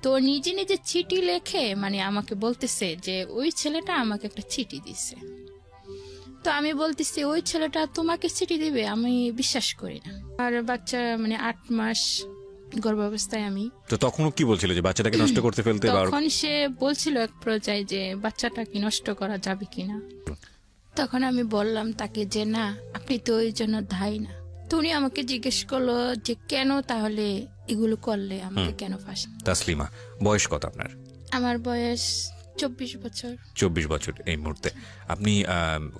তো নিজে নিজে চিঠি লেখে মানে আমাকে বলতেছে যে ওই ছেলেটা আমাকে একটা চিঠি দিছে। তো আমি বলতেছি ওই ছেলেটা তোমাকে চিঠি দিবে, আমি বিশ্বাস করি না। আর বাচ্চা মানে 8 মাস গর্ভাবস্থায় আমি। তো তখন কি বলছিল যে বাচ্চাটাকে নষ্ট করতে ফেলতে? তখন সে বলছিল এক পর্যায়ে যে বাচ্চাটা কি নষ্ট করা যাবে কিনা। তখন আমি বললাম তাকে যে না, আপনি তো ওই জন্য দায়ী না। তো উনি আমাকে জিজ্ঞেস করলো যে কেন তাহলে এগুলো করলে, আমাকে কেন ফাঁসি। তাসলিমা, বয়স কত আপনার? আমার বয়স 24 বছর। 24 বছর এই মুহূর্তে। আপনি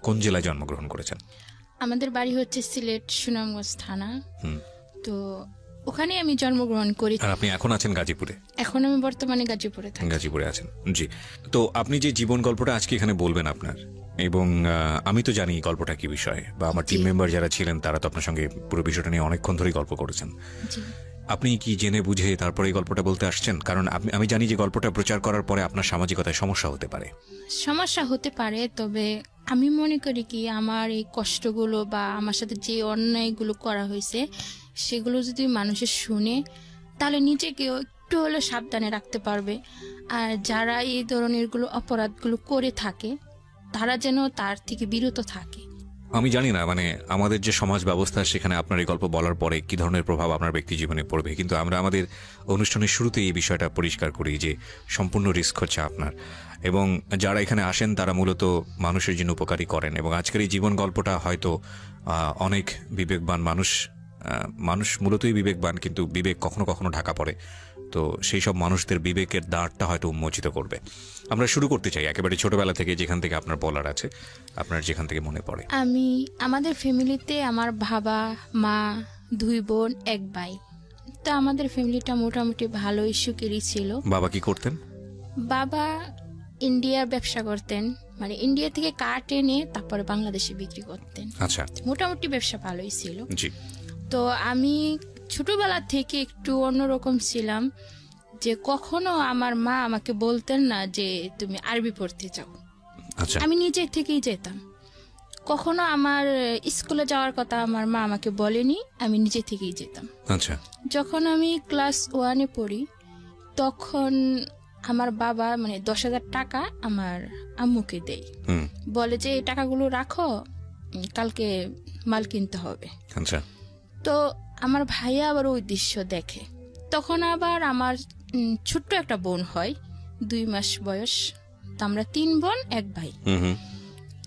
কোন জেলায় জন্মগ্রহণ করেছেন? আমাদের বাড়ি হচ্ছে সিলেট সুনামগঞ্জ থানা। তো ওখানে আমি জন্মগ্রহণ করি। আর আপনি এখন আছেন গাজীপুরে? এখন আমি বর্তমানে গাজীপুরে থাকি। গাজীপুরে আছেন, জি। তো আপনি যে জীবন গল্পটা আজকে এখানে বলবেন আপনার, এবং আমি তো জানি গল্পটা কি বিষয়, বা আমার টিম মেম্বার যারা ছিলেন তারা তো আপনার সঙ্গে পুরো বিষয়টা নিয়ে অনেকক্ষণ ধরেই গল্প করেছেন। আপনি কি জেনে বুঝে তারপরে এই গল্পটা বলতে আসছেন? কারণ আমি জানি যে গল্পটা প্রচার করার পরে আপনার সামাজিকতায় সমস্যা হতে পারে। সমস্যা হতে পারে, তবে আমি মনে করি কি আমার এই কষ্টগুলো বা আমার সাথে যে অন্যায়গুলো করা হয়েছে সেগুলো যদি মানুষের শুনে তাহলে নিজেকে একটু হলে সাবধানে রাখতে পারবে। আর যারা এই ধরনের অপরাধগুলো করে থাকে তারা যেন তার থেকে বিরত থাকে। আমি জানি না মানে আমাদের যে সমাজ ব্যবস্থা সেখানে আপনার এই গল্প বলার পরে কি ধরনের প্রভাব আপনার ব্যক্তি জীবনে পড়বে, কিন্তু আমরা আমাদের অনুষ্ঠানের শুরুতে এই বিষয়টা পরিষ্কার করি যে সম্পূর্ণ রিস্ক হচ্ছে আপনার, এবং যারা এখানে আসেন তারা মূলত মানুষের জন্য উপকারী করেন। এবং আজকের এই জীবন গল্পটা হয়তো অনেক বিবেকবান মানুষ মূলতই বিবেকবান, কিন্তু বিবেক কখনো কখনো ঢাকা পড়ে। তো সেই সব মানুষদের বিবেকের দ্বারটা হয়তো উন্মোচিত করবে। আমরা শুরু করতে চাই একেবারে ছোটবেলা থেকে, যেখান থেকে আপনার বলার আছে, আপনার যেখান থেকে মনে পড়ে। আমাদের ফ্যামিলিতে আমার বাবা মা 2 বোন 1 ভাই। তো আমাদের ফ্যামিলিটা মোটামুটি ভালোই সুখেরই ছিল। বাবা কি করতেন? বাবা ইন্ডিয়ার ব্যবসা করতেন, মানে ইন্ডিয়া থেকে কাঠ এনে তারপরে বাংলাদেশে বিক্রি করতেন। আচ্ছা, মোটামুটি ব্যবসা ভালোই ছিল। জি। তো আমি ছোটবেলা থেকে একটু অন্যরকম ছিলাম, যে কখনো আমার মা আমাকে বলতেন না যে তুমি আরবি পড়তে যাও। আচ্ছা, আমি নিজে থেকেই যেতাম। কখনো আমার স্কুলে যাওয়ার কথা আমার মা আমাকে বলেনি, আমি নিজে থেকেই যেতাম। আচ্ছা। যখন আমি ক্লাস 1-এ পড়ি তখন আমার বাবা মানে 10,000 টাকা আমার আম্মুকে দেয়, বলে যে এই টাকাগুলো রাখো, কালকে মাল কিনতে হবে। আচ্ছা। তো আমার ভাইয়া আবার ওই দৃশ্য দেখে। তখন আবার আমার ছোট্ট একটা বোন হয়, 2 মাস বয়স। তো আমরা 3 বোন 1 ভাই।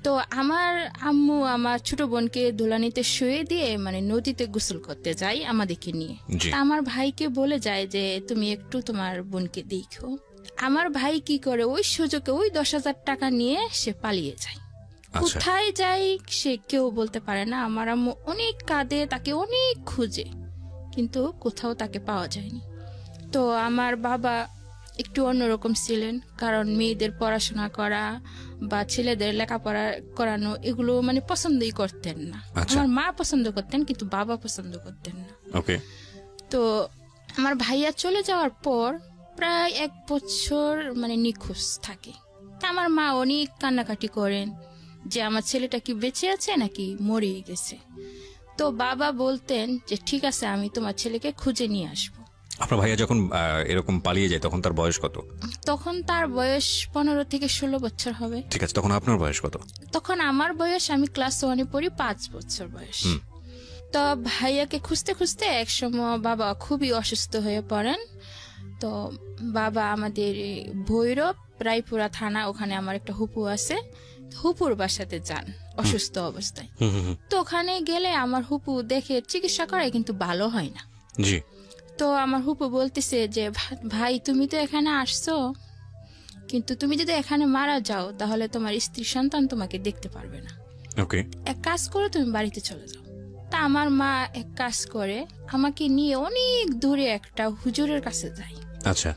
তো আমার আম্মু আমার ছোট বোনকে দোলানিতে শুয়ে দিয়ে মানে নদীতে গোসল করতে যায় আমাদেরকে নিয়ে। আমার ভাইকে বলে যায় যে তুমি একটু তোমার বোনকে দেখো। আমার ভাই কি করে, ওই সুযোগে ওই 10,000 টাকা নিয়ে সে পালিয়ে যায়। কোথায় যায় সে কেউ বলতে পারে না। আমার আম্মু অনেক কাঁদে, তাকে অনেক খুঁজে, কিন্তু কোথাও তাকে পাওয়া যায়নি। তো আমার বাবা একটু অন্যরকম ছিলেন, কারণ মেয়েদের পড়াশোনা করা বা ছেলেদের লেখাপড়া করানো এগুলো মানে পছন্দই করতেন না। আমার মা পছন্দ করতেন কিন্তু বাবা পছন্দ করতেন না। তো আমার ভাইয়া চলে যাওয়ার পর প্রায় 1 বছর মানে নিখোঁজ থাকে। আমার মা অনেক কান্নাকাটি করেন যে আমার ছেলেটা কি বেঁচে আছে নাকি মরে গেছে। তো বাবা বলতেন যে ঠিক আছে, আমি তোমার ছেলেকে খুঁজে নিয়ে আসবো। আপনার ভাইয়া যখন এরকম পালিয়ে যায় তখন তার বয়স কত? তখন তার বয়স 15 থেকে 16 বছর হবে। ঠিক আছে, তখন আপনার বয়স কত? তখন আমার বয়স, আমি ক্লাস 1-এ পড়ি, 5 বছর বয়স। তো ভাইয়াকে খুঁজতে খুঁজতে একসময় বাবা খুবই অসুস্থ হয়ে পড়েন। তো বাবা আমাদের ভৈরব রায়পুরা থানা, ওখানে আমার একটা হুপু আছে, হুপুর বাসাতে যান অসুস্থ অবস্থায়। তো ওখানে গেলে আমার হুপু দেখে চিকিৎসা করে, কিন্তু ভালো হয় না। জি। তো আমার হুপু বলতেছে যে ভাই তুমি তো এখানে আসছো, কিন্তু তুমি যদি এখানে মারা যাও তাহলে তোমার স্ত্রী সন্তান তোমাকে দেখতে পারবে না। এক কাজ করো, তুমি বাড়িতে চলে যাও। তা আমার মা এক কাজ করে, আমাকে নিয়ে অনেক দূরে একটা হুজুরের কাছে যায়। আচ্ছা।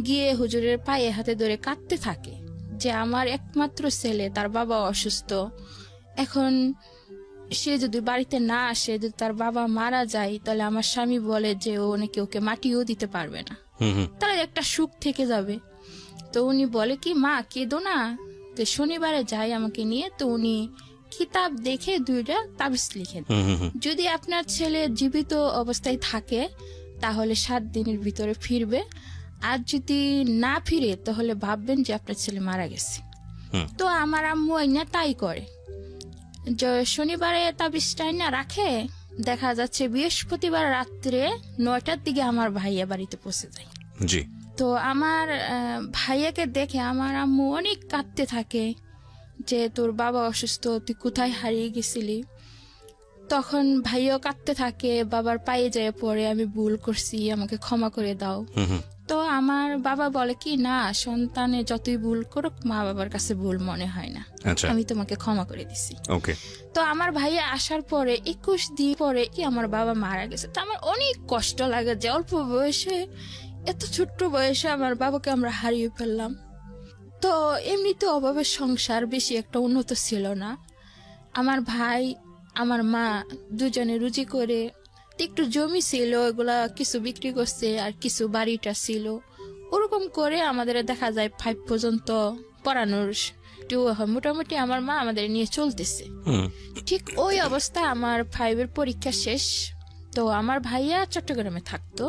গিয়ে হুজুরের পায়ে হাতে ধরে কাঁদতে থাকে যে আমার একমাত্র ছেলে, তার বাবা অসুস্থ, এখন সে যদি বাড়িতে না আসে, যদি তার বাবা মারা যায় তাহলে আমার স্বামী বলে যে ও নাকি ওকে মাটিও দিতে পারবে না, তাহলে একটা সুখ থেকে যাবে। তো উনি বলে কি মা কেঁদো না। তো শনিবারে যাই আমাকে নিয়ে, তো উনি কিতাব দেখে 2টা তাবিজ লিখেন, যদি আপনার ছেলে জীবিত অবস্থায় থাকে তাহলে 7 দিনের ভিতরে ফিরবে, আর যদি না ফিরে তাহলে ভাববেন যে আপনার ছেলে মারা গেছে। তো আমার আম্মু আইনা তাই করে, শনিবারে তাবিজটা আইনা রাখে, দেখা যাচ্ছে বৃহস্পতিবার রাত্রে 9টার দিকে আমার ভাইয়া বাড়িতে পৌঁছে যায়। জি। তো আমার ভাইয়াকে দেখে আমার আম্মু অনেক কাঁদতে থাকে যে তোর বাবা অসুস্থ, তুই কোথায় হারিয়ে গেছিলি। তখন ভাইয়াও কাঁদতে থাকে, বাবার পায়ে যায় পড়ে, আমি ভুল করছি, আমাকে ক্ষমা করে দাও। তো আমার বাবা বলে কি, না, সন্তানে যতই ভুল করুক মা বাবার কাছে ভুল মনে হয় না, আমি তোমাকে ক্ষমা করে দিছি। তো আমার ভাইয়া আসার পরে 21 দিন পরে কি আমার বাবা মারা গেছে। তো আমার অনেক কষ্ট লাগে যে অল্প বয়সে, এত ছোট্ট বয়সে আমার বাবাকে আমরা হারিয়ে ফেললাম। তো এমনিতে অভাবের সংসার বেশি একটা উন্নত ছিল না। আমার ভাই আমার মা দুজনে রুজি করে, একটু জমি ছিল, এগুলা কিছু বিক্রি করছে, আর কিছু বাড়িটা ছিল, ওরকম করে আমাদের দেখা যায় 5 পর্যন্ত পড়ানোর মোটামুটি আমার মা আমাদের নিয়ে চলতেছে। ঠিক ওই অবস্থা আমার 5-এর পরীক্ষা শেষ। তো আমার ভাইয়া চট্টগ্রামে থাকতো,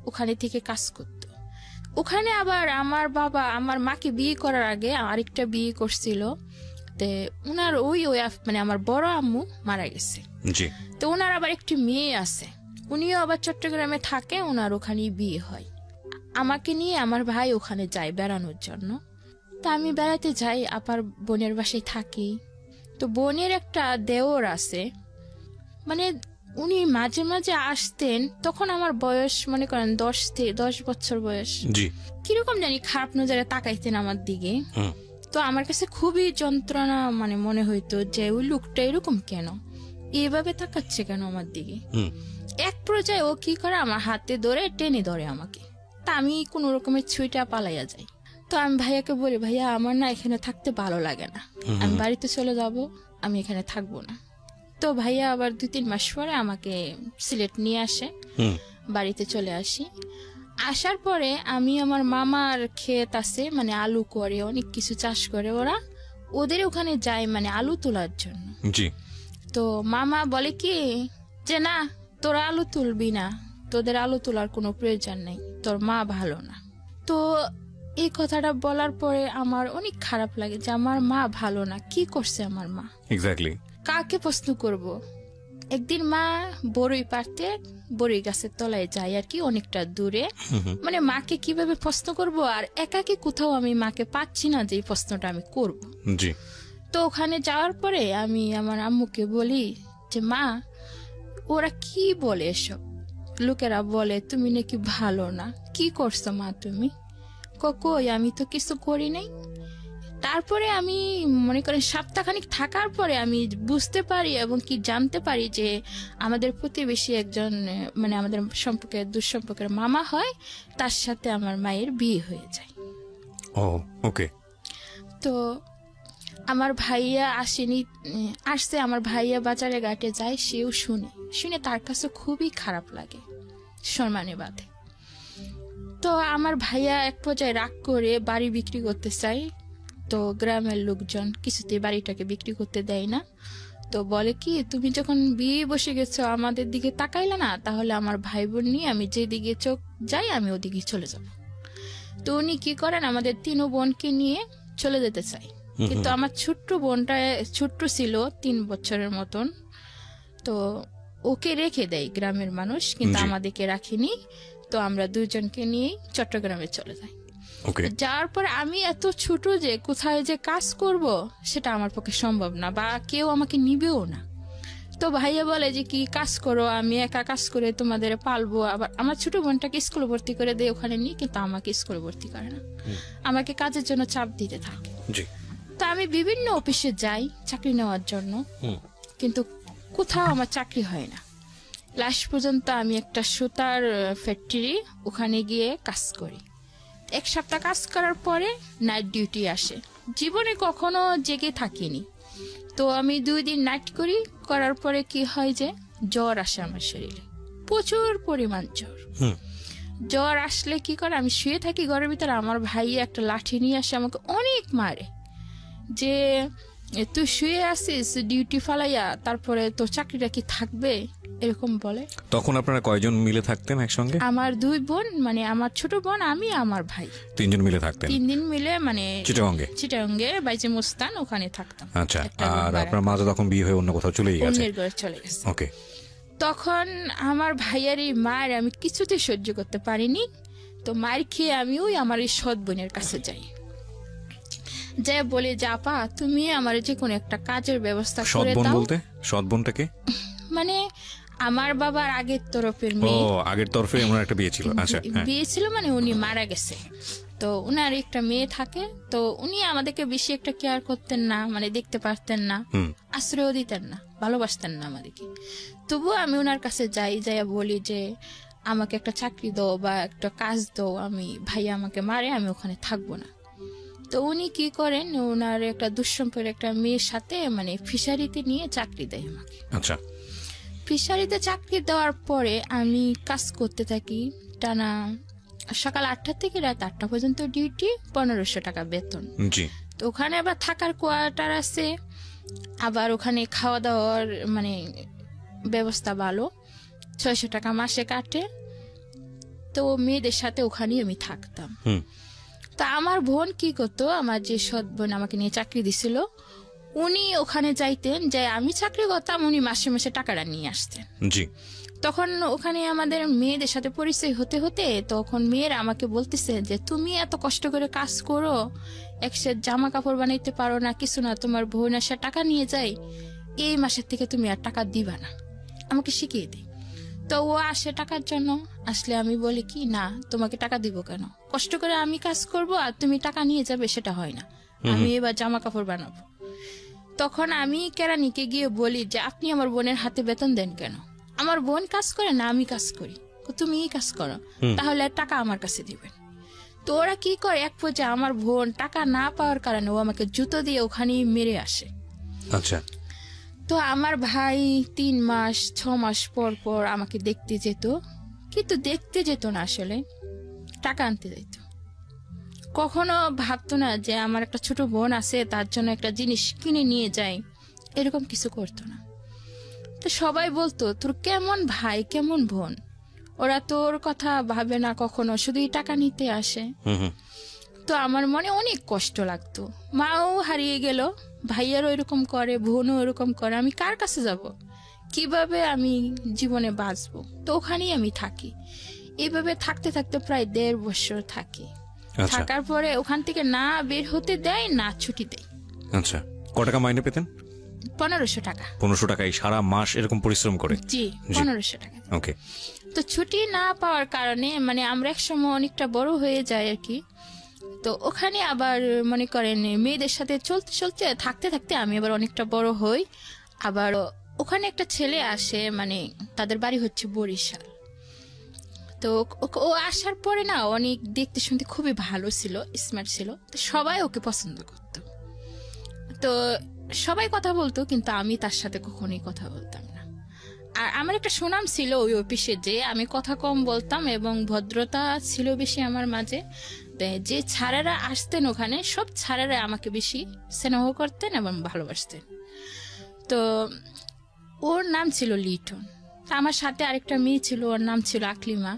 ওখানে থেকে কাজ করতো। ওখানে আবার আমার বাবা আমার মাকে বিয়ে করার আগে আরেকটা বিয়ে করছিল। উনার ওই মানে আমার বড় আম্মু মারা গেছে। তো ওনার আবার একটি মেয়ে আছে, উনিও আবার চট্টগ্রামে থাকে, ওনার ওখানেই বিয়ে হয়। আমাকে নিয়ে আমার ভাই ওখানে যায় বেড়ানোর জন্য। তা আমি বেড়াতে যাই, আবার বোনের বাসায় থাকি। তো বোনের একটা দেওর আছে, মানে উনি মাঝে মাঝে আসতেন। তখন আমার বয়স মনে করেন 10 বছর বয়স। কিরকম জানি খারাপ নজরে তাকাইতেন আমার দিকে। তো আমার কাছে খুবই যন্ত্রণা মানে মনে হইতো যে ওই লোকটা এরকম কেন, এইভাবে তাকাচ্ছে কেন আমার দিকে। এক পর্যায়ে ও কি করে, আমার হাতে ধরে টেনে ধরে আমাকে। তা আমি কোন রকমের ছুঁইটা পালাইয়া যাই। তো আমি ভাইয়াকে বলি, ভাইয়া আমার না এখানে থাকতে ভালো লাগে না, আমি বাড়িতে চলে যাব, আমি এখানে থাকবো না। তো ভাইয়া আবার 2-3 মাস পরে আমাকে সিলেট নিয়ে আসে, বাড়িতে চলে আসি। আসার পরে আমি আমার মামার ক্ষেত আছে, মানে আলু করে, অনেক কিছু চাষ করে ওরা, ওদের ওখানে যাই মানে আলু তোলার জন্য। তো মামা বলে কি যে না, তোরা আলু তুলবি না, তোদের আলু তোলার কোনো প্রয়োজন নেই, তোর মা ভালো না। তো এই কথাটা বলার পরে আমার অনেক খারাপ লাগে যে আমার মা ভালো না, কি করছে আমার মা, কাকে প্রশ্ন করব। একদিন মা বড়ই পারতে বড়ই গাছের তলায় যায় আর কি, অনেকটা দূরে। মানে মাকে কিভাবে প্রশ্ন করব, আর একাকে কোথাও আমি মাকে পাচ্ছি না যে এই প্রশ্নটা আমি করব। তো ওখানে যাওয়ার পরে আমি আমার আম্মুকে বলি যে মা, ওরা কি বলে এসব, লোকেরা বলে তুমি নাকি ভালো না, কি করছো মা তুমি? কই আমি তো কিছু করি নাই। তারপরে আমি মনে করেন সপ্তাহখানিক থাকার পরে আমি বুঝতে পারি এবং কি জানতে পারি যে আমাদের প্রতিবেশী একজন, মানে আমাদের সম্পর্কে দুঃসম্পর্কের মামা হয়, তার সাথে আমার মায়ের বিয়ে হয়ে যায়। তো আমার ভাইয়া আসছে, আমার ভাইয়া বাজারে ঘাটে যায়, সেও শুনে তার কাছে খুবই খারাপ লাগে, সম্মানে বাঁধে। তো আমার ভাইয়া এক পর্যায়ে রাগ করে বাড়ি বিক্রি করতে চাই। তো গ্রামের লোকজন কিছুতেই বাড়িটাকে বিক্রি করতে দেয় না। তো বলে কি, তুমি যখন বিয়ে বসে গেছো আমাদের দিকে তাকাইলে না, তাহলে আমার ভাই বোন নিয়ে আমি যেদিকে চোখ যাই আমি ওদিকে চলে যাব। তো উনি কি করেন, আমাদের 3 বোনকে নিয়ে চলে যেতে চাই। কিন্তু আমার ছোট্ট বোনটা ছোট্ট ছিল, 3 বছরের মতন। তো ওকে রেখে দেয় গ্রামের মানুষ, কিন্তু আমাদেরকে রাখেনি। তো আমরা 2 জনকে নিয়ে চট্টগ্রামে চলে যাই। যাওয়ার পর আমি এত ছোট যে কোথায় যে কাজ করব সেটা আমার পক্ষে সম্ভব না, বা কেউ আমাকে নিবেও না। তো ভাইয়া বলে যে কি কাজ করো, আমি একা কাজ করে তোমাদের পালবো। আবার আমার ছোট বোনটাকে স্কুলে ভর্তি করে দেয় ওখানে নিয়ে, কিন্তু আমাকে স্কুলে ভর্তি করে না, আমাকে কাজের জন্য চাপ দিতে থাকে। তো আমি বিভিন্ন অফিসে যাই চাকরি নেওয়ার জন্য, কিন্তু কোথাও আমার চাকরি হয় না। লাস্ট পর্যন্ত আমি একটা সুতার ফ্যাক্টরি, ওখানে গিয়ে কাজ করি। 1 সপ্তাহ কাজ করার পরে নাইট ডিউটি আসে। জীবনে কখনো জেগে থাকিনি। তো আমি 2 দিন নাইট করার পরে কি হয় যে জ্বর আসে আমার শরীরে, প্রচুর পরিমাণ জ্বর আসলে কি করে, আমি শুয়ে থাকি ঘরের ভিতরে, আমার ভাই একটা লাঠি নিয়ে আসে, আমাকে অনেক মারে যে তুই শুয়ে আসিস ডিউটি ফালাইয়া, তারপরে তোর চাকরিটা কি থাকবে, এরকম বলে। তখন আপনারা কয়জন মিলে থাকতেন একসঙ্গে? আমার 2 বোন, মানে আমার ছোট বোন, আমি, আমার ভাই, 3 জন মিলে থাকতেন। 3 দিন মিলে মানে চিটাগঙ্গে বাইজে মুস্তান ওখানে থাকতাম। আচ্ছা, আর আপনার মা তো তখন বিয়ে হয়ে অন্য কোথাও চলে গেছে? অন্যের ঘরে চলে গেছে। ওকে। তখন আমার ভাইয়ের এই মার আমি কিছুতে সহ্য করতে পারিনি, তো মার খেয়ে আমি ওই আমার এই সৎ বোনের কাছে যাই, যে বলে যে আপা তুমি আমার যে কোনো একটা কাজের ব্যবস্থা করে দাও। বলতে সৎ বোনটাকে মানে আমার বাবার আগের তরফের ও মেয়ে। আগের তরফে ওনার একটা বিয়ে ছিল? আচ্ছা, বিয়ে ছিল, মানে উনি মারা গেছে, তো উনার একটা মেয়ে থাকে, তো উনি আমাদেরকে বেশি একটা কেয়ার করতেন না, মানে দেখতে পারতেন না, আশ্রয় দিতেন না, ভালোবাসতেন না আমাদেরকে। তবুও আমি ওনার কাছে যাইয়া বলি যে আমাকে একটা চাকরি দাও বা একটা কাজ দাও, আমি ভাইয়া আমাকে মারে, আমি ওখানে থাকবো না। তো উনি কি করেন, ওনার একটা দুঃসম্পর্কের একটা মেয়ের সাথে মানে ফিশারিতে নিয়ে চাকরি দেয় আমাকে। আচ্ছা। ফিশারিতে চাকরি দেওয়ার পরে আমি কাজ করতে থাকি টানা সকাল 8টা থেকে রাত 8টা পর্যন্ত ডিউটি, 1500 টাকা বেতন। তো ওখানে আবার থাকার কোয়ার্টার আছে, আবার ওখানে খাওয়া দাওয়ার মানে ব্যবস্থা ভালো, 600 টাকা মাসে কাটে। তো মেয়েদের সাথে ওখানেই আমি থাকতাম। তা আমার বোন কি করতো, আমার যে সৎ বোন আমাকে নিয়ে চাকরি দিছিল, উনি ওখানে যাইতেন, যে আমি চাকরি করতাম, উনি মাসে মাসে টাকাটা নিয়ে আসতেন। তখন ওখানে আমাদের মেয়েদের সাথে পরিচয় হতে হতে তখন মেয়েরা আমাকে বলতেছে যে তুমি এত কষ্ট করে কাজ করো, এক সেট জামা কাপড় বানাইতে পারো না, কিছু না, তোমার বোন এসে টাকা নিয়ে যায়, এই মাসের থেকে তুমি আর টাকা দিবা না, আমাকে শিখিয়ে দিই। তো ও আসে টাকার জন্য, আসলে আমি বলি কি না, তোমাকে টাকা দিব কেন, কষ্ট করে আমি কাজ করব আর তুমি টাকা নিয়ে যাবে, সেটা হয় না, আমি এবার জামা কাপড় বানাবো। তখন আমি কেরানিকে গিয়ে বলি যে আপনি আমার বোনের হাতে বেতন দেন কেন, আমার বোন কাজ করে না, আমি কাজ করি, তুমি কাজ করো, তাহলে টাকা আমার কাছে দিবেন। তো ওরা কি করে, এক পর্যায়ে আমার বোন টাকা না পাওয়ার কারণে ও আমাকে জুতো দিয়ে ওখানেই মেরে আসে। আচ্ছা। তো আমার ভাই 3 মাস 6 মাস পর পর আমাকে দেখতে যেত, কিন্তু দেখতে যেত না, আসলে টাকা আনতে যেত। কখনো ভাবতো না যে আমার একটা ছোট বোন আছে, তার জন্য একটা জিনিস কিনে নিয়ে যায়, এরকম কিছু করতো না। তো সবাই বলতো তোর কেমন ভাই কেমন বোন, ওরা তোর কথা ভাবে না কখনো, শুধুই টাকা নিতে আসে। তো আমার মনে অনেক কষ্ট লাগতো, মাও হারিয়ে গেল, ভাইয়ারও এরকম করে, বোনও এরকম করে, আমি কার কাছে যাব, কিভাবে আমি জীবনে বাঁচবো। তো ওখানেই আমি থাকি, এইভাবে থাকতে থাকতে প্রায় 1.5 বছর থাকি। থাকার পরে ওখান থেকে না বের হতে দেয় না ছুটি দেয়। আচ্ছা, কত টাকা মাইনে পেতেন? 1500 টাকা। 1500 টাকায় সারা মাস এরকম পরিশ্রম করে? জি, 1500 টাকা। ওকে। তো ছুটি না পাওয়ার কারণে মানে আমরা একসময় অনেকটা বড় হয়ে যাই আর কি। তো ওখানে আবার মনে করেন মেয়েদের সাথে চলতে চলতে থাকতে থাকতে আমি আবার অনেকটা বড় হই। আবার ওখানে একটা ছেলে আসে, মানে তাদের বাড়ি হচ্ছে বরিশাল। তো ও আসার পরে না অনেক দেখতে শুনতে খুবই ভালো ছিল, স্মার্ট ছিল, তো সবাই ওকে পছন্দ করত। তো সবাই কথা বলতো, কিন্তু আমি তার সাথে কখনোই কথা বলতাম না। আর আমার একটা সুনাম ছিল ওই অফিসে, যে আমি কথা কম বলতাম এবং ভদ্রতা ছিল বেশি আমার মাঝে। যে ছাড়েরা আসতেন ওখানে, সব ছাড়েরা আমাকে বেশি স্নেহ করতেন এবং ভালোবাসতেন। তো ওর নাম ছিল লিটন, আমার সাথে আরেকটা মেয়ে ছিল, ওর নাম ছিল আকলিমা।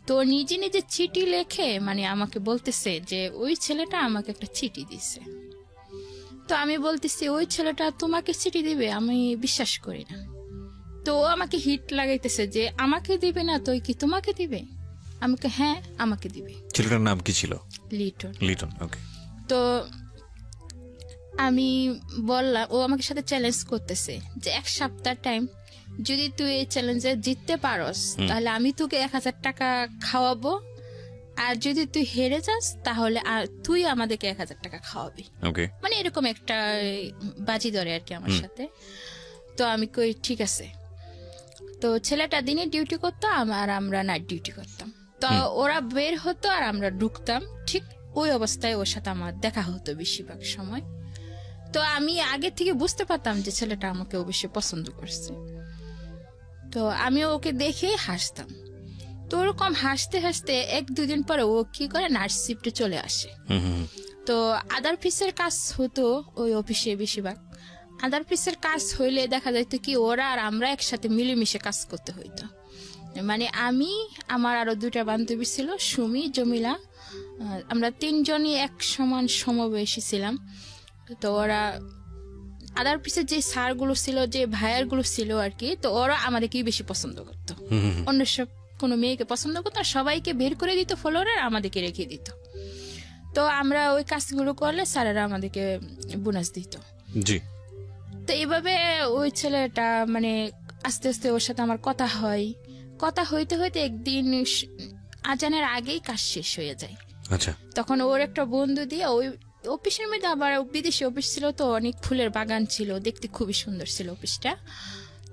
তো নিজে নিজে চিঠি লেখে মানে আমাকে বলতেছে যে ওই ছেলেটা আমাকে একটা চিঠি দিছে। তো আমি বলতেছি ওই ছেলেটা তোমাকে চিঠি দিবে, আমি বিশ্বাস করি না। তো ও আমাকে হিট লাগাইতেছে যে আমাকে দিবে না তো কি তোমাকে দিবে, আমাকে হ্যাঁ আমাকে দিবে। ছেলেটার নাম কি ছিল? লিটন। লিটন, ওকে। তো আমি বললাম, ও আমাকে সাথে চ্যালেঞ্জ করতেছে যে 1 সপ্তাহ টাইম, যদি তুই এই চ্যালেঞ্জে জিততে পারস তাহলে আমি তোকে 1000 টাকা খাওয়াবো, আর যদি তুই হেরে যাস তাহলে তুই আমাদেরকে 1000 টাকা খাওয়াবি। মানে এরকম একটা বাজি ধরে আর কি আমার সাথে। তো আমি কই ঠিক আছে। তো ছেলেটা দিনে ডিউটি করতো, আর আমরা নাইট ডিউটি করতাম। তো ওরা বের হতো আর আমরা ঢুকতাম, ঠিক ওই অবস্থায় ওর সাথে আমার দেখা হতো বেশিরভাগ সময়। তো আমি আগে থেকে বুঝতে পারতাম যে ছেলেটা আমাকে অবশ্যই পছন্দ করছে। তো আমি ওকে দেখে হাসতাম। তো ওরকম হাসতে হাসতে 1-2 দিন পরে ও কি করে নাইট শিফটে চলে আসে। তো আদার অফিসের কাজ হতো ওই অফিসে বেশিরভাগ, আদার পিসের কাজ হইলে দেখা যাইতো কি ওরা আর আমরা একসাথে মিলেমিশে কাজ করতে হইতো। মানে আমি, আমার আরো 2টা বান্ধবী ছিল, সুমি, জমিলা, আমরা 3জনই এক সমান সমবয়সী ছিলাম। তো ওরা আদার পিসের যে স্যারগুলো ছিল, যে ভাইয়ারগুলো ছিল আর কি, তো ওরা আমাদেরকেই বেশি পছন্দ করতো। অন্য সব কোনো মেয়েকে পছন্দ করতো না, সবাইকে বের করে দিত ফলোয়ার, আর আমাদেরকে রেখে দিত। তো আমরা ওই কাজগুলো করলে স্যারেরা আমাদেরকে বোনাস দিত। জি। তো এইভাবে ওই ছেলেটা মানে আস্তে আস্তে ওর সাথে আমার কথা হয়। কথা হইতে হইতে একদিন আজানের আগেই কাজ শেষ হয়ে যায়। আচ্ছা। তখন ওর একটা বন্ধু দিয়ে, ওই অফিসের মধ্যে আবার বিদেশি অফিস ছিল, তো অনেক ফুলের বাগান ছিল, দেখতে খুবই সুন্দর ছিল অফিসটা।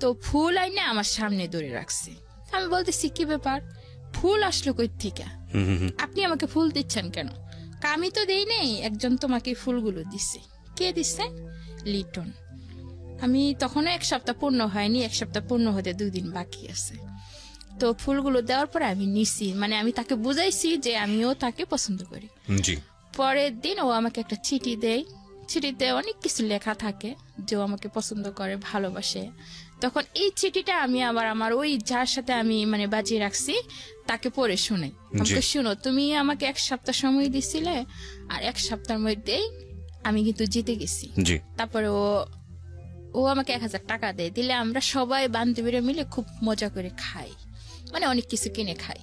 তো ফুল আইনে আমার সামনে ধরে রাখছে। আমি বলতেছি কি ব্যাপার, ফুল আসলো কই থেকে, আপনি আমাকে ফুল দিচ্ছেন কেন? আমি তো দেই নেই, একজন তোমাকে ফুলগুলো দিছে। কে দিচ্ছে? লিটন। আমি তখনও 1 সপ্তাহ পূর্ণ হয়নি, 1 সপ্তাহ পূর্ণ হতে 2 দিন বাকি আছে। তো ফুলগুলো দেওয়ার পরে আমি নিছি, মানে আমি তাকে বুঝাইছি যে আমিও তাকে পছন্দ করি। জি। পরের দিন ও আমাকে একটা চিঠি দেয়, চিঠিতে অনেক কিছু লেখা থাকে যে ও আমাকে পছন্দ করে, ভালোবাসে। তখন এই চিঠিটা আমি আবার আমার ওই যার সাথে আমি মানে বাজিয়ে রাখছি তাকে পড়ে শোনাই। আমাকে, শুনো, তুমি আমাকে 1 সপ্তাহ সময় দিছিলে, আর 1 সপ্তাহের মধ্যেই আমি কিন্তু জিতে গেছি। তারপরে ও আমাকে 1000 টাকা দেয়, দিলে আমরা সবাই বান্ধবীরা মিলে খুব মজা করে খাই, মানে অনেক কিছু কিনে খাই।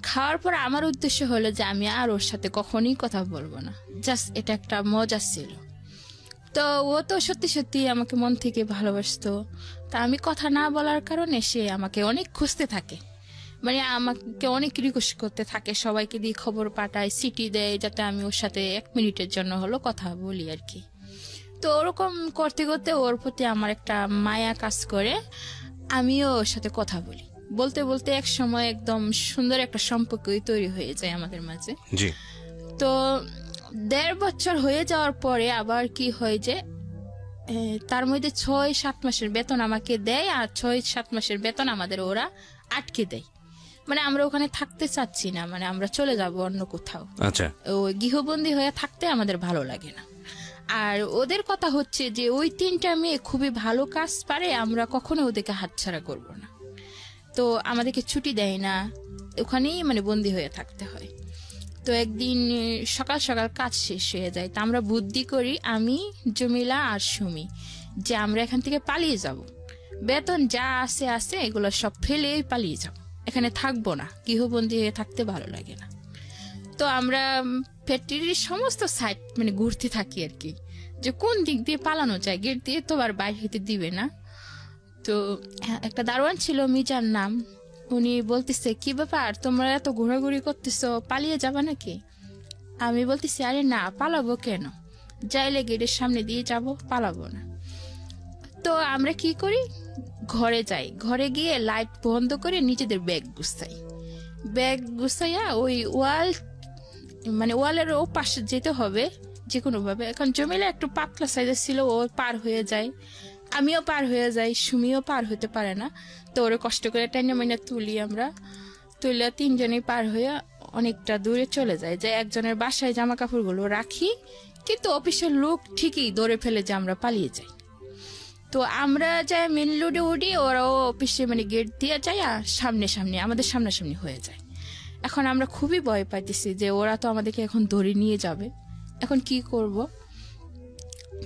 খাওয়ার পর আমার উদ্দেশ্য হলো যে আমি আর ওর সাথে কখনই কথা বলবো না, জাস্ট এটা একটা মজা ছিল। তো ও তো সত্যি সত্যি আমাকে মন থেকে ভালোবাসতো। তা আমি কথা না বলার কারণে সে আমাকে অনেক খুঁজতে থাকে, মানে আমাকে অনেক রিকোয়েস্ট করতে থাকে, সবাইকে দিয়ে খবর পাঠায়, সিটি দেয় যাতে আমি ওর সাথে 1 মিনিটের জন্য হলো কথা বলি আর কি। তো ওরকম করতে করতে ওর প্রতি আমার একটা মায়া কাজ করে, আমিও ওর সাথে কথা বলি। বলতে বলতে এক সময় একদম সুন্দর একটা সম্পর্কই তৈরি হয়ে যায় আমাদের মাঝে। তো 1.5 বছর হয়ে যাওয়ার পরে আবার কি হয় যে তার মধ্যে 6-7 মাসের বেতন আমাকে দেয়, আর 6-7 মাসের বেতন আমাদের ওরা আটকে দেয়। মানে আমরা ওখানে থাকতে চাচ্ছি না, মানে আমরা চলে যাব অন্য কোথাও। আচ্ছা। ওই গৃহবন্দী হয়ে থাকতে আমাদের ভালো লাগে না। আর ওদের কথা হচ্ছে যে ওই 3টা মেয়ে খুবই ভালো কাজ পারে, আমরা কখনো ওদেরকে হাতছাড়া করব না। তো আমাদেরকে ছুটি দেয় না, ওখানেই মানে বন্দী হয়ে থাকতে হয়। তো একদিন সকাল সকাল কাজ শেষ হয়ে যায়, তা আমরা বুদ্ধি করি, আমি, জমিলা আর সুমি, যে আমরা এখান থেকে পালিয়ে যাব, বেতন যা আছে এগুলো সব ফেলে পালিয়ে যাব, এখানে থাকবো না, গৃহবন্দী হয়ে থাকতে ভালো লাগে না। তো আমরা ফ্যাক্টরির সমস্ত সাইড মানে ঘুরতে থাকি আর কি, যে কোন দিক দিয়ে পালানো যায়, গেট দিয়ে তো আর বাইরে হইতে দিবে না। তো একটা দারোয়ান ছিল, মিজার নাম, উনি বলতেছে কি ব্যাপার, তোমরা এত ঘোরাঘুরি করতেছো, পালিয়ে যাবা নাকি? আমি বলতেছি আরে না, পালাবো কেন, যাইলে গেটের সামনে দিয়ে যাব, পালাবো না। তো আমরা কি করি, ঘরে যাই, ঘরে গিয়ে লাইট বন্ধ করে নিজেদের ব্যাগ গুছাইয়া ওই ওয়ালের ও পাশে যেতে হবে যে কোনো ভাবে। এখন জমিলা একটু পাতলা সাইজের ছিল, ও পার হয়ে যায়, আমিও পার হয়ে যাই, সুমিও পার হতে পারে না। তো ওরা কষ্ট করে টেনে মাইনে তুলি, আমরা তুলে 3জনেই পার হয়ে অনেকটা দূরে চলে যায়, যে একজনের বাসায় জামা কাপড়গুলো রাখি, কিন্তু অফিসের লোক ঠিকই ধরে ফেলে যে আমরা পালিয়ে যাই। তো আমরা যাই মেন রোডে উঠি, ওরাও অফিসে মানে গেট দিয়ে যায়, আর সামনে আমাদের সামনাসামনি হয়ে যায়। এখন আমরা খুবই ভয় পাইতেছি যে ওরা তো আমাদেরকে এখন ধরে নিয়ে যাবে, এখন কি করব।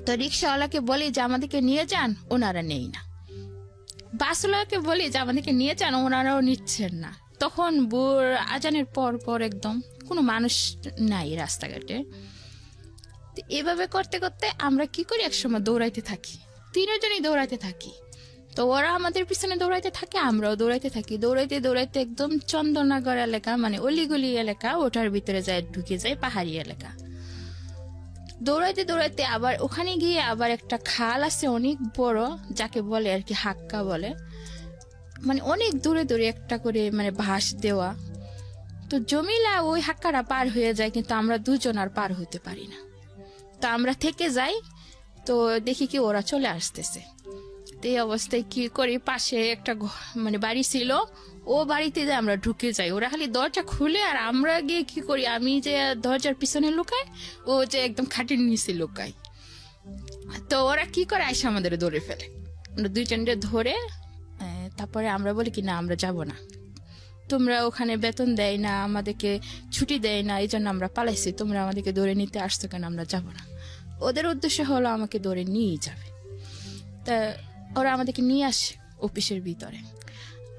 তো রিক্সাওয়ালাকে বলি যে আমাদেরকে নিয়ে যান, ওনারা নেই না। বাসওয়ালাকে বলি যে আমাদেরকে নিয়ে যান, ওনারাও নিচ্ছেন না। তখন আজানের পর একদম কোনো মানুষ নাই রাস্তাঘাটে। এভাবে করতে করতে আমরা কি করি, একসময় দৌড়াইতে থাকি, 3জনই দৌড়াইতে থাকি। তো ওরা আমাদের পিছনে দৌড়াইতে থাকে, আমরাও দৌড়াইতে থাকি। দৌড়াইতে একদম চন্দননগর এলাকা, মানে অলিগলি এলাকা, ওটার ভিতরে ঢুকে যায় পাহাড়ি এলাকা। দৌড়াইতে আবার ওখানে গিয়ে আবার একটা খাল আছে অনেক বড়, যাকে বলে আর কি হাক্কা বলে, মানে অনেক দূরে একটা করে মানে ভাস দেওয়া। তো জমিলা ওই হাক্কাটা পার হয়ে যায়, কিন্তু আমরা 2জন আর পার হতে পারি না। তো আমরা থেকে যাই, তো দেখি কি ওরা চলে আসতেছে। তো এই অবস্থায় কি করি, পাশে একটা মানে বাড়ি ছিল, ও বাড়িতে যে আমরা ঢুকে যাই, ওরা খালি দরজা খুলে, আর আমরা গিয়ে কি করি, আমি যে দরজার পিছনে লুকাই, ও যে একদম খাটের নিচে লুকাই। তো ওরা কি করে আইসা আমাদের ধরে ফেলে, আমরা দুইজনকে ধরে তারপরে আমরা বলি কি না আমরা যাব না, তোমরা ওখানে বেতন দেয় না, আমাদেরকে ছুটি দেয় না, এই জন্য আমরা পালাইছি, তোমরা আমাদেরকে ধরে নিতে আসছো কেন, আমরা যাব না। ওদের উদ্দেশ্য হলো আমাকে ধরে নিয়ে যাবে। তা ওরা আমাদেরকে নিয়ে আসে অফিসের ভিতরে,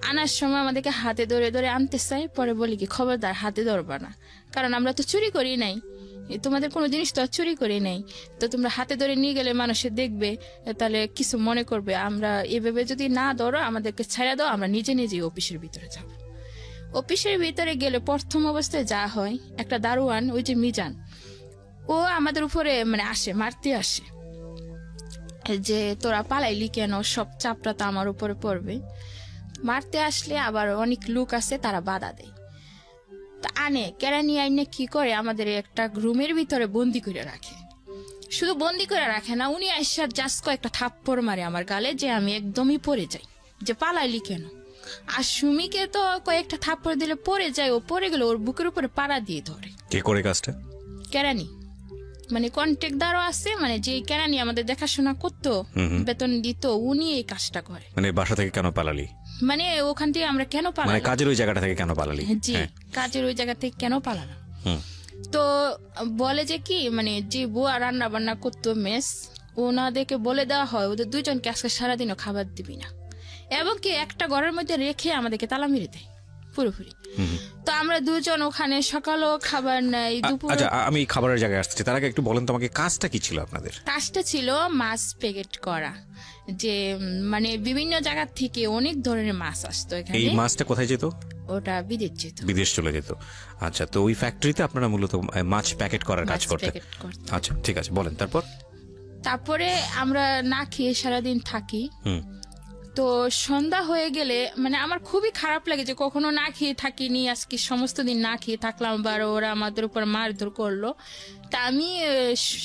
আনার সময় আমাদেরকে হাতে ধরে ধরে আনতে চাই, পরে বলি কি খবরদার হাতে ধরবা না, কারণ আমরা তো চুরি করি নাই, তোমাদের কোনো জিনিস তো চুরি করি নাই, তো তোমরা হাতে ধরে নিয়ে গেলে মানুষে দেখবে, তাহলে কিছু মনে করবে, আমরা এভাবে যদি না ধরো আমাদেরকে ছেড়ে দাও, আমরা নিজে নিজেই অফিসের ভিতরে যাব। অফিসের ভিতরে গেলে প্রথম অবস্থায় যা হয়, একটা দারোয়ান ওই যে মিজান, ও আমাদের উপরে মানে আসে, মারতে আসে, যে তোরা পালাইলি কেন, সব চাপটা তো আমার উপরে পড়বে। মারতে আসলে আবার অনেক লোক আছে, তারা বাধা দেয়, তা আনে কেরানি আইনে কি করে আমাদের একটা রুমের ভিতরে বন্দি করে রাখে। শুধু বন্দি করে রাখে না, উনি আইসার জাস্ট কয়েকটা থাপ্পড় মারে আমার গালে, যে আমি একদমই পড়ে যাই, যে পালাইলি কেন। আর সুমিকে তো কয়েকটা থাপ্পড় দিলে পড়ে যায়, ও পড়ে গেলে ওর বুকের উপরে পাড়া দিয়ে ধরে। কে করে কাজটা? কেরানি, মানে কন্ট্রাক্টদারও আছে, মানে যে কেরানি আমাদের দেখাশোনা করতো, বেতন দিত, উনি এই কাজটা করে। মানে বাসা থেকে কেন পালালি, মানে ওখান থেকে আমরা কেন পালাম, মানে কাজের ওই জায়গাটা থেকে কেন পালালি? জি, কাজের ওই জায়গা থেকে কেন পালালাম। তো বলে যে কি, মানে যে বুয়া রান্না বান্না করতো মেস, ওনাদেরকে বলে দেওয়া হয় ওদের দুইজনকে আজকে সারাদিনও খাবার দিবি না, এবং কি একটা ঘরের মধ্যে রেখে আমাদেরকে তালা মেরে দেয় পুরোপুরি। তো আমরা দুজন ওখানে সকালও খাবার নাই, দুপুর। আচ্ছা, আমি খাবারের জায়গায় আসছি, তার আগে একটু বলেন তোমাকে কাজটা কি ছিল আপনাদের? কাজটা ছিল মাছ প্যাকেট করা, যে মানে বিভিন্ন জায়গা থেকে অনেক ধরনের মাছ আসতো এখানে। এই মাছটা কোথায় যেত? ওটা বিদেশ যেত, বিদেশ চলে যেত। আচ্ছা, তো ওই ফ্যাক্টরিতে আপনারা মূলত মাছ প্যাকেট করার কাজ করতেন? আচ্ছা, ঠিক আছে, বলেন তারপরে আমরা না খেয়ে সারাদিন থাকি। তো সন্ধ্যা হয়ে গেলে মানে আমার খুবই খারাপ লাগে যে কখনো না খেয়ে থাকিনি, আজকে সমস্ত দিন না খেয়ে থাকলাম, বা ওরা আমাদের উপর মারধর করলো। তা আমি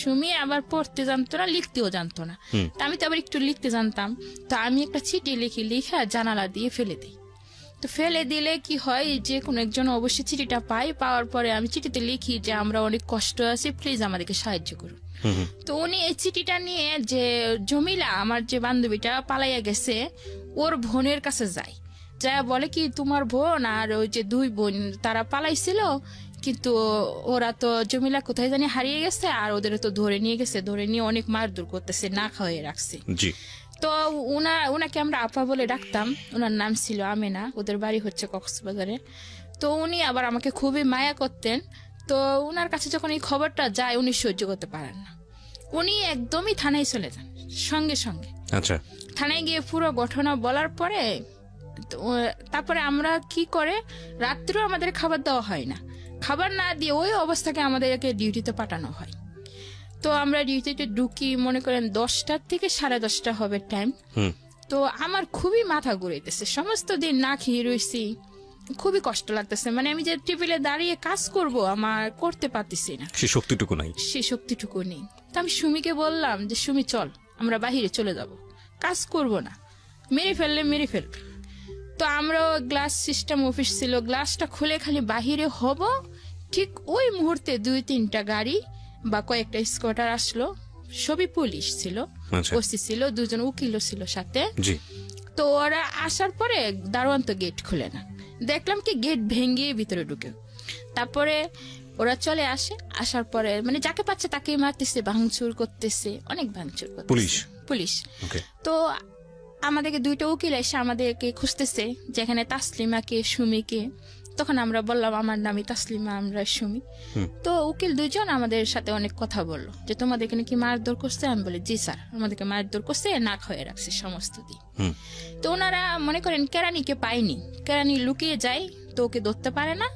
সুমি আবার পড়তে জানতো না, লিখতেও জানতো না, তা আমি তো আবার একটু লিখতে জানতাম। তো আমি একটা চিঠি লিখে জানালা দিয়ে ফেলে দিই। তো ফেলে দিলে কি হয়, যে কোনো একজন অবশ্যই চিঠিটা পাই, পাওয়ার পরে আমি চিঠিতে লিখি যে আমরা অনেক কষ্ট আছি, প্লিজ আমাদেরকে সাহায্য করুন। তো উনি এই চিঠিটা নিয়ে যে জমিলা আমার যে বান্ধবীটা পালাইয়া গেছে, ওর বোনের কাছে যায়, যা বলে কি তোমার বোন আর ওই যে দুই বোন তারা পালাইছিল, কিন্তু ওরা তো জমিলা কোথায় জানি হারিয়ে গেছে, আর ওদের তো ধরে নিয়ে গেছে, ধরে নিয়ে অনেক মারধর করতেছে, না খাওয়াই রাখছে। তো উনাকে আমরা আপা বলে ডাকতাম, ওনার নাম ছিল আমেনা, ওদের বাড়ি হচ্ছে কক্সবাজারে। তো উনি আবার আমাকে খুবই মায়া করতেন। তো উনার কাছে যখন এই খবরটা যায়, উনি সহ্য করতে পারেন না, উনি একদমই থানায় চলে যান সঙ্গে সঙ্গে। আচ্ছা, থানায় গিয়ে পুরো ঘটনা বলার পরে তারপরে আমরা কি করে, রাত্রেও আমাদের খাবার দেওয়া হয় না, খাবার না দিয়ে ওই অবস্থাকে আমাদেরকে ডিউটিতে পাঠানো হয়। তো আমরা ডিউটিতে ঢুকি, মনে করেন 10টা থেকে 10:30 হবে টাইম। তো আমার খুবই মাথা ঘুরাইতেছে, সমস্ত দিন না খেয়ে রয়েছি, খুবই কষ্ট লাগতেছে, মানে আমি যে টেবিলে দাঁড়িয়ে কাজ করব আমার করতে পারতেছি না, সেই শক্তিটুকু নেই। তো আমি সুমিকে বললাম যে সুমি চল আমরা বাহিরে চলে যাব, কাজ করব না, মেরে ফেলবে। তো আমরা গ্লাস সিস্টেম অফিস ছিল, গ্লাসটা খুলে খালি বাহিরে হব, ঠিক ওই মুহূর্তে 2-3টা গাড়ি বা কয়েকটা স্কুটার আসলো, সবই পুলিশ ছিল, ওসি ছিল, 2জন উকিলও ছিল সাথে। তো ওরা আসার পরে দারোয়ান তো গেট খুলে না, দেখলাম কি গেট ভেঙে ভিতরে ঢুকে। তারপরে ওরা চলে আসে, আসার পরে মানে যাকে পাচ্ছে তাকে মারতেছে, ভাঙচুর করতেছে, অনেক ভাঙচুর করতেছে পুলিশ। তো আমাদেরকে 2টা উকিল এসে আমাদেরকে খুঁজতেছে, যেখানে তাসলিমাকে সুমিকে। তখন আমরা বললাম আমার নামই তাসলিমা, আমরা সুমি। তো উকিল 2জন আমাদের সাথে অনেক কথা বললো যে তোমাদেরকে নাকি মারধর করছে। আমি বলি জি স্যার, আমাদেরকে মারধর করছে, না খাওয়াই রাখছে সমস্ত দিন। তো ওনারা মনে করেন কেরানিকে পায়নি, কেরানি লুকিয়ে যায়, তো ওকে ধরতে পারে না।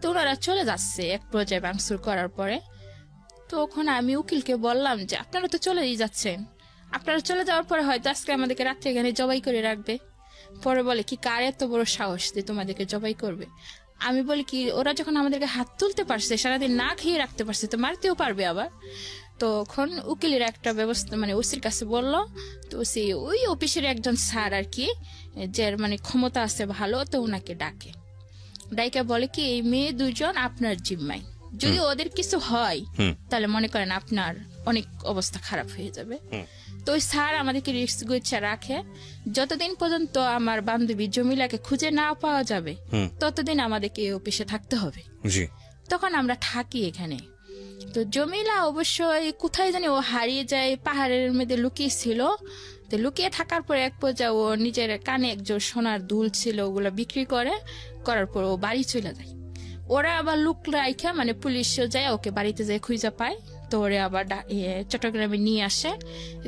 তো ওনারা চলে যাচ্ছে এক পর্যায়ে ভাঙচুর করার পরে। তো ওখানে আমি উকিলকে বললাম যে আপনারা তো চলেই যাচ্ছেন, আপনারা চলে যাওয়ার পরে হয়তো আজকে আমাদেরকে রাত্রে এখানে জবাই করে রাখবে। পরে বলে কি কার এত বড় সাহস যে তোমাদেরকে জবাই করবে। আমি বলি কি ওরা যখন আমাদেরকে হাত তুলতে পারছে, সারাদিন না খেয়ে রাখতে পারছে, তো মারতেও পারবে আবার। তখন উকিলের একটা ব্যবস্থা মানে ওসির কাছে বললো। তো ওই অফিসের একজন স্যার আর কি, যার মানে ক্ষমতা আছে ভালো, তো ওনাকে ডাকে বলে কি এই মেয়ে 2জন আপনার জিম্মায়, যদি ওদের কিছু হয় তাহলে মনে করেন আপনার অনেক অবস্থা খারাপ হয়ে যাবে। তো ওই স্যার আমাদেরকে রিস্ক গুচ্ছা রাখে, যতদিন পর্যন্ত আমার বান্ধবী জমিলাকে খুঁজে না পাওয়া যাবে ততদিন আমাদেরকে এই অফিসে থাকতে হবে। তখন আমরা থাকি এখানে। তো জমিলা অবশ্যই কোথায় জানি ও হারিয়ে যায়, পাহাড়ের মধ্যে লুকিয়ে ছিল। তো লুকিয়ে থাকার পর এক পর্যায়ে ও নিজের কানে একজোর সোনার দুল ছিল, ওগুলো বিক্রি করার পর ও বাড়ি চলে যায়। ওরা আবার লুক রাইখা মানে পুলিশও যায়, ওকে বাড়িতে যায় খুঁজে পায়। তো ওরা আবার চট্টগ্রামে নিয়ে আসে।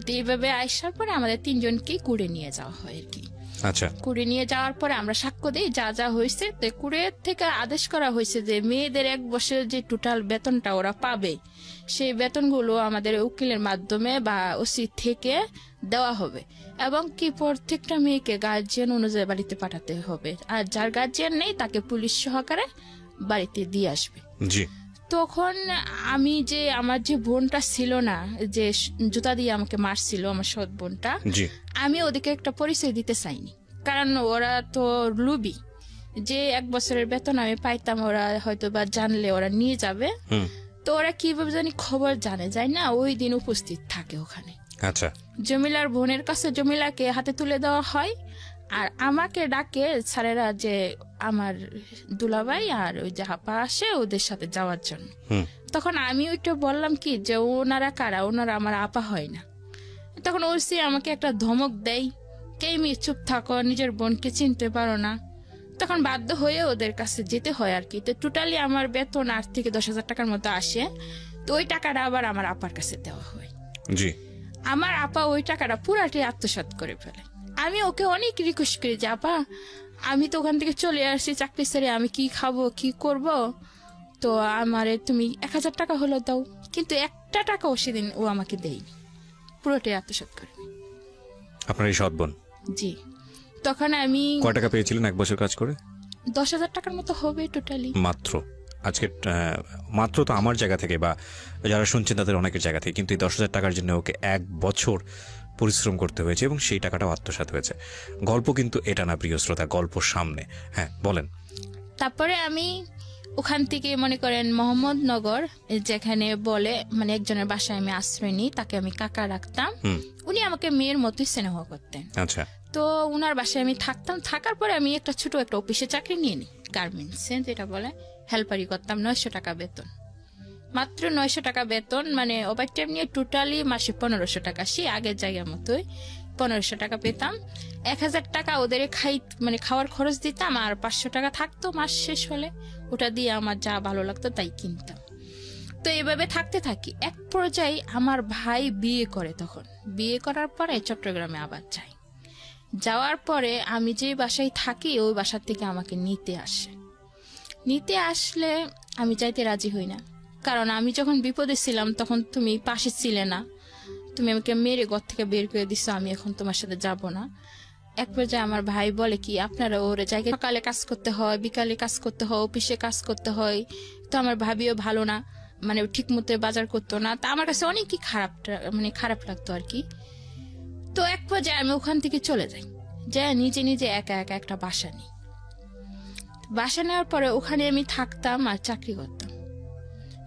তো এইভাবে আসার পরে আমাদের 3 জনকেই কুড়ে নিয়ে যাওয়া হয় আর কি। আচ্ছা, কুড়ে নিয়ে যাওয়ার পরে আমরা সাক্ষ্য দিই যা যা হয়েছে। তো কুড়ে থেকে আদেশ করা হয়েছে যে মেয়েদের 1 বছরের যে টোটাল বেতনটা ওরা পাবে, সেই বেতনগুলো আমাদের উকিলের মাধ্যমে বা ওসি থেকে দেওয়া হবে, এবং কি প্রত্যেকটা মেয়েকে গার্জিয়ান অনুযায়ী বাড়িতে পাঠাতে হবে। আর যার গার্জিয়ান নেই তাকে পুলিশ সহকারে বাড়িতে দিয়ে আসবে। জি। তখন আমি যে আমার যে বোনটা ছিল না, যে জুতা দিয়ে আমাকে মারছিল, আমার সৎ বোনটা, আমি ওদেরকে একটা পরিচয় দিতে চাইনি, কারণ ওরা তো লুবি। যে 1 বছরের বেতন আমি পাইতাম ওরা হয়তো বা জানলে ওরা নিয়ে যাবে। তো ওরা কিভাবে জানি খবর জানে যায় না, ওই দিন উপস্থিত থাকে ওখানে। আচ্ছা। জমিলার বোনের কাছে জমিলাকে হাতে তুলে দেওয়া হয়, আর আমাকে ডাকে স্যারেরা যে আমার দুলাভাই আর ওই জাহাপা আসে ওদের সাথে যাওয়ার জন্য। তখন আমি ওইটা বললাম কি যে ওনারা কারা, ওনারা আমার আপা হয় না। তখন ওসি আমাকে একটা ধমক দেয়, কে মেয়ে চুপ থাকো, নিজের বোনকে চিনতে পারো না। তখন বাধ্য হয়ে ওদের কাছে যেতে হয় আর কি। তো টোটালি আমার বেতন 8 থেকে 10,000 টাকার মতো আসে। তো ওই টাকাটা আবার আমার আপার কাছে দেওয়া হয়। জি। আমার আপা ওই টাকাটা পুরাটাই আত্মসাৎ করে ফেলে। আমি ওকে অনেক রিকোয়েস্ট করি যে আপা আমি তো ওখান থেকে চলে আসছি চাকরি ছেড়ে, আমি কি খাবো কি করব, তো আমারে তুমি 1,000 টাকা হলো দাও। কিন্তু একটা টাকাও সেদিন ও আমাকে দেয়নি, পুরোটাই আত্মসাৎ করে। আপনার এই সৎ বোন? জি। তখন আমি কয় টাকা পেয়েছিলেন 1 বছর কাজ করে? 10,000 টাকার মতো হবে টোটালি। মাত্র? আজকে মাত্র তো আমার জায়গা থেকে বা যারা শুনছেন তাদের অনেকের জায়গা থেকে, কিন্তু এই 10,000 টাকার জন্য ওকে 1 বছর পরিশ্রম করতে হয়েছে এবং সেই টাকাটাও আত্মসাৎ হয়েছে। গল্প কিন্তু এটা না প্রিয় শ্রোতা, গল্প সামনে। হ্যাঁ বলেন। তারপরে আমি ওখান থেকে মনে করেন মোহাম্মদনগর যেখানে বলে মানে একজনের বাসায় আমি আশ্রয় নিই, তাকে আমি কাকা রাখতাম। উনি আমাকে মেয়ের মতোই স্নেহ করতেন। আচ্ছা। তো উনার বাসায় আমি থাকতাম। থাকার পরে আমি একটা ছোট একটা অফিসে চাকরি নিয়ে নিই, গার্মেন্টসে যেটা বলে, হেল্পারি করতাম। 900 টাকা বেতন, মাত্র 900 টাকা বেতন, মানে ওভার টাইম নিয়ে টোটালি মাসে 1500 টাকা। সেই আগের জায়গার মতোই 1500 টাকা পেতাম। 1,000 টাকা ওদের মানে খাওয়ার খরচ দিতাম, আর 500 টাকা থাকতো মাস শেষ হলে, ওটা দিয়ে আমার যা ভালো লাগতো তাই কিনতাম। তো এভাবে থাকতে থাকি। এক পর্যায়ে আমার ভাই বিয়ে করে। তখন বিয়ে করার পরে চট্টগ্রামে আবার যাই। যাওয়ার পরে আমি যে বাসায় থাকি ওই বাসার থেকে আমাকে নিতে আসলে আমি চাইতে রাজি হই না, কারণ আমি যখন বিপদে ছিলাম তখন তুমি পাশে ছিলে না, তুমি আমাকে মেরে ঘর থেকে বের করে দিছো, আমি এখন তোমার সাথে যাব না। এক পর্যায়ে আমার ভাই বলে কি আপনারা ওর জায়গায় সকালে কাজ করতে হয়, বিকালে কাজ করতে হয়, অফিসে কাজ করতে হয়। তো আমার ভাবিও ভালো না, মানে ঠিক মতো বাজার করতো না। তা আমার কাছে অনেকই খারাপ লাগতো আর কি। তো এক পর্যায়ে আমি ওখান থেকে চলে যাই, নিজে নিজে একা একা একটা বাসা নিই। বাসা নেওয়ার পরে ওখানে আমি থাকতাম আর চাকরি করতাম।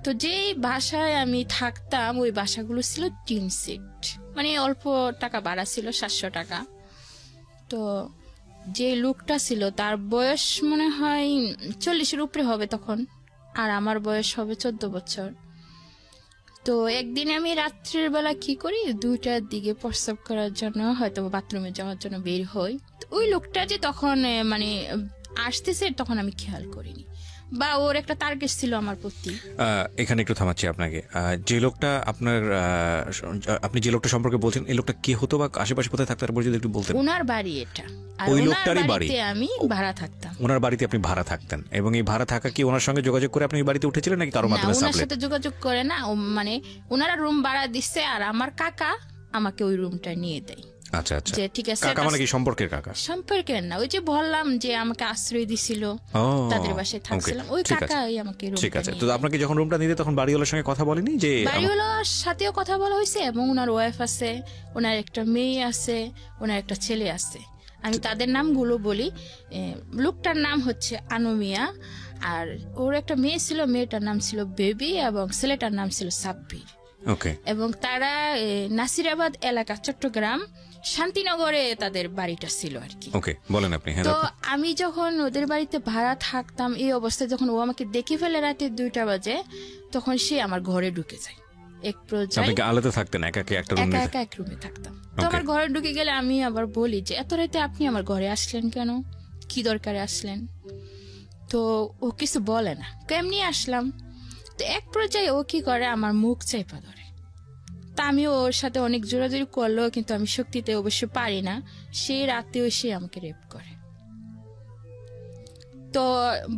তো যেই বাসায় আমি থাকতাম ওই বাসাগুলো ছিল টিন সেট, মানে অল্প টাকা ভাড়া ছিল, 700 টাকা। তো যে লোকটা ছিল তার বয়স মনে হয় 40-এর উপরে হবে তখন, আর আমার বয়স হবে 14 বছর। তো একদিন আমি রাত্রের বেলা কি করি, 2টার দিকে প্রস্রাব করার জন্য হয়তো বাথরুমে যাওয়ার জন্য বের হই। ওই লোকটা যে তখন মানে আসতেছে তখন আমি খেয়াল করিনি, বা ওর একটা টার্গেট ছিল আমার প্রতি। এখানে একটু থামাচ্ছি আপনাকে। যে লোকটা আপনি যে লোকটা সম্পর্কে বলছেন, এই লোকটা কি হতো বা আশেপাশে কোথায় থাকতো তারপর যদি একটু বলতেন। ওনার বাড়ি এটা, আর ওই ওনার লোকটারই বাড়ি, বাড়িতে আমি ভাড়া থাকতাম। ওনার বাড়িতে আপনি ভাড়া থাকতেন, এবং এই ভাড়া থাকা কি ওনার সঙ্গে যোগাযোগ করে আপনি বাড়িতে উঠেছিলেন নাকি কারো মাধ্যমে? ওনার সাথে যোগাযোগ করে না, মানে ওনারা রুম ভাড়া দিচ্ছে আর আমার কাকা আমাকে ওই রুমটা নিয়ে দেয়। আচ্ছা আচ্ছা, যে ঠিক আছে। কাকা মানে কি সম্পর্কের কাকা? সম্পর্কের না, ওই যে বললাম যে আমাকে আশ্রয় দিছিল, তাদের বাসায় থাকছিলাম, ওই কাকাই আমাকে রুমটা। ঠিক আছে। তো আপনাকে যখন রুমটা নিতে তখন বাড়িওয়ালার সঙ্গে কথা বলেনি? যে বাড়িওয়ালার সাথেও কথা বলা হয়েছে, এবং ওনার ওয়াইফ আছে, ওনার একটা মেয়ে আছে, ওনার একটা ছেলে আছে। আমি তাদের নামগুলো বলি। লোকটার নাম হচ্ছে আনুমিয়া, আর ওর একটা মেয়ে ছিল, মেয়েটার নাম ছিল বেবি এবং ছেলেটার নাম ছিল সাব্বির। ওকে। এবং তারা নাসিরাবাদ এলাকা, চট্টগ্রাম শান্তিনগরে তাদের বাড়িটা ছিল আর কি। ওকে, বলেন আপনি। হ্যাঁ, তো আমি যখন ওদের বাড়িতে ভাড়া থাকতাম, এই অবস্থায় যখন ও আমাকে দেখে ফেলে রাতে 2টা বাজে, তখন সে আমার ঘরে ঢুকে যায়। এক পর্যায়ে আপনি কি আলাদা থাকতেন, একা একটা রুমে? একা এক রুমে থাকতাম। তো আমার ঘরে ঢুকে গেলে আমি আবার বলি যে এত রাতে আপনি আমার ঘরে আসলেন কেন, কি দরকারে আসলেন? তো ও কিছু বলে না, কেমনি আসলাম। তো এক পর্যায়ে ও কি করে, আমার মুখ চাইপা ধরে। তা আমি ওর সাথে অনেক জোরাজোরি করলো, কিন্তু আমি শক্তিতে অবশ্য পারি না। সেই রাতেও সে আমাকে রেপ করে। তো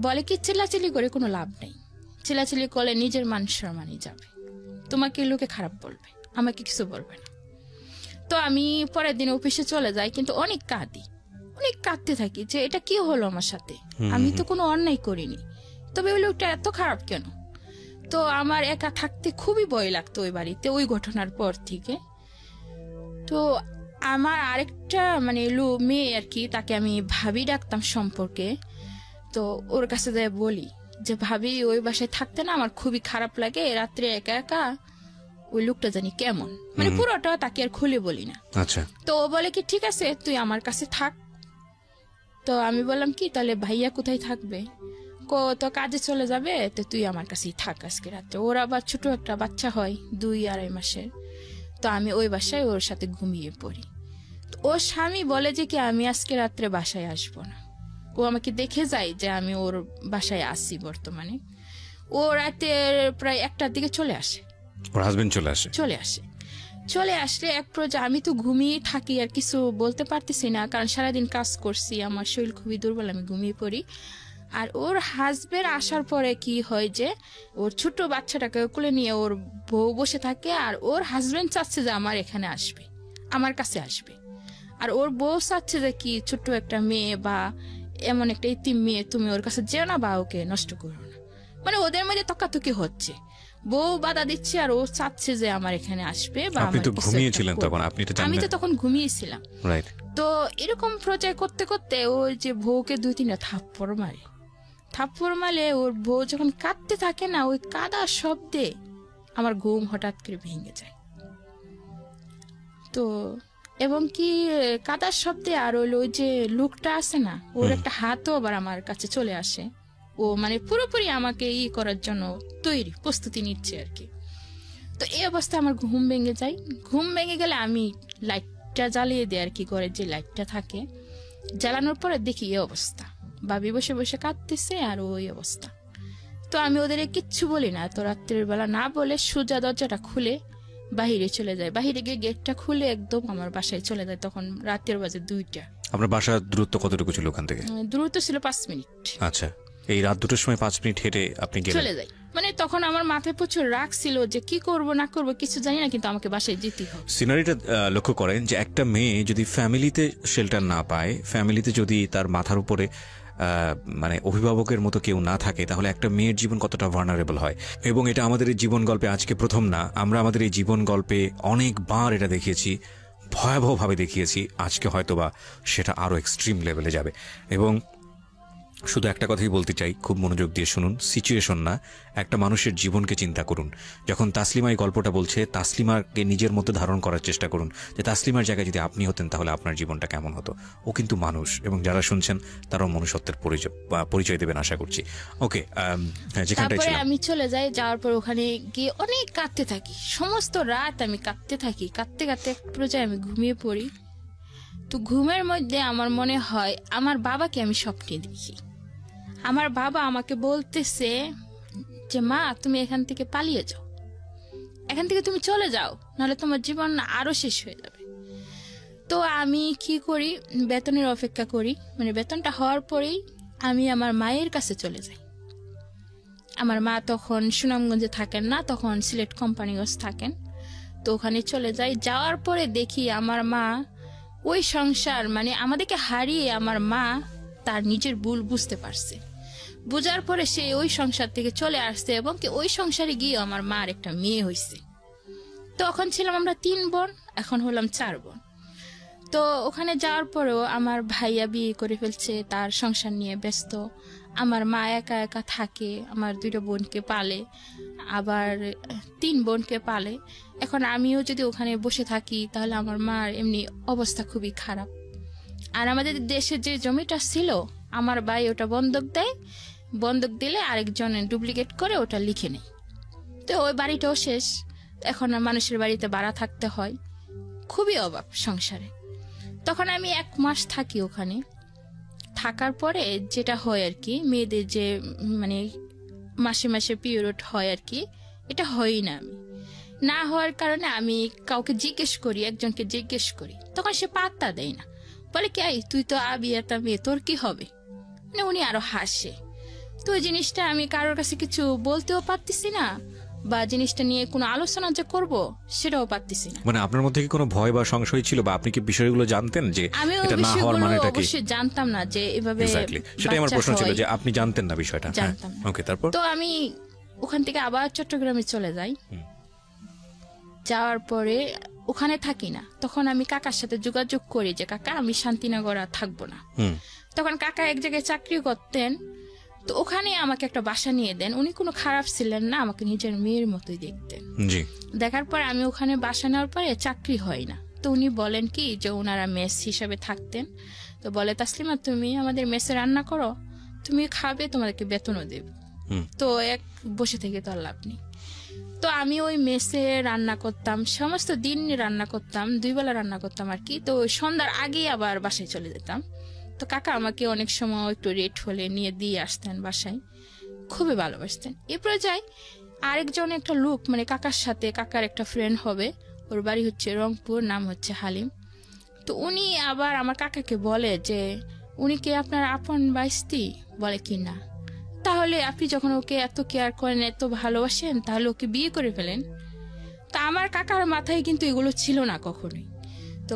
বলে কি চিল্লাচিল্লি করে কোনো লাভ নেই, চিল্লাচিল্লি করলে নিজের মান সম্মানই যাবে, তোমাকে লোকে খারাপ বলবে, আমাকে কিছু বলবে না। তো আমি পরের দিন অফিসে চলে যাই, কিন্তু অনেক কাঁদতে থাকি যে এটা কি হলো আমার সাথে, আমি তো কোনো অন্যায় করিনি, তবে ওই লোকটা এত খারাপ কেন? তো আমার একা থাকতে খুবই ভয় লাগতো ওই বাড়িতে, ওই ঘটনার পর থেকে। তো আমার আরেকটা মানে মেয়ে আর কি, তাকে আমি ভাবি ডাকতাম সম্পর্কে। তো ওর কাছে যাই বলি যে ভাবি, ওই বাসায় থাকতে না আমার খুবই খারাপ লাগে, রাত্রে একা একা, ওই লোকটা জানি কেমন, মানে পুরোটা তাকে আর খুলে বলি না। আচ্ছা। তো ও বলে কি ঠিক আছে তুই আমার কাছে থাক। তো আমি বললাম কি তাহলে ভাইয়া কোথায় থাকবে? তো কাজে চলে যাবে, তো তুই আমার কাছেই থাক আজকে রাত্রে। ওর আবার ছোট একটা বাচ্চা হয়, 2-2.5 মাসের। তো আমি ওই বাসায় ওর সাথে ঘুমিয়ে পড়ি। ওর স্বামী বলে যে কি আমি আজকে রাত্রে বাসায় আসবো না। ও আমাকে দেখে যায় যে আমি ওর বাসায় আসি বর্তমানে। ও রাতের প্রায় 1টার দিকে চলে আসে। ওর হাজবেন্ড চলে আসলে এক পর্যায়ে আমি তো ঘুমিয়ে থাকি, আর কিছু বলতে পারতেছি না, কারণ সারাদিন কাজ করছি, আমার শরীর খুবই দুর্বল, আমি ঘুমিয়ে পড়ি। আর ওর হাজবেন্ড আসার পরে কি হয় যে ওর ছোট বাচ্চাটাকে কোলে নিয়ে ওর বউ বসে থাকে, আর ওর হাজবেন্ড চাচ্ছে যে আমার এখানে আসবে, আমার কাছে আসবে। আর ওর বউ চাচ্ছে যে কি ছোট্ট একটা মেয়ে বা এমন একটা ইতিম মেয়ে, তুমি ওর কাছে যেও না বা ওকে নষ্ট করো না। মানে ওদের মধ্যে তকাতকি হচ্ছে, বউ বাধা দিচ্ছে আর ও চাচ্ছে যে আমার এখানে আসবে। বা আপনি তো ঘুমিয়েছিলেন তখন, আপনি তো জানেন। আমি তো তখন ঘুমিয়েছিলাম। রাইট। তো এরকম প্রচার করতে করতে ওই যে বউকে 2-3টা থাপ্পড় মারে ওর বউ যখন কাঁদতে থাকে না, ওই কাঁদা শব্দে আমার ঘুম হঠাৎ করে ভেঙে যায়। তো এবং কি কাঁদার শব্দে আর ওই যে লোকটা আছে না, ওর একটা হাতও আবার আমার কাছে চলে আসে। ও মানে পুরোপুরি আমাকে করার জন্য প্রস্তুতি নিচ্ছে আর কি। তো এই অবস্থায় আমার ঘুম ভেঙে যায়। ঘুম ভেঙে গেলে আমি লাইটটা জ্বালিয়ে দিই আর কি, ঘরে যে লাইটটা থাকে জ্বালানোর পরে দেখি এই অবস্থা, ভাবি বসে বসে কাঁদতেছে আর ওই অবস্থা। তো আমি ওদের কিচ্ছু বলি না, তো রাত্রের বেলা না বলে সোজা দরজাটা খুলে বাহিরে চলে যায়। বাহিরে গিয়ে গেটটা খুলে একদম আমার বাসায় চলে যায়। তখন রাতের বাজে 2টা। আপনার বাসার দূরত্ব কতটুকু ছিল ওখান থেকে? দূরত্ব ছিল 5 মিনিট। আচ্ছা, এই রাত 2টার সময় 5 মিনিট হেঁটে আপনি চলে যাই। মানে তখন আমার মাথায় প্রচুর রাগ ছিল যে কি করব না করব কিছু জানি না, কিন্তু আমাকে বাসায় যেতেই হবে। সিনারিটা লক্ষ্য করেন যে একটা মেয়ে যদি ফ্যামিলিতে শেল্টার না পায়, ফ্যামিলিতে যদি তার মাথার উপরে মানে অভিভাবকের মতো কেউ না থাকে, তাহলে একটা মেয়ের জীবন কতটা ভার্নারেবল হয়। এবং এটা আমাদের এই জীবন গল্পে আজকে প্রথম না, আমরা আমাদের এই জীবন গল্পে অনেকবার এটা দেখিয়েছি, ভয়াবহভাবে দেখিয়েছি। আজকে হয়তোবা সেটা আরো এক্সট্রিম লেভেলে যাবে। এবং শুধু একটা কথাই বলতে চাই, খুব মনোযোগ দিয়ে শুনুন, সিচুয়েশন না, একটা মানুষের জীবনকে চিন্তা করুন। যখন তাসলিমা এই গল্পটা বলছে, তাসলিমাকে নিজের মধ্যে ধারণ করার চেষ্টা করুন যে তাসলিমার জায়গায় যদি আপনি হতেন তাহলে আপনার জীবনটা কেমন হতো। ও কিন্তু মানুষ, এবং যারা শুনছেন তারাও মনুষ্যত্বের পরিচয় দেবেন আশা করছি। ওকে, তারপরে আমি চলে যাই। যাওয়ার পর ওখানে গিয়ে অনেক কাঁদতে থাকি, সমস্ত রাত আমি কাঁদতে থাকি। কাঁদতে এক পর্যায়ে আমি ঘুমিয়ে পড়ি। তো ঘুমের মধ্যে আমার মনে হয় আমার বাবাকে আমি স্বপ্নে দেখি। আমার বাবা আমাকে বলতেছে যে মা তুমি এখান থেকে পালিয়ে যাও, এখান থেকে তুমি চলে যাও, নাহলে তোমার জীবন আরো শেষ হয়ে যাবে। তো আমি কি করি, বেতনের অপেক্ষা করি। মানে বেতনটা হওয়ার পরেই আমি আমার মায়ের কাছে চলে যাই। আমার মা তখন সুনামগঞ্জে থাকেন না, তখন সিলেট কোম্পানিগঞ্জ থাকেন। তো ওখানে চলে যাই। যাওয়ার পরে দেখি আমার মা ওই সংসার, মানে আমাদেরকে হারিয়ে আমার মা তার নিজের ভুল বুঝতে পারছে। বুঝার পরে সে ওই সংসার থেকে চলে আসছে, এবং ওই সংসারে গিয়ে আমার মার একটা মেয়ে হয়েছে। তখন ছিলাম আমরা 3 বোন, এখন হলাম 4 বোন। তো ওখানে যাওয়ার পরেও আমার ভাইয়া বিয়ে করে ফেলছে, তার সংসার নিয়ে ব্যস্ত। আমার মা একা একা থাকে, আমার 2টা বোনকে পালে, আবার 3 বোনকে পালে। এখন আমিও যদি ওখানে বসে থাকি তাহলে আমার মার এমনি অবস্থা খুবই খারাপ। আর আমাদের দেশে যে জমিটা ছিল, আমার ভাই ওটা বন্ধক দেয়, বন্ধক দিলে আরেকজন ডুপ্লিকেট করে ওটা লিখে নেয়। তো ওই বাড়িটাও শেষ, এখন মানুষের বাড়িতে ভাড়া থাকতে হয়, খুবই অভাব সংসারে। তখন আমি 1 মাস থাকি ওখানে। থাকার পরে যেটা হয় আর কি, মেয়েদের যে মানে মাসে মাসে পিরিয়ড হয় আর কি, এটা হয়ই না। আমি না হওয়ার কারণে আমি কাউকে জিজ্ঞেস করি, একজনকে জিজ্ঞেস করি, তখন সে পাত্তা দেয় না, বলে কি তুই তো আবি এটা মেয়ে, তোর কি হবে, মানে উনি আরো হাসে। তো ওই জিনিসটা আমি কারোর কাছে কিছু বলতেও পারতেছি না, বা জিনিসটা নিয়ে কোনো আলোচনা যে করব সেটাও পারতেছি না। মানে আপনার মধ্যে কি কোনো ভয় বা সংশয় ছিল, বা আপনি কি বিষয়গুলো জানতেন যে এটা না হওয়ার মানেটা কি? অবশ্যই জানতাম না যে এভাবে। সেটাই আমার প্রশ্ন ছিল, যে আপনি জানতেন না বিষয়টা? জানতাম না। ওকে, তারপর? তো আমি ওখান থেকে আবার চট্টগ্রামে চলে যাই। যাওয়ার পরে ওখানে থাকি না, তখন আমি কাকার সাথে যোগাযোগ করি যে কাকা আমি শান্তিনগর আর থাকবো না। তখন কাকা এক জায়গায় চাকরি করতেন, তো ওখানে আমাকে একটা বাসা নিয়ে দেন। উনি কোনো খারাপ ছিলেন না, আমাকে নিজের মেয়ের মতোই দেখতেন। দেখার পর আমি ওখানে বাসা নেওয়ার পরে চাকরি হয় না, তো উনি বলেন কি যে ওনারা মেস হিসাবে থাকতেন, তো বলে তাসলিমা তুমি আমাদের মেসে রান্না করো, তুমি খাবে, তোমাদেরকে বেতনও দেবে। তো এক বসে থেকে তো লাভ নেই। তো আমি ওই মেসে রান্না করতাম, সমস্ত দিন রান্না করতাম, 2 বেলা রান্না করতাম আর কি। তো সন্ধ্যার আগেই আবার বাসায় চলে যেতাম। তো কাকা আমাকে অনেক সময় একটু রেট হলে নিয়ে দিয়ে আসতেন বাসায়, খুবই ভালোবাসতেন। এরপরে যাই আরেকজন একটা লোক, মানে কাকার সাথে কাকার একটা ফ্রেন্ড হবে, ওর বাড়ি হচ্ছে রংপুর, নাম হচ্ছে হালিম। তো উনি আবার আমার কাকাকে বলে যে উনি কি আপনার আপন বাইস্তি? বলে কি না। তাহলে আপনি যখন ওকে এত কেয়ার করেন, এত ভালোবাসেন, তাহলে ওকে বিয়ে করে ফেলেন। তা আমার কাকার মাথায় কিন্তু এগুলো ছিল না কখনোই। তো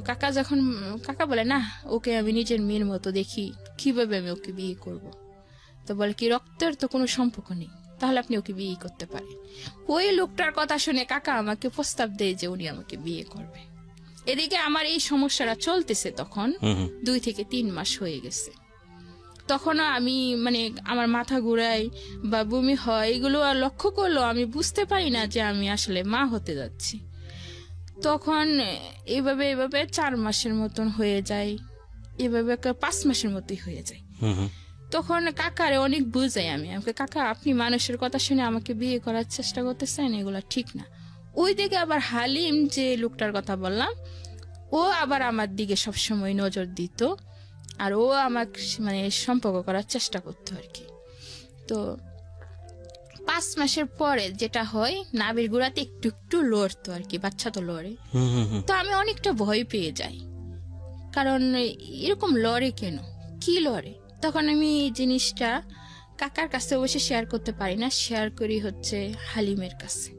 কাকা বলে না, ওকে আমি নিজের মেয়ের মতো দেখি, কিভাবে আমি ওকে বিয়ে করব। তো বলে কি রক্তের তো কোনো সম্পর্ক নেই, তাহলে আপনি ওকে বিয়ে করতে পারেন। ওই লোকটার কথা শুনে কাকা আমাকে প্রস্তাব দেয় যে উনি আমাকে বিয়ে করবে। এদিকে আমার এই সমস্যাটা চলতেছে, তখন 2 থেকে 3 মাস হয়ে গেছে। তখন আমি মানে আমার মাথা ঘুরায় বা বমি হয়, এগুলো আর লক্ষ্য করলেও আমি বুঝতে পারি না যে আমি আসলে মা হতে যাচ্ছি। তখন এভাবে 4 মাসের মতন হয়ে যায়, এভাবে 5 মাসের মতোই হয়ে যায়। তখন কাকারে অনেক বুঝাই আমি, আমাকে কাকা আপনি মানুষের কথা শুনে আমাকে বিয়ে করার চেষ্টা করতেছেন, এগুলো ঠিক না। ওই দিকে আবার হালিম যে লোকটার কথা বললাম, ও আবার আমার দিকে সবসময় নজর দিত, আর ও আমাকে মানে সম্পর্ক করার চেষ্টা করতো আর কি। তো 5 মাসের পরে যেটা হয়, নাভির গোড়াতে একটু একটু লড়তো আর কি, বাচ্চা তো লড়ে। তো আমি অনেকটা ভয় পেয়ে যাই, কারণ এরকম লড়ে কেন, কি লড়ে। তখন আমি এই জিনিসটা কাকার কাছে অবশ্যই শেয়ার করতে পারি না, শেয়ার করি হচ্ছে হালিমের কাছে।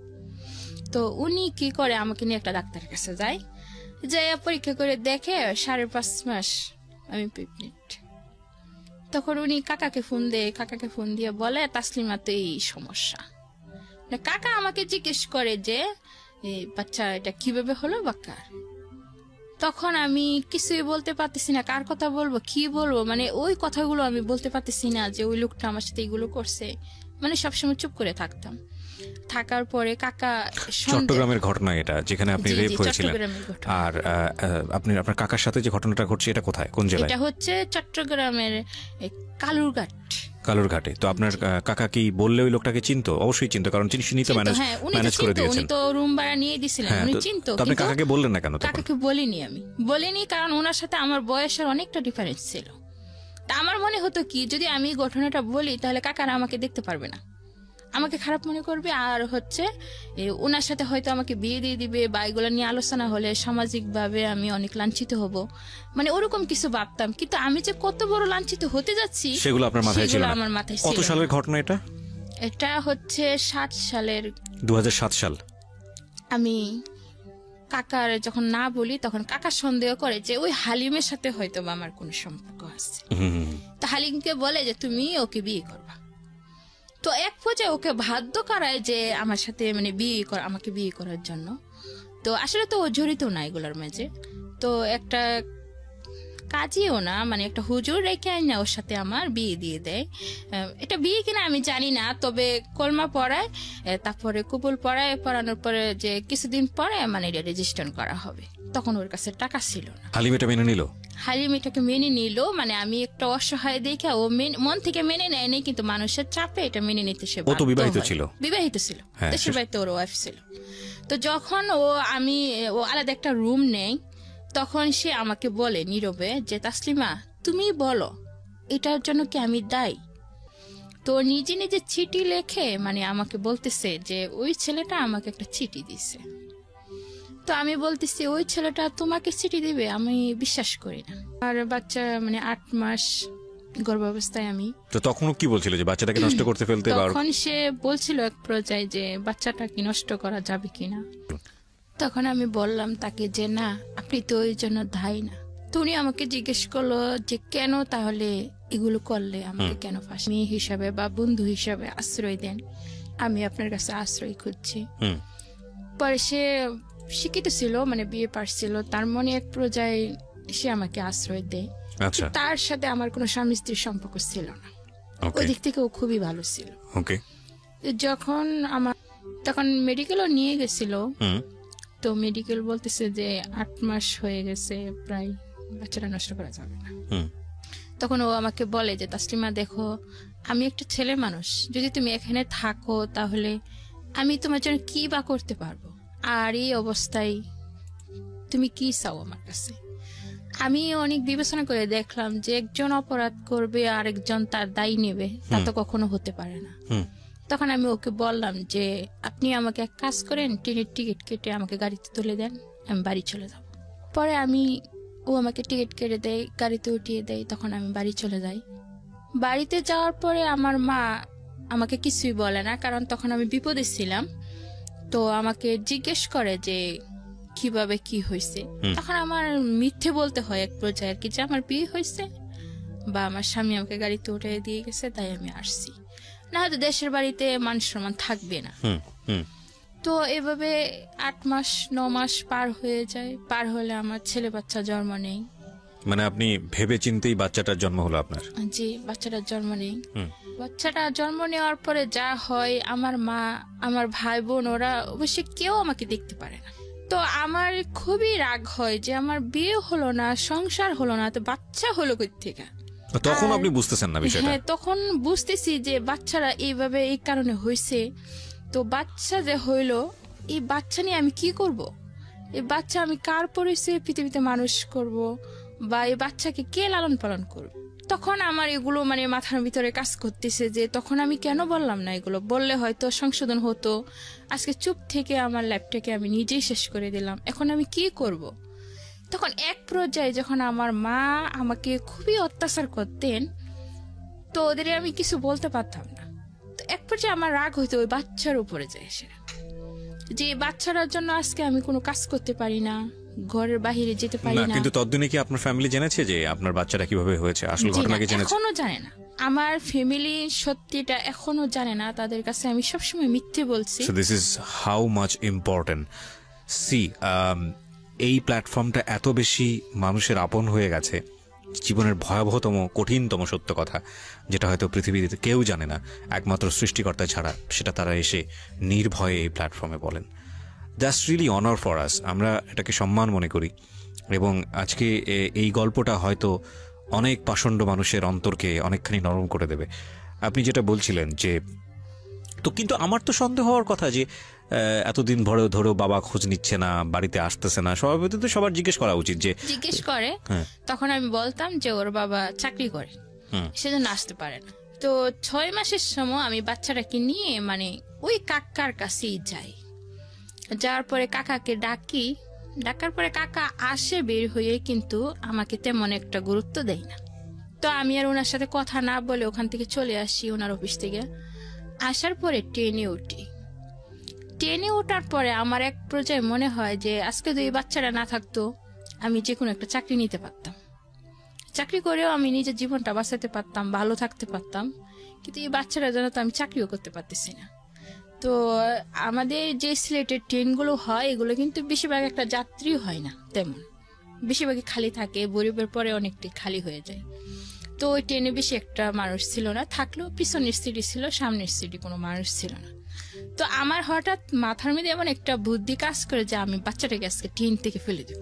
তো উনি কি করে, আমাকে নিয়ে একটা ডাক্তারের কাছে যায়, যাই পরীক্ষা করে দেখে 5.5 মাস আমি প্রেগনেন্ট। তখন উনি কাকাকে ফোন দিয়ে বলে তাসলিমা তো এই সমস্যা। কাকা আমাকে জিজ্ঞেস করে যে বাচ্চা এটা কিভাবে হলো বা কার। তখন আমি কিছুই বলতে পারতেছি না, কার কথা বলবো, কি বলবো, মানে ওই কথাগুলো আমি বলতে পারতেছি না যে ওই লোকটা আমার সাথে এগুলো করছে, মানে সবসময় চুপ করে থাকতাম। থাকার পরে কাকা, চট্টগ্রামের ঘটনা এটা, যেখানে আপনি রেপ হয়েছিলেন, আর আপনি আপনার কাকার সাথে যে ঘটনাটা ঘটছে এটা কোথায়, কোন জেলায়? এটা হচ্ছে চট্টগ্রামের কালুরঘাটে। তো আপনার কাকা কি বললে ওই লোকটাকে চিনতো? অবশ্যই চিনতো, কারণ চিনি তো ম্যানেজ করে দিয়েছেন, উনি তো রুম ভাড়া নিয়ে দিয়েছিলেন, উনি চিনতো। তো আপনি কাকাকে বললেন না কেন? কাকাকে বলিনি কারণ ওনার সাথে আমার বয়সের অনেকটা ডিফারেন্স ছিল। তা আমার মনে হতো কি, যদি আমি ঘটনাটা বলি তাহলে কাকারা আমাকে দেখতে পারবে না, আমাকে খারাপ মনে করবে, আর হচ্ছে ওনার সাথে হয়তো আমাকে বিয়ে দিয়ে দিবে, বা এগুলো নিয়ে আলোচনা হলে সামাজিক ভাবে আমি অনেক লাঞ্ছিত হব, মানে ওরকম কিছু ভাবতাম। কিন্তু আমি যে কত বড় লাঞ্ছিত হতে যাচ্ছি সেগুলো আপনার মাথায় ছিল না? আমার মাথায় ছিল। কত সালের ঘটনা এটা? এটা হচ্ছে 7 সালের 2007 সাল। আমি কাকার যখন না বলি, তখন কাকা সন্দেহ করে যে ওই হালিমের সাথে হয়তো আমার কোনো সম্পর্ক আছে। তা হালিমকে বলে যে তুমি ওকে বিয়ে করবা। তো এক পর্যায়ে ওকে বাধ্য করায় যে আমার সাথে মানে আমাকে বিয়ে করার জন্য। তো আসলে তো ও জড়িত না এগুলোর মাঝে। তো একটা কাজীও না, মানে একটা হুজুর রেখে আইনা ওর সাথে আমার বিয়ে দিয়ে দেয়। এটা বিয়ে কিনা আমি জানি না, তবে কলমা পড়ায়, তারপরে কবুল পড়ানোর পরে যে কিছুদিন পরে মানে এটা রেজিস্ট্রেশন করা হবে। তখন ওর কাছে টাকা ছিল না। হালিম এটা মেনে নিল? হালিম এটাকে মেনে নিল, মানে আমি একটা অসহায় দেখে ও মন থেকে মেনে নেয়নি, কিন্তু মানুষের চাপে এটা মেনে নিতে সে ও তো বিবাহিত ছিল। বিবাহিত ছিল, দেশের বাড়িতে ওর ওয়াইফ ছিল। তো যখন ও আলাদা একটা রুম নেই, তখন সে আমাকে বলে নীরবে যে তাসলিমা তুমি বলো এটার জন্য কি আমি দায়ী? তো নিজে নিজে চিঠি লেখে মানে আমাকে বলতেছে যে ওই ছেলেটা আমাকে একটা চিঠি দিছে। তো আমি বলতেছি ওই ছেলেটা তোমাকে চিঠি দিবে? আমি বিশ্বাস করি না। আর বাচ্চা মানে 8 মাস গর্ভাবস্থায় আমি। তো তখন কি বলছিল যে বাচ্চাটাকে নষ্ট করতে ফেলতে? তখন সে বলছিল এক পর্যায়ে যে বাচ্চাটা কি নষ্ট করা যাবে কিনা। তখন আমি বললাম তাকে যে না, আপনি তো ওই জন্য দায়ী না। তো উনি আমাকে জিজ্ঞেস করলো যে কেন তাহলে এগুলো করলে, আমাকে কেন ফাঁসি মেয়ে হিসাবে বা বন্ধু হিসাবে আশ্রয় দেন, আমি আপনার কাছে আশ্রয় খুঁজছি। পরে সে শিক্ষিত ছিল, মানে বিয়ে পাশ ছিল, তার মনে এক পর্যায়ে সে আমাকে আশ্রয় দেয়। তার সাথে আমার কোনো স্বামী স্ত্রীর সম্পর্ক ছিল না, ওই দিক থেকে ও খুবই ভালো ছিল। যখন তখন মেডিকেলও নিয়ে গেছিল, তো মেডিকেল বলতেছে যে 8 মাস হয়ে গেছে প্রায়, বাচ্চাটা নষ্ট করা যাবে না। তখন ও আমাকে বলে যে তাসলিমা দেখো, আমি একটা ছেলে মানুষ, যদি তুমি এখানে থাকো তাহলে আমি তোমার জন্য কি বা করতে পারবো, আর এই অবস্থায় তুমি কি চাও আমার কাছে? আমি অনেক বিবেচনা করে দেখলাম যে একজন অপরাধ করবে আর একজন তার দায়ী নেবে, তা তো কখনো হতে পারে না। তখন আমি ওকে বললাম যে আপনি আমাকে এক কাজ করেন, ট্রেনের টিকিট কেটে আমাকে গাড়িতে তুলে দেন, আমি বাড়ি চলে যাব। পরে ও আমাকে টিকিট কেটে দেয়, গাড়িতে উঠিয়ে দেয়, তখন আমি বাড়ি চলে যাই। বাড়িতে যাওয়ার পরে আমার মা আমাকে কিছুই বলে না, কারণ তখন আমি বিপদে ছিলাম। তো আমাকে জিজ্ঞেস করে যে কিভাবে কি হয়েছে। তখন আমার মিথ্যে বলতে হয় এক পর্যায়ে আর কি, যে আমার বিয়ে হয়েছে বা আমার স্বামী আমাকে গাড়িতে উঠে দিয়ে গেছে, তাই আমি আসছি, না হয়তো দেশের বাড়িতে মান সম্মান থাকবে না। তো এভাবে 8 মাস 9 মাস পার হয়ে যায়। পার হলে আমার ছেলে বাচ্চা জন্ম নেই। মানে আপনি ভেবে চিন্তেই বাচ্চাটার জন্ম হলো আপনার? জি, বাচ্চাটার জন্ম নেই। বাচ্চাটা জন্ম নেওয়ার পরে যা হয়, আমার মা, আমার ভাই বোন, ওরা অবশ্যই কেউ আমাকে দেখতে পারে না। তো আমার খুবই রাগ হয় যে আমার বিয়ে হলো না, সংসার হলো না, তো বাচ্চা হলো কই থেকে? তখন আপনি বুঝতেছেন না বিষয়টা? হ্যাঁ, তখন বুঝতেছি যে বাচ্চারা এইভাবে এই কারণে হয়েছে। তো বাচ্চা যে হইলো, এই বাচ্চা নিয়ে আমি কি করব? এই বাচ্চা আমি কার পরিচয়ে পৃথিবীতে মানুষ করব, বা এই বাচ্চাকে কে লালন পালন করব? তখন আমার এগুলো মানে মাথার ভিতরে কাজ করতেছে যে তখন আমি কেন বললাম না, এগুলো বললে হয়তো সংশোধন হতো। আজকে চুপ থেকে আমার লাইফটাকে আমি নিজেই শেষ করে দিলাম, এখন আমি কি করব? তখন এক পর্যায়ে যখন আমার মা আমাকে খুবই অত্যাচার করতেন, তো ওদের আমি কিছু বলতে পারতাম না। তো এক পর্যায়ে আমার রাগ হইতো ওই বাচ্চার উপরে যায় এসে, যে বাচ্চাটার জন্য আজকে আমি কোনো কাজ করতে পারি না, ঘরের বাইরে যেতে পারি না। কিন্তু ততদিনে কি আপনার ফ্যামিলি জেনেছে যে আপনার বাচ্চাটা কিভাবে হয়েছে? আসল ঘটনা কি জেনেছে? এখনো জানে না, আমার ফ্যামিলি সত্যিটা এখনো জানে না। তাদের কাছে আমি সবসময় মিথ্যে বলছি। So this is how much important. See, এই প্ল্যাটফর্মটা এত বেশি মানুষের আপন হয়ে গেছে, জীবনের ভয়াবহতম কঠিনতম সত্য কথা, যেটা হয়তো পৃথিবীতে কেউ জানে না একমাত্র সৃষ্টিকর্তা ছাড়া, সেটা তারা এসে নির্ভয়ে এই প্ল্যাটফর্মে বলেন। That's really honour for us. আমরা এটাকে সম্মান মনে করি, এবং আজকে এই গল্পটা হয়তো অনেক পাষণ্ড মানুষের অন্তরকে অনেকখানি নরম করে দেবে। আপনি যেটা বলছিলেন যে, তো কিন্তু আমার তো সন্দেহ হওয়ার কথা যে এতদিন ধরেও বাবা খোঁজ নিচ্ছে না, বাড়িতে আসতেছে না, স্বাভাবিকত তো সবার জিজ্ঞেস করা উচিত। যে জিজ্ঞেস করে, তখন আমি বলতাম যে ওর বাবা চাকরি করে, সেজন্য আসতে পারে না। তো 6 মাসের সময় আমি বাচ্চাটাকে নিয়ে মানে ওই কাকার কাছেই যাই। যাওয়ার পরে কাকাকে ডাকি, ডাকার পরে কাকা আসে বের হয়ে, কিন্তু আমাকে তেমন একটা গুরুত্ব দেয় না। তো আমি আর ওনার সাথে কথা না বলে ওখান থেকে চলে আসি ওনার অফিস থেকে। আসার পরে ট্রেনে উঠি। ট্রেনে ওঠার পরে আমার এক পর্যায়ে মনে হয় যে আজকে যদি বাচ্চারা না থাকতো, আমি যে কোনো একটা চাকরি নিতে পারতাম, চাকরি করেও আমি নিজের জীবনটা বাঁচাতে পারতাম, ভালো থাকতে পারতাম। কিন্তু এই বাচ্চারা যেন তো আমি চাকরিও করতে পারতেছি না। তো আমাদের যে সিলেটের ট্রেনগুলো হয়, এগুলো কিন্তু বেশিরভাগ একটা যাত্রী হয় না তেমন, বেশিরভাগই খালি থাকে, ভোরের পরে অনেকটাই খালি হয়ে যায়। তো ওই ট্রেনে বেশি একটা মানুষ ছিল না, থাকলেও পিছনের সিটে ছিল, সামনের সিটে কোনো মানুষ ছিল না। তো আমার হঠাৎ মাথার মধ্যে এমন একটা বুদ্ধি কাজ করে যে আমি বাচ্চাটাকে আজকে ট্রেন থেকে ফেলে দেব।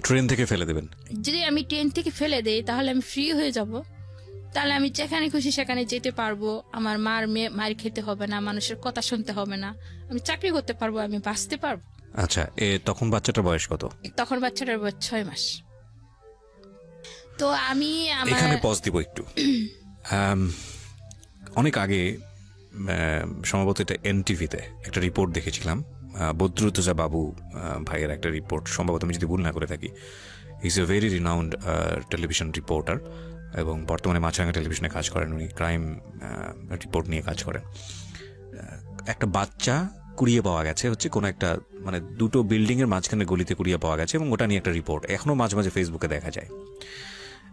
ট্রেন থেকে ফেলে দেবেন? যদি আমি ট্রেন থেকে ফেলে দেই তাহলে আমি ফ্রি হয়ে যাব, তাহলে আমি যেখানে খুশি সেখানে যেতে পারবো, আমার মার খেতে হবে না, মানুষের কথা শুনতে হবে না, আমি চাকরি করতে পারবো, আমি বাঁচতে পারবো। আচ্ছা, তখন বাচ্চাটার বয়স কত? তখন বাচ্চাটার বয়স 6 মাস। তো আমি এখানে পজ দিব একটু। অনেক আগে সম্ভবত এটা এনটিভিতে একটা রিপোর্ট দেখেছিলাম, বদরুদ্দোজা বাবু ভাইয়ের একটা রিপোর্ট, সম্ভবত আমি যদি ভুল না করে থাকি। He is a very renowned television reporter এবং বর্তমানে মাছরাঙা টেলিভিশনে কাজ করেন, উনি ক্রাইম রিপোর্ট নিয়ে কাজ করেন। একটা বাচ্চা কুড়িয়ে পাওয়া গেছে হচ্ছে কোনো একটা মানে দুটো বিল্ডিংয়ের মাঝখানে গলিতে কুড়িয়ে পাওয়া গেছে এবং ওটা নিয়ে একটা রিপোর্ট এখনও মাঝে মাঝে ফেসবুকে দেখা যায়।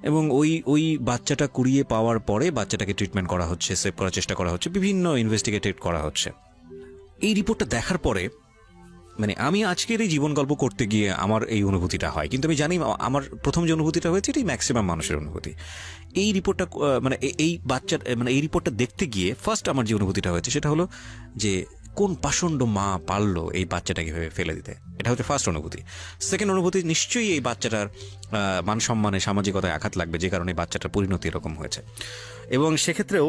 এবং ওই বাচ্চাটা কুড়িয়ে পাওয়ার পরে বাচ্চাটাকে ট্রিটমেন্ট করা হচ্ছে, সেভ করার চেষ্টা করা হচ্ছে, বিভিন্ন ইনভেস্টিগেটেড করা হচ্ছে। এই রিপোর্টটা দেখার পরে মানে আমি আজকের এই জীবন গল্প করতে গিয়ে আমার এই অনুভূতিটা হয়, কিন্তু আমি জানি আমার প্রথম যে অনুভূতিটা হয়েছে এটাই ম্যাক্সিমাম মানুষের অনুভূতি। এই রিপোর্টটা মানে এই বাচ্চার মানে এই রিপোর্টটা দেখতে গিয়ে ফার্স্ট আমার যে অনুভূতিটা হয়েছে সেটা হলো যে কোন পাষণ্ড মা পারলো এই বাচ্চাটাকে ভেবে ফেলে দিতে, এটা হচ্ছে ফার্স্ট অনুভূতি। সেকেন্ড অনুভূতি, নিশ্চয়ই এই বাচ্চাটার মান সম্মানে সামাজিকতায় আঘাত লাগবে, যে কারণে বাচ্চাটার পরিণতি এরকম হয়েছে। এবং সেক্ষেত্রেও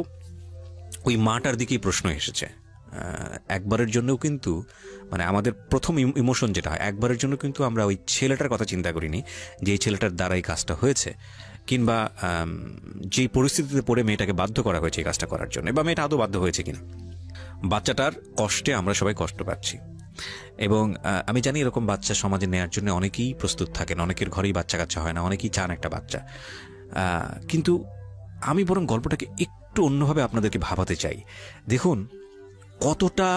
ওই মাটার দিকেই প্রশ্ন এসেছে। একবারের জন্যও কিন্তু মানে আমাদের প্রথম ইমোশন যেটা হয়, একবারের জন্য কিন্তু আমরা ওই ছেলেটার কথা চিন্তা করিনি যে এই ছেলেটার দ্বারা এই কাজটা হয়েছে, কিংবা যেই পরিস্থিতিতে পড়ে মেয়েটাকে বাধ্য করা হয়েছে এই কাজটা করার জন্য, বা মেয়েটা আদৌ বাধ্য হয়েছে কিনা। বাচ্চাটার কষ্টে আমরা সবাই কষ্ট পাচ্ছি এবং আমি জানি এরকম বাচ্চা সমাজে নেওয়ার জন্য অনেকেই প্রস্তুত থাকেন, অনেকের ঘরেই বাচ্চা কাচ্চা হয় না, অনেকেই চান একটা বাচ্চা। কিন্তু আমি বরং গল্পটাকে একটু অন্যভাবে আপনাদেরকে ভাবাতে চাই। দেখুন, কতটা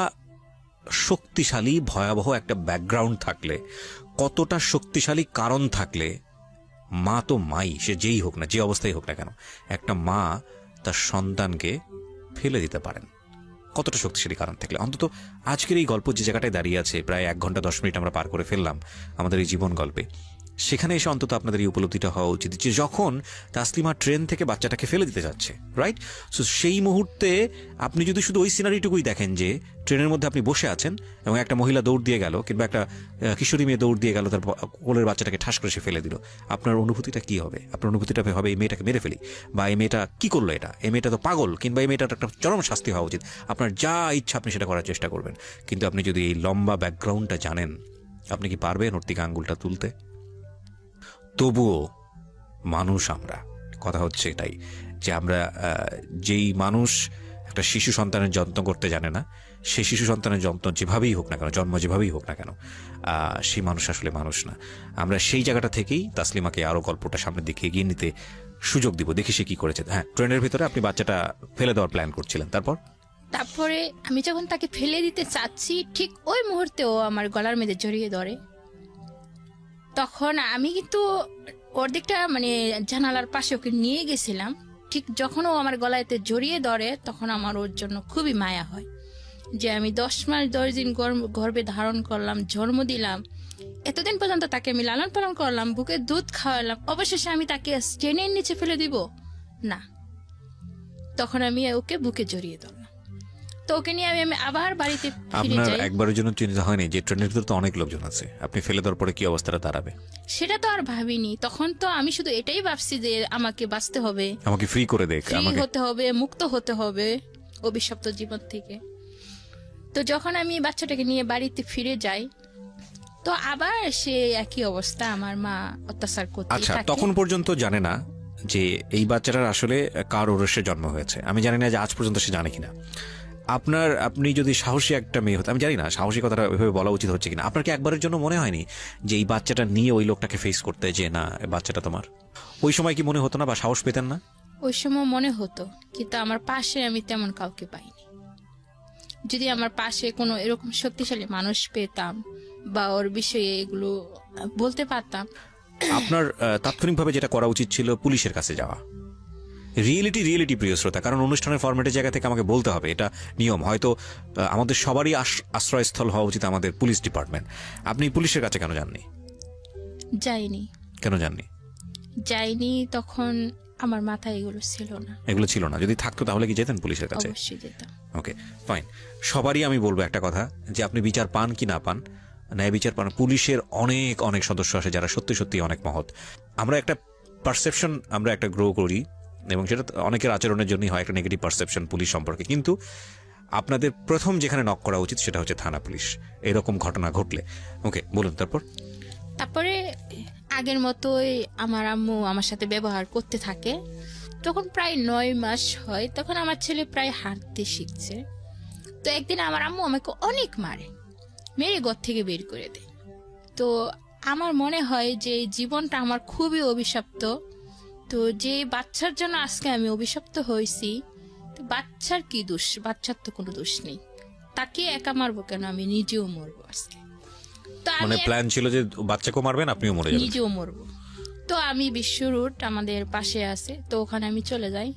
শক্তিশালী ভয়াবহ একটা ব্যাকগ্রাউন্ড থাকলে, কতটা শক্তিশালী কারণ থাকলে, মা তো মাই, সে যেই হোক না, যে অবস্থায় হোক না কেন, একটা মা তার সন্তানকে ফেলে দিতে পারেন। কতটা শক্তিশালী কারণ থাকলে। অন্তত আজকের এই গল্প যে জায়গাটায় দাঁড়িয়ে আছে, প্রায় 1 ঘন্টা 10 মিনিট আমরা পার করে ফেললাম আমাদের এই জীবন গল্পে, সেখানে এসে অন্তত আপনাদের এই উপলব্ধিটা হওয়া উচিত যে যখন তাসলিমা ট্রেন থেকে বাচ্চাটাকে ফেলে দিতে যাচ্ছে, রাইট, সো সেই মুহূর্তে আপনি যদি শুধু ওই সিনারিটুকুই দেখেন যে ট্রেনের মধ্যে আপনি বসে আছেন এবং একটা মহিলা দৌড় দিয়ে গেল, কিংবা একটা কিশোরী মেয়ে দৌড় দিয়ে গেল, তার কোলের বাচ্চাটাকে ঠাস করে সে ফেলে দিল, আপনার অনুভূতিটা কি হবে? আপনার অনুভূতিটা হবে এই মেয়েটাকে মেরে ফেলি, বা এই মেয়েটা কি করলো, এই মেয়েটা তো পাগল, কিংবা এই মেয়েটার একটা চরম শাস্তি হওয়া উচিত। আপনার যা ইচ্ছা আপনি সেটা করার চেষ্টা করবেন। কিন্তু আপনি যদি এই লম্বা ব্যাকগ্রাউন্ডটা জানেন, আপনি কি পারবেন ওর দিকে আঙ্গুলটা তুলতে? তবুও মানুষ আমরা, কথা হচ্ছে এটাই যে আমরা যেই মানুষ একটা শিশু সন্তানের যত্ন করতে জানে না, সেই শিশু সন্তানের যত্ন যেভাবেই হোক না কেন, জন্ম যেভাবেই হোক না কেন, সেই মানুষ আসলে মানুষ না। আমরা সেই জায়গাটা থেকেই তাসলিমাকে আরো গল্পটা সামনের দিকে এগিয়ে নিতে সুযোগ দিব, দেখি সে কি করেছে। হ্যাঁ, ট্রেনের ভিতরে আপনি বাচ্চাটা ফেলে দেওয়ার প্ল্যান করছিলেন, তারপরে আমি যখন তাকে ফেলে দিতে চাচ্ছি, ঠিক ওই মুহূর্তে ও আমার গলার মধ্যে জড়িয়ে ধরে। তখন আমি কিন্তু ওর দিকটা মানে জানালার পাশে ওকে নিয়ে গেছিলাম। ঠিক যখন ও আমার গলায়তে জড়িয়ে ধরে, তখন আমার ওর জন্য খুবই মায়া হয় যে আমি 10 মাস 10 দিন গর্ভে ধারণ করলাম, জন্ম দিলাম, এতদিন পর্যন্ত তাকে আমি লালন পালন করলাম, বুকে দুধ খাওয়ালাম, অবশেষে আমি তাকে ট্রেনের নিচে ফেলে দিব না। তখন আমি ওকে বুকে জড়িয়ে ধরলাম। তো ওকে নিয়ে আমি আবার বাড়িতে ফিরে যাই। আপনার একবারের জন্য চিন্তা হয়নি যে ট্রেনের ভিতরে তো অনেক লোকজন আছে, আপনি ফেলে দেওয়ার পরে কি অবস্থাটা দাঁড়াবে? সেটা তো আর ভাবিনি। তখন তো আমি শুধু এটাই ভাবছি যে আমাকে বাঁচতে হবে, আমাকে ফ্রি করে দেখ, আমাকে হতে হবে, মুক্ত হতে হবে অভিশপ্ত জীবন থেকে। তো যখন আমি বাচ্চাটাকে নিয়ে বাড়িতে ফিরে যাই, তো আবার সে একই অবস্থা, আমার মা অত্যাচার করতে থাকে। আচ্ছা, তখন পর্যন্ত জানে না যে এই বাচ্চাটার আসলে কার ওরসে জন্ম হয়েছে। আমি জানি না যে আজ পর্যন্ত সে জানে কিনা। আপনি যদি সাহসী একটা মেয়ে হতো, আমি জানি না সাহসী কথাটা ওইভাবে বলা উচিত হচ্ছে কিনা, আপনার কি একবারের জন্য মনে হয়নি যে এই বাচ্চাটা নিয়ে ওই লোকটাকে ফেস করতে, যে না বাচ্চাটা তোমার? ওই সময় কি মনে হতো না, বা সাহস পেতেন না? ওই সময় মনে হতো, কিন্তু আমার পাশে আমি তেমন কাউকে পাইনি। যদি আমার পাশে কোনো এরকম শক্তিশালী মানুষ পেতাম বা ওর বিষয়ে এগুলো বলতে পারতাম। আপনার তাৎক্ষণিকভাবে যেটা করা উচিত ছিল পুলিশের কাছে যাওয়া। রিয়েলিটি প্রিয় শ্রোতা, কারণ অনুষ্ঠানের ফরম্যাটের জায়গা থেকে আমাকে বলতে হবে, এটা নিয়ম। হয়তো আমাদের সবারই আশ্রয়স্থল হওয়া উচিত আমাদের পুলিশ ডিপার্টমেন্ট। আপনি পুলিশের কাছে কেন যাননি? যাইনি। কেন যাননি? যাইনি, তখন আমার মাথায় এগুলো ছিল না। যদি থাকতো তাহলে কি যেতেন পুলিশের কাছে? অবশ্যই যেতাম। ওকে, ফাইন। সবারই আমি বলবো একটা কথা, যে আপনি বিচার পান কি না পান, ন্যায় বিচার পান, পুলিশের অনেক অনেক সদস্য আছে যারা সত্যি সত্যি অনেক মহৎ। আমরা একটা পারসেপশন আমরা একটা গ্রো করি, এবং সেটা অনেকের আচরণের জন্যই হয়, একটা নেগেটিভ পারসেপশন পুলিশ সম্পর্কে। কিন্তু আপনাদের প্রথম যেখানে নক করা উচিত সেটা হচ্ছে থানা পুলিশ, এরকম ঘটনা ঘটলে। ওকে, বলুন। তারপরে আগের মতোই আমার আম্মু আমার সাথে ব্যবহার করতে থাকে। তখন প্রায় 9 মাস হয়, তখন আমার ছেলে প্রায় হাঁটতে শিখছে। তো একদিন আমার আম্মু আমাকে অনেক মেরে ঘর থেকে বের করে দেয়। তো আমার মনে হয় যে জীবনটা আমার খুবই অভিশপ্ত। তো যে বাচ্চার জন্য আজকে আমি অভিশপ্ত হয়েছি, তো বাচ্চার কি দোষ? বাচ্চার তো কোনো দোষ নেই, তাকে একা মারবো কেন? আমি নিজেও মরবো আজকে। তো মানে প্ল্যান ছিল যে বাচ্চাকে মারবেন, আপনিও মরে যাবেন, নিজেও মরবো। তো আমি বিশ্ব রুট আমাদের পাশে আছে, তো ওখানে আমি চলে যাই।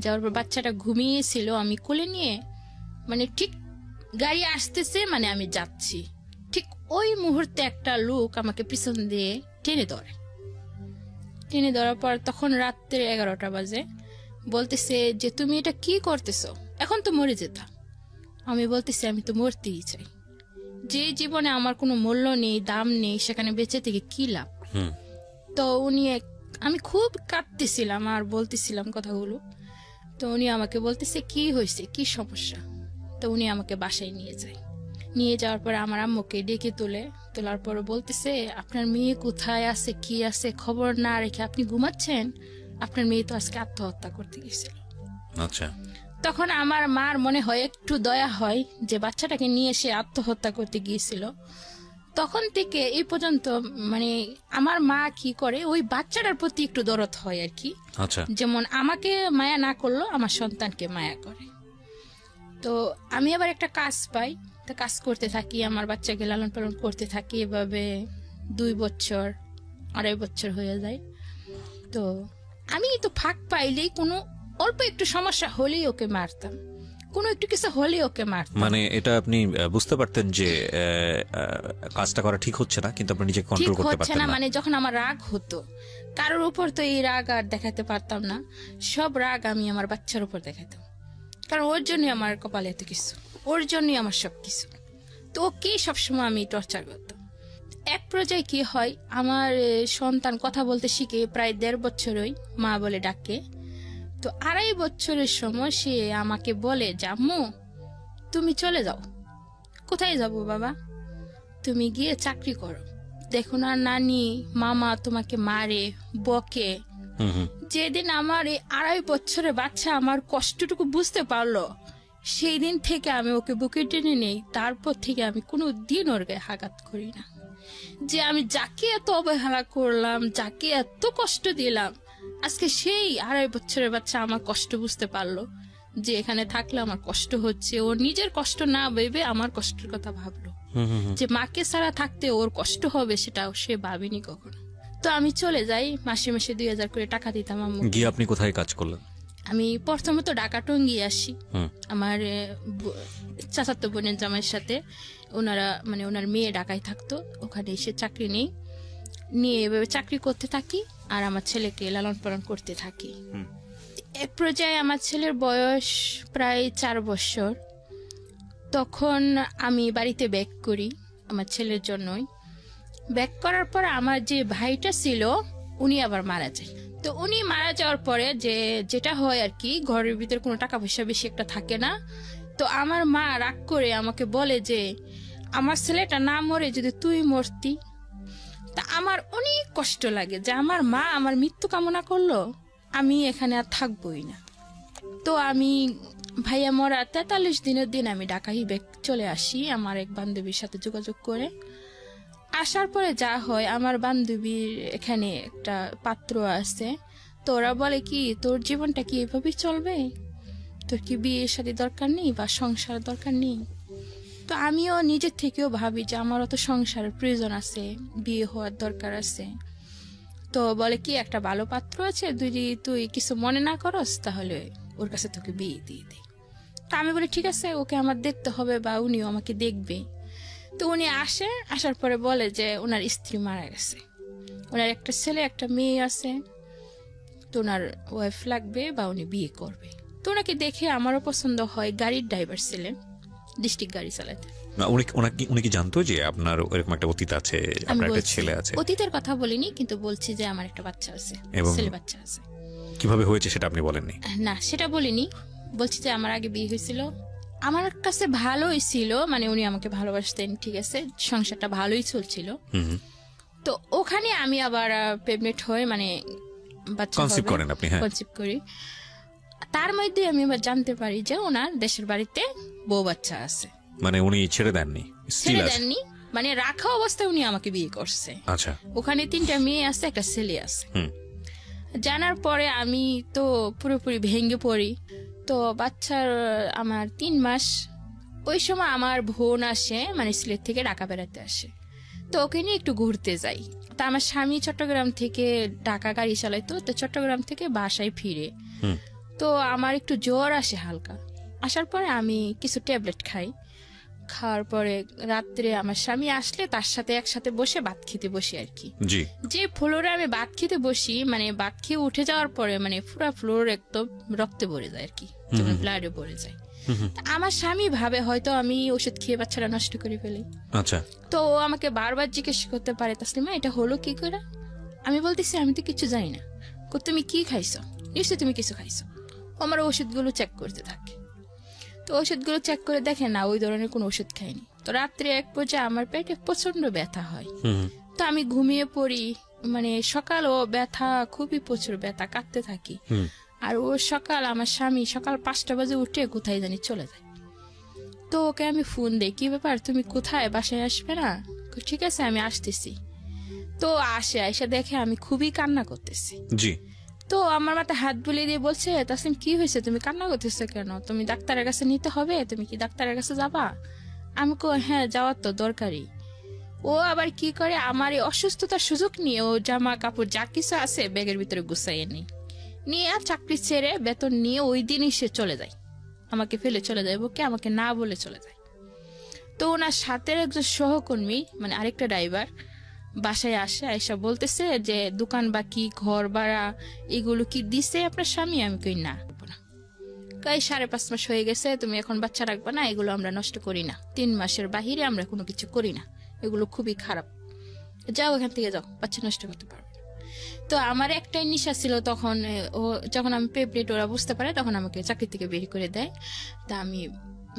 যাওয়ার পর বাচ্চাটা ঘুমিয়েছিল, আমি কোলে নিয়ে, মানে ঠিক গাড়ি আসতেছে, মানে আমি যাচ্ছি, ঠিক ওই মুহূর্তে একটা লোক আমাকে পিছন দিয়ে টেনে ধরার পর তখন রাত্রে 11টা বাজে, বলতেছে যে তুমি এটা কি করতেছো, এখন তো মরে যেতা। আমি বলতেছি আমি তো মরতেই চাই, যে জীবনে আমার কোনো মূল্য নেই, দাম নেই, সেখানে বেঁচে থেকে কি লাভ। তো উনি আমি খুব কাঁদতেছিলাম আর বলতেছিলাম কথাগুলো। তো উনি আমাকে বলতেছে কি হয়েছে, কি সমস্যা। তো উনি আমাকে বাসায় নিয়ে যাওয়ার পরে আমার আম্মুকে ডেকে তোলার পর বলতেছে আপনার মেয়ে কোথায় আছে, কি আছে, খবর না রেখে আপনি ঘুমাচ্ছেন? আপনার মেয়ে তো আজকে আত্মহত্যা করতে গেছিল। আচ্ছা। তখন আমার মার মনে হয় একটু দয়া হয় যে বাচ্চাটাকে নিয়ে সে আত্মহত্যা করতে গিয়েছিল। তখন থেকে এই পর্যন্ত মানে আমার মা কি করে, ওই বাচ্চাটার প্রতি একটু দরদ হয় আর কি। আচ্ছা। যেমন আমাকে মায়া না করলো, আমার সন্তানকে মায়া করে। তো আমি আবার একটা কাজ পাই, তো কাজ করতে থাকি, আমার বাচ্চাকে লালন পালন করতে থাকি। এভাবে 2 বছর 2.5 বছর হয়ে যায়। তো আমি তো ফাঁক পাইলেই কোনো অল্প একটু সমস্যা হলেই ওকে মারতাম, কোনো একটু কিছু হলেই ওকে মারতাম। মানে এটা আপনি বুঝতে পারতেন যে কাজটা করা ঠিক হচ্ছে না, কিন্তু আপনি নিজেকে কন্ট্রোল করতে পারতেন না। মানে যখন আমার রাগ হতো কারোর উপর, তো এই রাগ আর দেখাতে পারতাম না। সব রাগ আমি আমার বাচ্চার উপর দেখাতাম, কারণ ওর জন্যই আমার কপালে এত কিছু, ওর জন্যই আমার সবকিছু। তো ওকে সবসময় আমি টর্চার করতাম। এক পর্যায়ে কি হয়, আমার সন্তান কথা বলতে শিখে প্রায় 1.5 বছরই মা বলে ডাকে। তো 2.5 বছরের সময় সে আমাকে বলে যে আম্মু তুমি চলে যাও। কোথায় যাব বাবা? তুমি গিয়ে চাকরি করো, দেখো না নানি মামা তোমাকে মারে বকে। যেদিন আমার এই 2.5 বছরের বাচ্চা আমার কষ্টটুকু বুঝতে পারলো, সেই দিন থেকে আমি ওকে বুকে টেনে নেই। তারপর থেকে আমি কোনো দিন ওর গায়ে আঘাত করি না। যে আমি যাকে এত অবহেলা করলাম, যাকে এত কষ্ট দিলাম, আজকে সেই 2.5 বছরের বাচ্চা আমার কষ্ট বুঝতে পারলো, যে এখানে থাকলে আমার কষ্ট হচ্ছে। ও নিজের কষ্ট না ভেবে আমার কষ্টের কথা ভাবলো, যে মাকে ছাড়া থাকতে ওর কষ্ট হবে সেটা সে ভাবেনি কখনো। তো আমি চলে যাই, মাসে মাসে 2000 করে টাকা দিতাম আম্মু। গিয়ে আপনি কোথায় কাজ করলেন? আমি প্রথমত ঢাকা টঙ্গী আসি, আমার চাচাতো বোনের জামাইয়ের সাথে। ওনারা মানে ওনার মেয়ে ঢাকায় থাকতো, ওখানে এসে চাকরি নিয়ে এভাবে চাকরি করতে থাকি, আর আমার ছেলেকে লালন পালন করতে থাকি। এক পর্যায়ে আমার ছেলের বয়স প্রায় 4 বছর। তখন আমি বাড়িতে ব্যাক করি আমার ছেলের জন্যই। ব্যাক করার পর আমার যে ভাইটা ছিল উনি আবার মারা যায়। তো উনি মারা যাওয়ার পরে যেটা হয় আর কি, ঘরের ভিতরে কোনো টাকা পয়সা বেশি একটা থাকে না। তো আমার মা রাগ করে আমাকে বলে যে আমার ছেলেটা না মরে যদি তুই মরতি। তা আমার অনেক কষ্ট লাগে যে আমার মা আমার মৃত্যু কামনা করলো, আমি এখানে আর থাকবোই না। তো আমি ভাইয়া মরা 43 দিনের দিন আমি ঢাকায় ব্যাক চলে আসি আমার এক বান্ধবীর সাথে যোগাযোগ করে। আসার পরে যা হয়, আমার বান্ধবীর এখানে একটা পাত্র আছে, তো ওরা বলে কি তোর জীবনটা কি এভাবেই চলবে, তোর কি বিয়ের সাথে দরকার নেই বা সংসার দরকার নেই? তো আমিও নিজের থেকেও ভাবি যে আমারও তো সংসারের প্রয়োজন আছে, বিয়ে হওয়ার দরকার আছে। তো বলে কি একটা ভালো পাত্র আছে, যদি তুই কিছু মনে না করস তাহলে ওর কাছে তোকে বিয়ে দিয়ে দে। তা আমি বলি ঠিক আছে, ওকে আমার দেখতে হবে বা উনিও আমাকে দেখবে। তো উনি আসার পরে বলে যে ওনার স্ত্রী মারা গেছে। ওনার একটা ছেলে একটা মেয়ে আছে, তো ওনার ওয়াইফ লাগবে বা উনি বিয়ে করবে। তো ওনাকে দেখে আমারও পছন্দ হয়, গাড়ির ড্রাইভার ছিলেন, ডিস্ট্রিক্ট গাড়ি চালাতে। উনি কি জানতো যে আপনার এরকম একটা অতীত আছে, আপনার একটা ছেলে আছে? অতীতের কথা বলিনি, কিন্তু বলছি যে আমার একটা বাচ্চা আছে, ছেলে বাচ্চা আছে। কিভাবে হয়েছে সেটা আপনি বলেননি? না, সেটা বলিনি। বলছি যে আমার আগে বিয়ে হয়েছিল, আমার কাছে ভালোই ছিল, মানে উনি আমাকে ভালোবাসতেন, ঠিক আছে, সংসারটা ভালোই চলছিল। তো ওখানে আমি আবার প্রেগনেন্ট হয়ে মানে বাচ্চা কনসিভ করেন আপনি? হ্যাঁ, কনসিভ করি। তার মধ্যে আমি আবার জানতে পারি যে ওনার দেশের বাড়িতে বউ বাচ্চা আছে। মানে উনি ছেড়ে দেননি? ছেড়ে দেননি, মানে রাখা অবস্থায় উনি আমাকে বিয়ে করছে। আচ্ছা। ওখানে 3টা মেয়ে আছে, একটা ছেলে আছে। জানার পরে আমি তো পুরোপুরি ভেঙে পড়ি। তো বাচ্চার আমার 3 মাস, ওই সময় আমার বোন আসে, মানে সিলেট থেকে ঢাকা বেড়াতে আসে। তো ওকে নিয়ে একটু ঘুরতে যাই। তা আমার স্বামী চট্টগ্রাম থেকে ঢাকা গাড়ি চালাইতো, তো চট্টগ্রাম থেকে বাসায় ফিরে। তো আমার একটু জ্বর আসে হালকা, আসার পরে আমি কিছু ট্যাবলেট খাই। খাওয়ার পরে রাত্রে আমার স্বামী আসলে তার সাথে একসাথে বসে ভাত খেতে বসি আর কি। যে ফ্লোরে আমি ভাত খেতে বসি, মানে ভাত খেয়ে উঠে যাওয়ার পরে মানে পুরো ফ্লোর একদম রক্তে ভরে যায় আর কি, যেমন ব্লাডে ভরে যায়। আমার স্বামী ভাবে হয়তো আমি ওষুধ খেয়ে বাচ্চাটা নষ্ট করে ফেলি। আচ্ছা। তো ও আমাকে বারবার জিজ্ঞেস করতে পারে, তাসলিমা এটা হলো কি করে? আমি বলতেছি আমি তো কিছু জানি না। তুমি কি খাইছো? নিশ্চয়ই তুমি কিছু খাইছো। আমার ওষুধগুলো চেক করতে থাকে। তো ওষুধগুলো চেক করে দেখে না ওই ধরনের কোনো ওষুধ খাইনি। তো রাত্রে এক পর্যায়ে আমার পেটে প্রচন্ড ব্যথা হয়। তো আমি ঘুমিয়ে পড়ি, মানে সকাল ও ব্যথা, খুবই প্রচুর ব্যথা, কাঁদতে থাকি। আর ও সকাল, আমার স্বামী সকাল 5টা বাজে উঠে কোথায় জানি চলে যায়। তো ওকে আমি ফোন দেই, কি ব্যাপার, তুমি কোথায়, বাসায় আসবে না? ঠিক আছে আমি আসতেছি। তো আসে, এসে দেখে আমি খুবই কান্না করতেছি। তো আমার মাথায় হাত বুলিয়ে দিয়ে বলছে, তাসলিম কি হয়েছে, তুমি কান্না করতেছো কেন? তুমি ডাক্তারের কাছে নিতে হবে, তুমি কি ডাক্তারের কাছে যাবা? আমি কো হ্যাঁ যাওয়ার তো দরকারই। ও আবার কি করে, আমার এই অসুস্থতার সুযোগ নিয়ে ও জামা কাপড় যা কিছু আছে ব্যাগের ভিতরে গুছাইয়ে নিয়ে চাকরি ছেড়ে বেতন নিয়ে ওই দিনই সে চলে যায়, আমাকে ফেলে চলে যায়, ওকে আমাকে না বলে চলে যায়। তো ওনার সাথে একজন সহকর্মী, মানে আরেকটা ড্রাইভার বাসায় আসে, আয়সা বলতেছে যে দোকান বাকি, ঘর ভাড়া এগুলো কি দিছে আপনার স্বামী? আমি কই না, 5.5 মাস হয়ে গেছে, তুমি এখন বাচ্চা রাখবা না, এগুলো আমরা নষ্ট করি না, 3 মাসের বাহিরে আমরা কোনো কিছু করি না, এগুলো খুবই খারাপ, যাও এখান থেকে যাও, বাচ্চা নষ্ট করতে পারবে। তো আমার একটাই নেশা ছিল তখন, ও যখন আমি প্রেগনেন্ট ওরা বুঝতে পারে তখন আমাকে চাকরি থেকে বের করে দেয়। তা আমি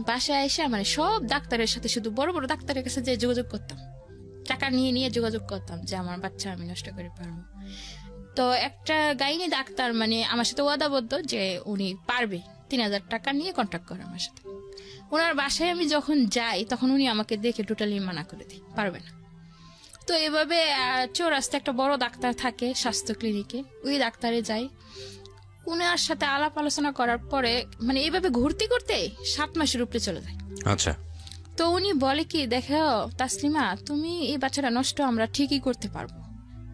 বাসায় এসে মানে সব ডাক্তারের সাথে, শুধু বড় বড় ডাক্তারের কাছে যে যোগাযোগ করতাম, টাকা নিয়ে যোগাযোগ করতাম যে আমার বাচ্চা আমি নষ্ট করে পারবো। তো একটা গাইনি ডাক্তার মানে আমার সাথে ওয়াদাবদ্ধ যে উনি পারবে, 3000 টাকা নিয়ে কন্ট্যাক্ট করে আমার সাথে। ওনার বাসায় আমি যখন যাই তখন উনি আমাকে দেখে টোটালি মানা করে দেয়, পারবে না। তো এভাবে চৌরাস্তায় একটা বড় ডাক্তার থাকে স্বাস্থ্য ক্লিনিকে, ওই ডাক্তারে যাই। উনার সাথে আলাপ আলোচনা করার পরে মানে এইভাবে ঘুরতে করতে 7 মাসের উপরে চলে যায়। আচ্ছা। তো উনি বলে কি, দেখো তাসলিমা, তুমি এই বাচ্চাটা নষ্ট আমরা ঠিকই করতে পারবো,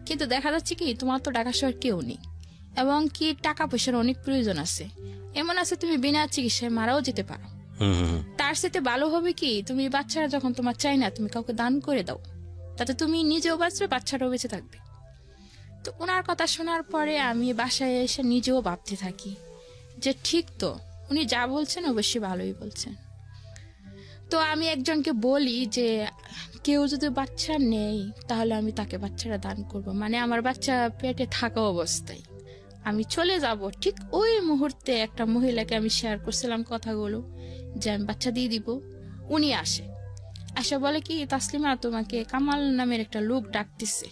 কিন্তু দেখা যাচ্ছে কি তোমার তো ঢাকা শহর কেউ নেই, এবং কি টাকা পয়সার অনেক প্রয়োজন আছে, এমন আছে তুমি বিনা চিকিৎসায় মারাও যেতে পারো। তার সাথে ভালো হবে কি, তুমি বাচ্চারা যখন তোমার চাই না তুমি কাউকে দান করে দাও, তাতে তুমি নিজেও বাঁচবে, বাচ্চাটাও বেঁচে থাকবে। তো ওনার কথা শোনার পরে আমি বাসায় এসে নিজেও ভাবতে থাকি যে ঠিক তো, উনি যা বলছেন অবশ্যই ভালোই বলছেন। তো আমি একজনকে বলি যে কেউ যদি বাচ্চা নেই তাহলে আমি তাকে বাচ্চাটা দান করব, মানে আমার বাচ্চা পেটে থাকা অবস্থায় আমি চলে যাব। ঠিক ওই মুহূর্তে একটা মহিলাকে আমি শেয়ার করছিলাম কথাগুলো যে আমি বাচ্চা দিয়ে দিব। উনি আসে বলে কি, তাসলিমা তোমাকে কামাল নামের একটা লোক ডাকতেছে।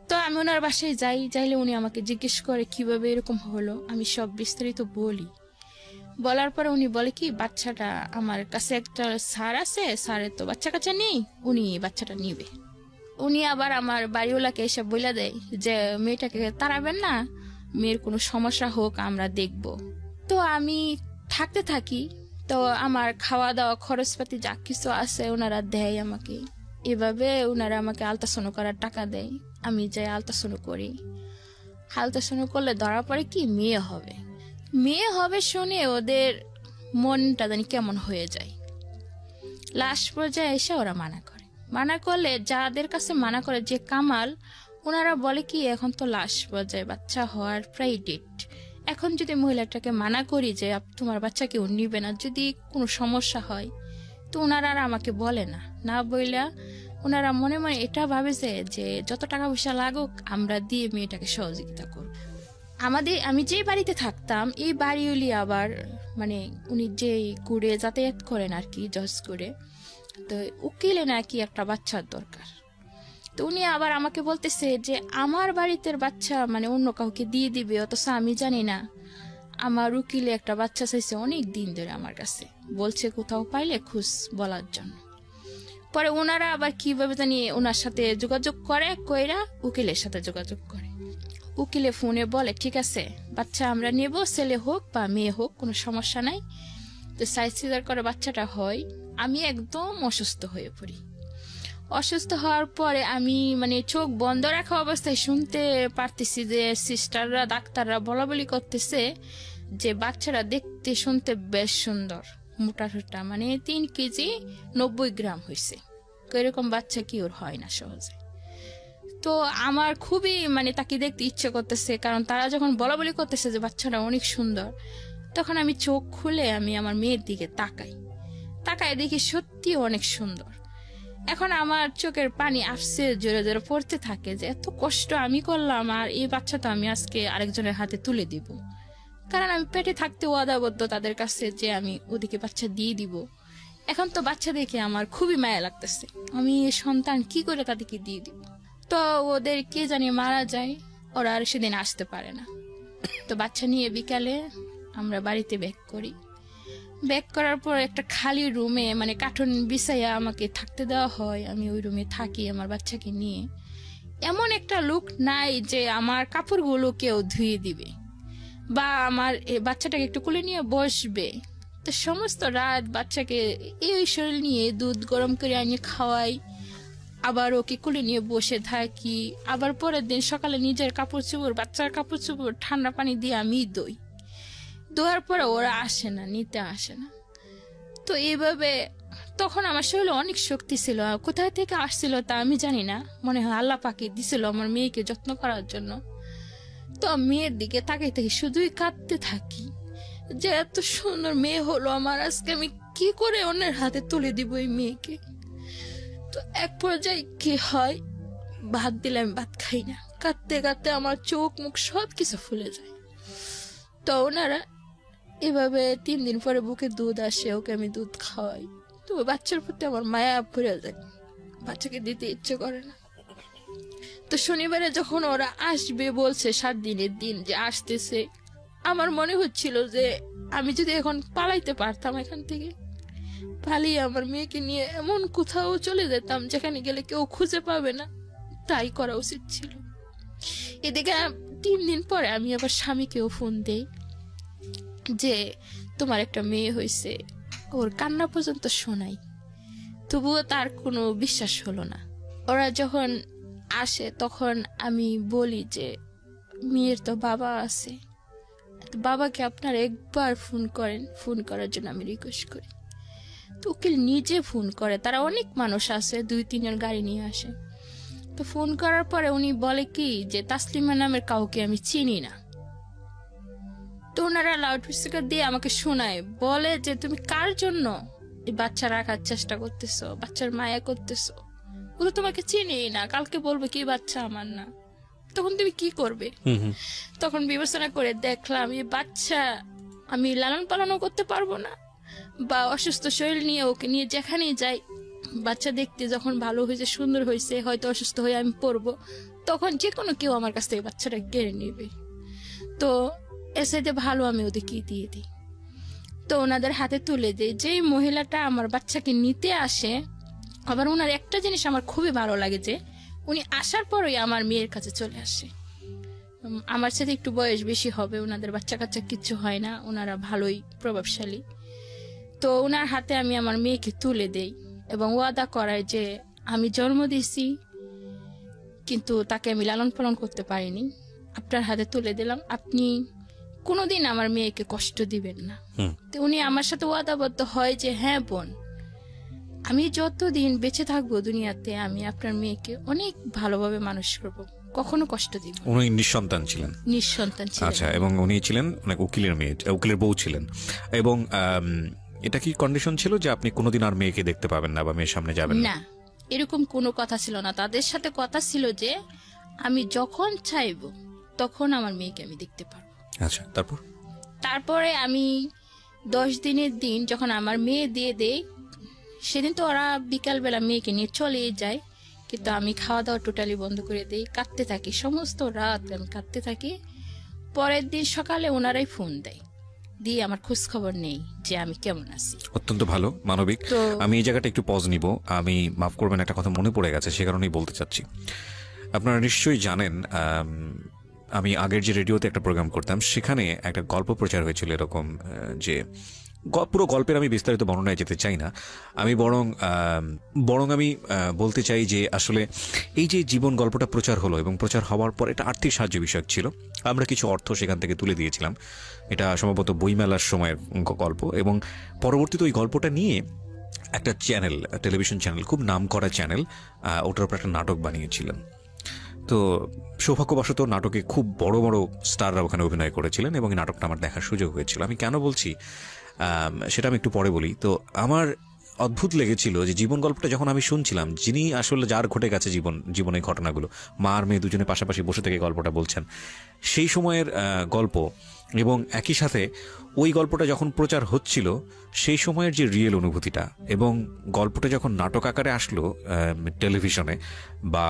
তো আমি ওনার বাসায় যাইলে উনি আমাকে জিজ্ঞেস করে কিভাবে এরকম হলো, আমি সব বিস্তারিত বলি। বলার পরে উনি বলে কি, বাচ্চাটা আমার কাছে একটা স্যার আছে, স্যারের তো বাচ্চা কাচ্চা নেই, উনি বাচ্চাটা নিবে। উনি আবার আমার বাড়িওয়ালাকে এসে বলে দেয় যে মেয়েটাকে তাড়াবেন না, মেয়ের কোনো সমস্যা হোক আমরা দেখব। তো আমি থাকতে থাকি। তো আমার খাওয়া দাওয়া খরচপাতি যা কিছু আছে ওনারা দেয় আমাকে। এভাবে ওনারা আমাকে আলট্রাসাউন্ড করার টাকা দেয়, আমি যাই আলট্রাসাউন্ড করি। আলট্রাসাউন্ড করলে ধরা পড়ে কি মেয়ে হবে শুনে ওদের মনটা জানি কেমন হয়ে যায়। লাস্ট পর্যায়ে এসে ওরা মানা করলে, যাদের কাছে মানা করে যে কামাল, ওনারা বলে কি এখন তো লাশ পর্যায়ে, বাচ্চা হওয়ার প্রায় ডেট, এখন যদি মহিলাটাকে মানা করি যে তোমার বাচ্চা কেউ নিবে না, যদি কোনো সমস্যা হয়, তো ওনারা আর আমাকে বলে না, না বইলা ওনারা মনে মনে এটা ভাবে যে যত টাকা পয়সা লাগুক আমরা দিয়ে মেয়েটাকে সহযোগিতা করব। আমি যে বাড়িতে থাকতাম এই বাড়িওলি আবার মানে উনি যে করে যাতায়াত করেন আর কি জজ করে, তো উকিলে নাকি একটা বাচ্চার দরকার। তো উনি আবার আমাকে বলতেছে যে আমার বাড়িতে বাচ্চা মানে অন্য কাউকে দিয়ে দিবে, অথচ আমি জানি না। আমার উকিলে একটা বাচ্চা চাইছে অনেক দিন ধরে আমার কাছে, বলছে কোথাও পাইলে খুশ বলার জন্য। পরে ওনারা আবার কিভাবে জানি ওনার সাথে যোগাযোগ করে, কইরা উকিলের সাথে যোগাযোগ করে। উকিলে ফোনে বলে ঠিক আছে বাচ্চা আমরা নেব, ছেলে হোক বা মেয়ে হোক কোনো সমস্যা নাই। তো সাইজ সিজার করে বাচ্চাটা হয়। আমি একদম অসুস্থ হয়ে পড়ি। অসুস্থ হওয়ার পরে আমি মানে চোখ বন্ধ রাখা অবস্থায় শুনতে পারতেছি যে সিস্টাররা ডাক্তাররা বলা বলি করতেছে যে বাচ্চারা দেখতে শুনতে বেশ সুন্দর, মোটা ঠোঁটা, মানে 3 কেজি 90 গ্রাম হয়েছে। এরকম বাচ্চা কি ওর হয় না সহজে। তো আমার খুবই মানে তাকে দেখতে ইচ্ছে করতেছে, কারণ তারা যখন বলা বলি করতেছে যে বাচ্চাটা অনেক সুন্দর, তখন আমি চোখ খুলে আমি আমার মেয়ের দিকে তাকায় দেখি সত্যি অনেক সুন্দর। এখন আমার চোখের পানি আসছে জোরে জোরে পড়তে থাকে যে এত কষ্ট আমি করলাম, আর এই বাচ্চা তো আমি আজকে আরেকজনের হাতে তুলে দিব, কারণ আমি পেটে থাকতে ওয়াদাবদ্ধ তাদের কাছে যে আমি ওদিকে বাচ্চা দিয়ে দিব। এখন তো বাচ্চা দেখে আমার খুবই মায়া লাগতেছে, আমি সন্তান কি করে তাদেরকে দিয়ে দিব। তো ওদের কে জানি মারা যায়, ওরা আর সেদিন আসতে পারে না। তো বাচ্চা নিয়ে বিকালে আমরা বাড়িতে ব্যাক করার পর একটা খালি রুমে মানে কার্টুন বিছাইয়া আমাকে থাকতে দেওয়া হয়। আমি ওই রুমে থাকি আমার বাচ্চাকে নিয়ে। এমন একটা লুক নাই যে আমার কাপড়গুলো কেউ ধুয়ে দিবে বা আমার বাচ্চাটাকে একটু কোলে নিয়ে বসবে। তো সমস্ত রাত বাচ্চাকে এই শরীর নিয়ে দুধ গরম করে আনিয়ে খাওয়াই, আবার ওকে কোলে নিয়ে বসে থাকি। আবার পরের দিন সকালে নিজের কাপড় চোপড়, বাচ্চার কাপড় চোপড় ঠান্ডা পানি দিয়ে আমি দোয়ার পরে ওরা আসে না, নিতে আসে না। তো এইভাবে তখন আমার শরীরে অনেক শক্তি ছিল, কোথায় থেকে আসছিল তা আমি জানি না, মনে হয় আল্লাহ পাকে দিছিল আমার মেয়েকে যত্ন করার জন্য। তো মেয়ের দিকে তাকিয়ে থাকি, শুধুই কাঁদতে থাকি যে এত সুন্দর মেয়ে হলো আমার, আজকে আমি কি করে অন্যের হাতে তুলে দিব এই মেয়েকে। তো এক পর্যায়ে কি হয়, ভাত দিলে আমি ভাত খাই না, কাঁদতে কাঁদতে আমার চোখ মুখ সবকিছু ফুলে যায়। তো ওনারা এভাবে 3 দিন পরে বুকে দুধ আসে, ওকে আমি দুধ খাওয়াই। তো বাচ্চার প্রতি আমার মায়া ভরে যায়, বাচ্চাকে দিতে ইচ্ছে করে না। তো শনিবারে যখন ওরা আসবে বলছে 7 দিনের দিন যে আসতেছে, আমার মনে হচ্ছিল যে আমি যদি এখন পালাইতে পারতাম এখান থেকে, পালিয়ে আমার মেয়েকে নিয়ে এমন কোথাও চলে যেতাম যেখানে গেলে কেউ খুঁজে পাবে না, তাই করা উচিত ছিল। এদিকে 3 দিন পরে আমি আবার স্বামীকেও ফোন দেই যে তোমার একটা মেয়ে হয়েছে। ওর কান্না পর্যন্ত শোনাই, তবুও তার কোনো বিশ্বাস হলো না। ওরা যখন আসে তখন আমি বলি যে মেয়ের তো বাবা আছে, বাবাকে আপনারা একবার ফোন করেন। ফোন করার জন্য আমি রিকোয়েস্ট করি। তো উকিল নিজে ফোন করে, তারা অনেক মানুষ আসে, 2-3 জন গাড়ি নিয়ে আসে। তো ফোন করার পরে উনি বলে কি যে তাসলিমা নামের কাউকে আমি চিনি না। তো ওনারা লাউড স্পিকার দিয়ে আমাকে শোনায়, বলে যে তুমি কার জন্য এই বাচ্চা রাখার চেষ্টা করতেছো, বাচ্চার মায়া করতেছো, ও তো তোমাকে চিনি না, কালকে বলবে কি বাচ্চা আমার না, তখন তুমি কি করবে? তখন বিবেচনা করে দেখলাম এই বাচ্চা আমি লালন পালনও করতে পারবো না, বা অসুস্থ শরীর নিয়ে ওকে নিয়ে যেখানেই যাই, বাচ্চা দেখতে যখন ভালো হয়েছে, সুন্দর হয়েছে, হয়তো অসুস্থ হয়ে আমি পড়বো, তখন যে কোনো কেউ আমার কাছ থেকে বাচ্চাটা কেড়ে নেবে। তো এর সাথে ভালো আমি ওদেরকে দিয়ে দিই। তো ওনাদের হাতে তুলে দিই। যেই মহিলাটা আমার বাচ্চাকে নিতে আসে, আবার ওনার একটা জিনিস আমার খুবই ভালো লাগে যে উনি আসার পরই আমার মেয়ের কাছে চলে আসে। আমার সাথে একটু বয়স বেশি হবে, ওনাদের বাচ্চা কাচ্চা কিচ্ছু হয় না, ওনারা ভালোই প্রভাবশালী। তো ওনার হাতে আমি আমার মেয়েকে তুলে দেই এবং ওয়াদা করাই যে আমি জন্ম দিয়েছি কিন্তু তাকে আমি লালন পালন করতে পারিনি, আপনার হাতে তুলে দিলাম, আপনি কোনোদিন আমার মেয়েকে কষ্ট দিবেন না। তো উনি আমার সাথে ওয়াদাবদ্ধ হয় যে হ্যাঁ বোন, আমি যতদিন বেঁচে থাকবো দুনিয়াতে আমি আপনার মেয়েকে অনেক ভালোভাবে মানুষ করবো। কখনো কষ্ট দিব না। উনি নিঃসন্তান ছিলেন? নিঃসন্তান ছিলেন। আচ্ছা, এবং উনি ছিলেন অনেক উকিলের মেয়ে, উকিলের বউ ছিলেন, এবং এটা কি কন্ডিশন ছিল যে আপনি কোনোদিন আর মেয়েকে দেখতে পাবেন না বা মেয়ের সামনে যাবেন না? না, এরকম কোনো কথা ছিল না। তাদের সাথে কথা ছিল যে আমি যখন চাইবো তখন আমার মেয়েকে আমি দেখতে পারবো। আচ্ছা, তারপরে আমি 10 দিনের দিন যখন আমার মেয়ে দিয়ে দেই, সেদিন তো ওরা বিকালবেলা মেয়েকে নিয়ে চলে যায়, কিন্তু আমি খাওয়া দাওয়া টোটালি বন্ধ করে দিই, কাঁদতে থাকি, সমস্ত রাত আমি কাঁদতে থাকি। পরের দিন সকালে ওনারাই ফোন দেয়, দিয়ে আমার খোঁজ খবর নেই যে আমি কেমন আছি। অত্যন্ত ভালো, মানবিক। আমি এই জায়গাটা একটু পজ নিব, আমি মাফ করবেন, একটা কথা মনে পড়ে গেছে, সে কারণেই বলতে চাচ্ছি। আপনারা নিশ্চয়ই জানেন, আমি আগের যে রেডিওতে একটা প্রোগ্রাম করতাম, সেখানে একটা গল্প প্রচার হয়েছিল এরকম, যে পুরো গল্পের আমি বিস্তারিত বর্ণনায় যেতে চাই না, আমি বরং আমি বলতে চাই যে আসলে এই যে জীবন গল্পটা প্রচার হলো এবং প্রচার হওয়ার পর এটা আর্থিক সাহায্য বিষয়ক ছিল, আমরা কিছু অর্থ সেখান থেকে তুলে দিয়েছিলাম। এটা সম্ভবত বইমেলার সময়ের গল্প, এবং পরবর্তীতে ওই গল্পটা নিয়ে একটা চ্যানেল, টেলিভিশন চ্যানেল, খুব নামকরা চ্যানেল, ওটার উপর একটা নাটক বানিয়েছিলেন। তো সৌভাগ্যবশত নাটকে খুব বড় বড় স্টাররা ওখানে অভিনয় করেছিলেন, এবং এই নাটকটা আমার দেখার সুযোগ হয়েছিল। আমি কেন বলছি সেটা আমি একটু পরে বলি। তো আমার অদ্ভুত লেগেছিল যে জীবন গল্পটা যখন আমি শুনছিলাম, যিনি আসলে যার ঘটে গেছে জীবনের ঘটনাগুলো, মা আর মেয়ে দুজনে পাশাপাশি বসে থেকে গল্পটা বলছেন, সেই সময়ের গল্প, এবং একই সাথে ওই গল্পটা যখন প্রচার হচ্ছিল সেই সময়ের যে রিয়েল অনুভূতিটা, এবং গল্পটা যখন নাটক আকারে আসলো টেলিভিশনে বা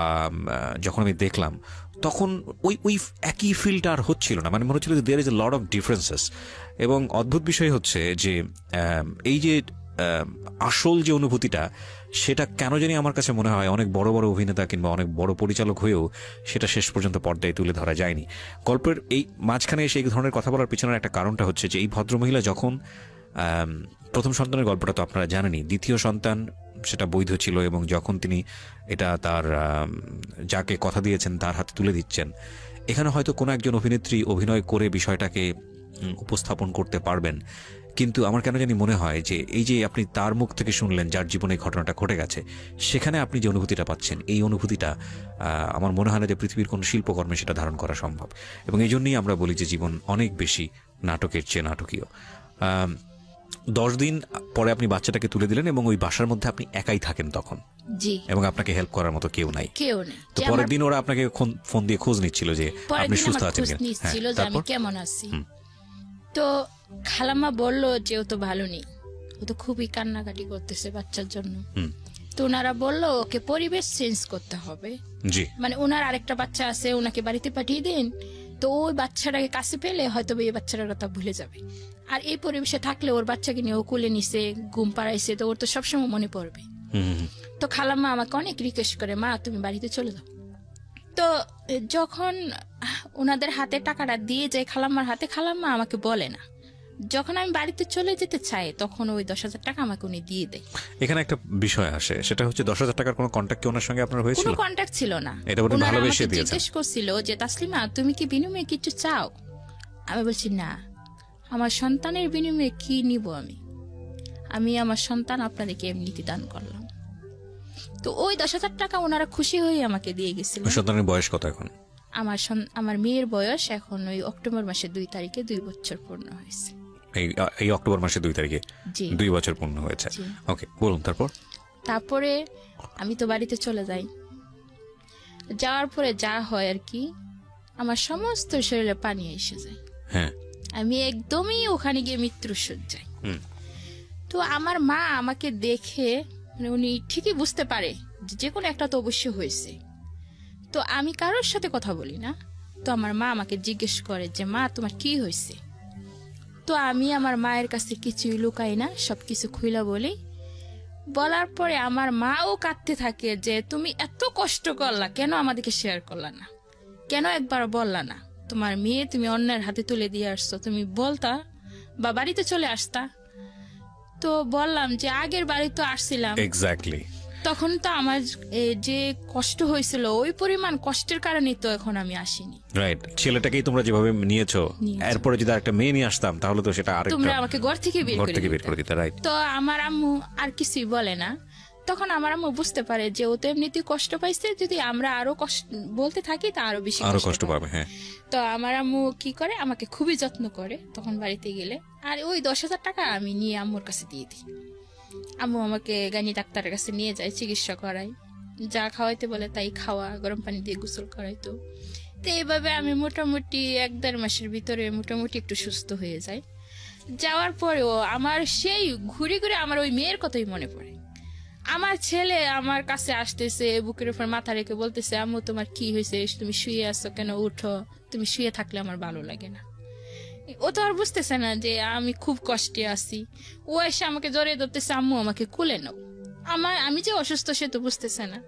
যখন আমি দেখলাম, তখন ওই একই ফিলটা আর হচ্ছিল না। মানে মনে হচ্ছিল যে there is a lot of differences. এবং অদ্ভুত বিষয় হচ্ছে যে এই যে আসল যে অনুভূতিটা, সেটা কেন জানি আমার কাছে মনে হয় অনেক বড় বড় অভিনেতা কিংবা অনেক বড় পরিচালক হয়েও সেটা শেষ পর্যন্ত পর্দায় তুলে ধরা যায়নি। গল্পের এই মাঝখানে এসে এই ধরনের কথা বলার পিছনের একটা কারণটা হচ্ছে যে এই ভদ্রমহিলা যখন প্রথম সন্তানের গল্পটা তো আপনারা জানেনই, দ্বিতীয় সন্তান সেটা বৈধ ছিল, এবং যখন তিনি এটা তার যাকে কথা দিয়েছেন তার হাতে তুলে দিচ্ছেন, এখানে হয়তো কোনো একজন অভিনেত্রী অভিনয় করে বিষয়টাকে উপস্থাপন করতে পারবেন। কিন্তু আমার কেন জানি মনে হয় যে এই যে আপনি তার মুখ থেকে শুনলেন যার জীবনে ঘটনাটা ঘটে গেছে, সেখানে আপনি যে অনুভূতিটা পাচ্ছেন, এই অনুভূতিটা আমার মনে হয় না যে পৃথিবীর কোনো শিল্পকর্মে সেটা ধারণ করা সম্ভব। এবং এই জন্যই আমরা বলি যে জীবন অনেক বেশি নাটকের চেয়ে নাটকীয়। 10 দিন পরে আপনি বাচ্চাটাকে তুলে দিলেন, এবং ওই বাসার মধ্যে আপনি একাই থাকেন তখন, জি, এবং আপনাকে হেল্প করার মতো কেউ নাই। তো যে পরের দিন ওরা আপনাকে ফোন দিয়ে খোঁজ নিচ্ছিল যে আপনি সুস্থ আছেন কিনা, যে আমি কেমন আছি। তো খালাম্মা বলল যে ও তো ভালো নেই, ও তো খুবই কান্নাকাটি করতেছে বাচ্চার জন্য। তো ওনারা বলল ওকে পরিবেশ চেঞ্জ করতে হবে, জি, মানে ওনার আরেকটা বাচ্চা আছে, ওনাকে বাড়িতে পাঠিয়ে দিন, তো ওই বাচ্চাটাকে কাছে পেলে হয়তো এই বাচ্চাটার কথা ভুলে যাবে। আর এই পরিবেশে থাকলে ওর বাচ্চাকে নিয়ে ও কোলে নিছে, ঘুম পাড়াইছে, তো ওর তো সবসময় মনে পড়বে। তো খালাম্মা আমাকে অনেক রিকোয়েস্ট করে, মা তুমি বাড়িতে চলে যাও। তো যখন ওনাদের হাতে টাকাটা দিয়ে যায় খালাম্মার হাতে, খালাম্মা আমাকে বলে না। যখন আমি বাড়িতে চলে যেতে চাই তখন ওই 10,000 টাকা আমাকে উনি দিয়ে দেয়। এখানে একটা বিষয় আসে, সেটা হচ্ছে 10,000 টাকার কোনো কন্ট্যাক্ট কি ওনার সঙ্গে আপনার হয়েছিল? কোনো কন্ট্যাক্ট ছিল না। এটা বলে ভালোবেসে দিয়েছেন। জিজ্ঞেস করছিল যে তাসলিমা তুমি কি বিনিময়ে কিছু চাও? আমি বলছি না, আমার সন্তানের বিনিময়ে কি নিব আমি আমার সন্তান আপনাদেরকে এমনিতে দান করলাম। তো ওই 10,000 টাকা ওনারা খুশি হয়ে আমাকে দিয়ে গেছিল। সন্তানের বয়স কত এখন? আমার মেয়ের বয়স এখন ওই অক্টোবর মাসের 2 তারিখে 2 বছর পূর্ণ হয়েছে। এই অক্টোবর মাসের 2 তারিখে 2 বছর পূর্ণ হয়েছে। ওকে, বলুন। তারপরে আমি তো বাড়িতে চলে যাই। যাওয়ার পরে যা হয় আর কি, আমার সমস্ত শরীরে পানি এসে যায়। হ্যাঁ, আমি একদমই ওখানে গিয়ে মৃত্যু সজ্জায়। তো আমার মা আমাকে দেখে, মানে উনি ঠিকই বুঝতে পারে যে কোনো একটা তো অবশ্যই হয়েছে। তো আমি কারোর সাথে কথা বলি না। তো আমার মা আমাকে জিজ্ঞেস করে যে মা তোমার কি হয়েছে? তো আমি আমার মায়ের কাছে কিছুই লুকাই না, সবকিছু খুইলা বলি। বলার পরে আমার মাও কাঁদতে থাকে যে তুমি এত কষ্ট করলা, কেন আমাদেরকে শেয়ার করলা না, কেন একবার বললা না? তোমার মেয়ে তুমি অন্যের হাতে তুলে দিয়ে আসছো, তুমি বলতা বা বাড়িতে চলে আসতা। তো বললাম যে আগের বাড়ি তো আসছিলাম, এক্স্যাক্টলি, তখন তো আমার যে কষ্ট হয়েছিল ওই পরিমাণ কষ্টের কারণে তো এখন আমি আসিনি। রাইট, ছেলেটাকেই তোমরা যেভাবে নিয়েছো, এরপরে যদি একটা মেয়ে নিয়ে আসতাম তাহলে তো সেটা আরেকটা, তোমরা আমাকে ঘর থেকে বের করে দিতে। রাইট। তো আমার আম্মু আর কিছুই বলে না। তখন আমার আম্মু বুঝতে পারে যে ও তো এমনিতেই কষ্ট পাইছে, যদি আমরা আরো কষ্ট বলতে থাকি তা আরো বেশি কষ্ট পাবে। হ্যাঁ, তো আমার আম্মু কি করে, আমাকে খুবই যত্ন করে তখন বাড়িতে গেলে। আর ওই 10,000 টাকা আমি নিয়ে আম্মুর কাছে দিয়ে দিই। আম্মু আমাকে গাইনি ডাক্তারের কাছে নিয়ে যায়, চিকিৎসা করাই, যা খাওয়াইতে বলে তাই খাওয়া, গরম পানি দিয়ে গোসল করাইতো। তো এইভাবে আমি মোটামুটি 1-1.5 মাসের ভিতরে মোটামুটি একটু সুস্থ হয়ে যাই। যাওয়ার পরেও আমার সেই ঘুরে ঘুরে আমার ওই মেয়ের কথাই মনে পড়ে। আমার ছেলে আমার কাছে আসতেছে, বুকের উপর মাথা রেখে বলতেছে, আম্মু তোমার কি হয়েছে, তুমি শুয়ে আছো কেন, উঠো, তুমি শুয়ে থাকলে আমার ভালো লাগে না। ও তো আর বুঝতেছে না যে আমি খুব কষ্টে আছি। ও এসে আমাকে জড়িয়ে ধরতেছে, আম্মু আমাকে কোলে নাও। আমি যে অসুস্থ সে তো বুঝতেছে না।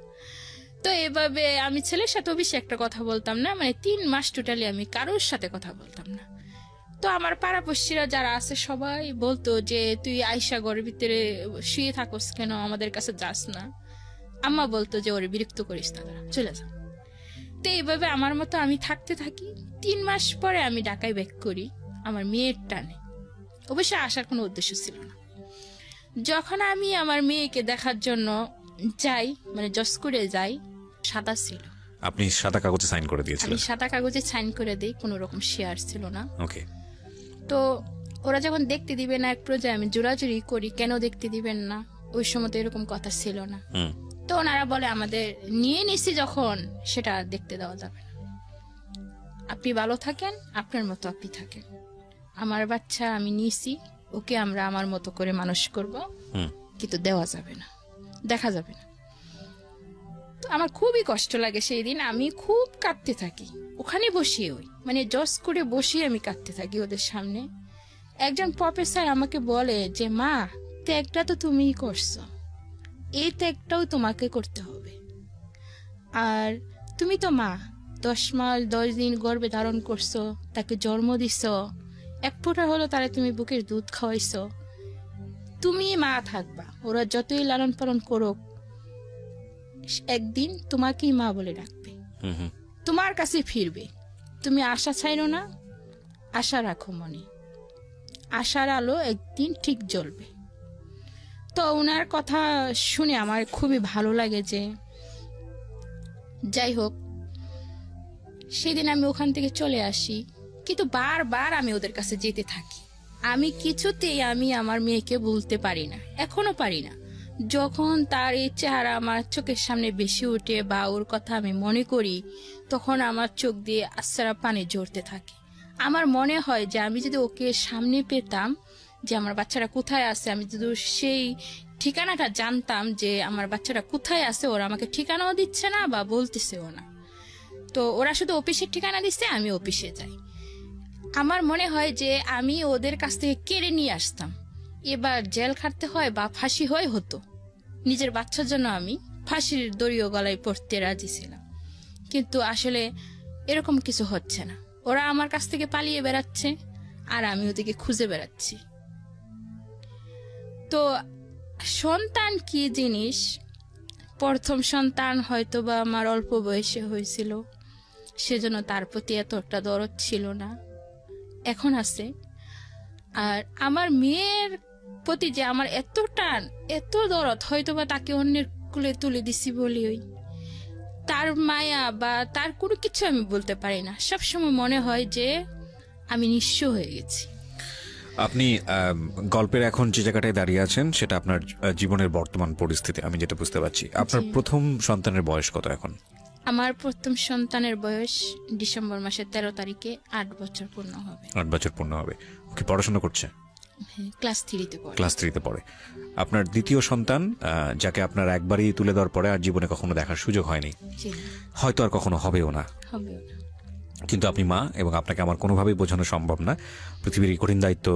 তো এভাবে আমি ছেলের সাথেও বেশি একটা কথা বলতাম না, মানে 3 মাস টোটালি আমি কারোর সাথে কথা বলতাম না। তো আমার পাড়াপড়শিরা যারা আছে সবাই বলতো যে তুই আয়শা ঘরের ভিতরে শুয়ে থাকস কেন, আমাদের কাছে যাস না। আম্মা বলতো যে ওরে বিরক্ত করিস না, চলে যা। তো এইভাবে আমার মতো আমি থাকতে থাকি। 3 মাস পরে আমি ঢাকায় ব্যাক করি আমার মেয়ের টানে। অবশ্য আসার কোনো উদ্দেশ্য ছিল না। যখন আমি আমার মেয়েকে দেখার জন্য যাই, মানে জসকোরে যাই, সাদা ছিল। আপনি সাদা কাগজে সাইন করে দিয়েছিলেন? আমি সাদা কাগজে সাইন করে দিই, কোনো রকম শেয়ার ছিল না। ওকে। তো ওরা যখন দেখতে দিবে না, এক পর্যায়ে আমি জোরাজুরি করি, কেন দেখতে দিবেন না, ওই সময় তো এরকম কথা ছিল না। তো ওনারা বলে আমাদের নিয়ে নিছি যখন, সেটা দেখতে দেওয়া যাবে না, আপনি ভালো থাকেন, আপনার মতো আপনি থাকেন। আমার বাচ্চা আমি নিয়েছি, ওকে আমরা আমার মতো করে মানুষ করব, কিন্তু দেওয়া যাবে না, দেখা যাবে না। তো আমার খুবই কষ্ট লাগে সেই দিন, আমি খুব কাঁদতে থাকি ওখানে বসিয়ে, ওই মানে জজ করে বসিয়ে আমি কাঁদতে থাকি ওদের সামনে। একজন প্রফেসর আমাকে বলে যে মা, ত্যাগটা তো তুমিই করছো, এই ত্যাগটাও তোমাকে করতে হবে। আর তুমি তো মা, 10 মাস 10 দিন গর্ভে ধারণ করছো, তাকে জন্ম দিছ, 1 ফোঁটা হলো তারা তুমি বুকের দুধ খাওয়াইছো, তুমি মা থাকবা, ওরা যতই লালন পালন করুক, একদিন তোমাকেই মা বলে ডাকবে, তোমার কাছে ফিরবে। তুমি আশা ছাইরো না, আশা রাখো মনে, আশার আলো একদিন ঠিক জ্বলবে। তো ওনার কথা শুনে আমার খুবই ভালো লাগে। যে যাই হোক, সেদিন আমি ওখান থেকে চলে আসি, কিন্তু বারবার আমি ওদের কাছে যেতে থাকি। আমি কিছুতেই আমি আমার মেয়েকে বলতে পারি না, এখনো পারি না। যখন তার এই চেহারা আমার চোখের সামনে বেশি ওঠে বা ওর কথা আমি মনে করি, তখন আমার চোখ দিয়ে আশ্চর্য পানি ঝরতে থাকে। আমার মনে হয় যে আমি যদি ওকে সামনে পেতাম, যে আমার বাচ্চারা কোথায় আছে, আমি যদি সেই ঠিকানাটা জানতাম যে আমার বাচ্চারা কোথায় আছে, ওরা আমাকে ঠিকানাও দিচ্ছে না বা বলতেছেও না। তো ওরা শুধু অফিসের ঠিকানা দিচ্ছে, আমি অফিসে যাই। আমার মনে হয় যে আমি ওদের কাছ থেকে কেড়ে নিয়ে আসতাম, এবার জেল খাটতে হয় বা ফাঁসি হয় হতো। নিজের বাচ্চার জন্য আমি ফাঁসির দড়িও গলায় পড়তে রাজি ছিলাম, কিন্তু আসলে এরকম কিছু হচ্ছে না। ওরা আমার কাছ থেকে পালিয়ে বেড়াচ্ছে আর আমি ওদিকে খুঁজে বেড়াচ্ছি। তো সন্তান কি জিনিস, প্রথম সন্তান হয়তো বা আমার অল্প বয়সে হয়েছিল, সেজন্য তার প্রতি এতটা দরদ ছিল না, এখন আছে। আর আমার মেয়ের প্রতি যে আমার এত টান, এত দরদ, হয়তো বা তাকে অন্যের কুলে তুলে দিছি বলি, ওই তার মায়া বা তার কোনো কিছু আমি বলতে পারি না। সবসময় মনে হয় যে আমি নিঃস্ব হয়ে গেছি। আপনি গল্পের এখন যে জায়গাটায় দাঁড়িয়ে আছেন, সেটা আপনার জীবনের বর্তমান পরিস্থিতি, আমি যেটা বুঝতে পারছি। আপনার প্রথম সন্তানের বয়স কত এখন? আমার প্রথম সন্তানের বয়স ডিসেম্বর মাসের 13 তারিখে 8 বছর পূর্ণ হবে। 8 বছর পূর্ণ হবে। ওকে, পড়াশোনা করছে? ক্লাস 3-তে পড়ে। ক্লাস 3-তে পড়ে। আপনার দ্বিতীয় সন্তান, যাকে আপনার একবারই তুলে দেওয়ার পরে আর জীবনে কখনো দেখার সুযোগ হয়নি, হয়তো আর কখনো হবেও না। কিন্তু আপনি মা, এবং আপনাকে আমার কোনোভাবেই বোঝানো সম্ভব না। পৃথিবীর এই কঠিন দায়িত্ব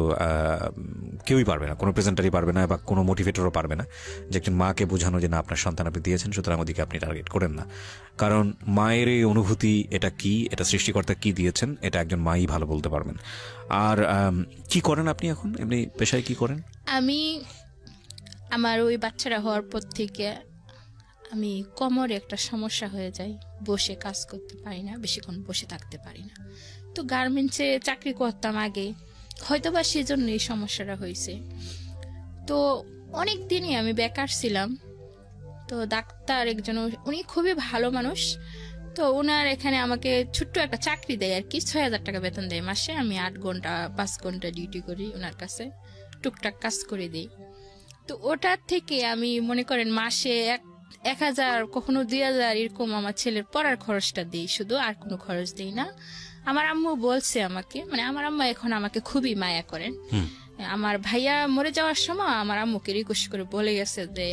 কেউই পারবে না, কোনো প্রেজেন্টারই পারবে না বা কোনো মোটিভেটরও পারবে না, যে একজন মাকে বোঝানো যে না, আপনার সন্তান আপনি দিয়েছেন, সুতরাং ওদিকে আপনি টার্গেট করেন না। কারণ মায়ের এই অনুভূতি, এটা কি, এটা সৃষ্টিকর্তা কি দিয়েছেন, এটা একজন মাই ভালো বলতে পারবেন। আর কি করেন আপনি এখন, এমনি পেশায় কি করেন? আমি আমার ওই বাচ্চারা হওয়ার পর থেকে আমি কোমরে একটা সমস্যা হয়ে যায়, বসে কাজ করতে পারি না, বেশিক্ষণ বসে থাকতে পারি না। তো গার্মেন্টসে চাকরি করতাম আগে, হয়তো বা সেজন্য এই সমস্যাটা হয়েছে। তো অনেক দিনই আমি বেকার ছিলাম। তো ডাক্তার একজন, উনি খুবই ভালো মানুষ। তো ওনার এখানে আমাকে ছোট্ট একটা চাকরি দেয় আর কি, 6,000 টাকা বেতন দেয় মাসে। আমি 8 ঘন্টা 5 ঘন্টা ডিউটি করি ওনার কাছে, টুকটাক কাজ করে দিই। তো ওটার থেকে আমি মনে করেন মাসে 1,000 কখনো 2,000 এরকম আমার ছেলের পড়ার খরচটা দিই শুধু, আর কোনো খরচ দিই না। আমার আম্মু বলছে আমাকে, মানে আমার আম্মা এখন আমাকে খুবই মায়া করেন। আমার ভাইয়া মরে যাওয়ার সময় আমার আম্মুকে রিকোয়েস্ট করে বলে গেছে যে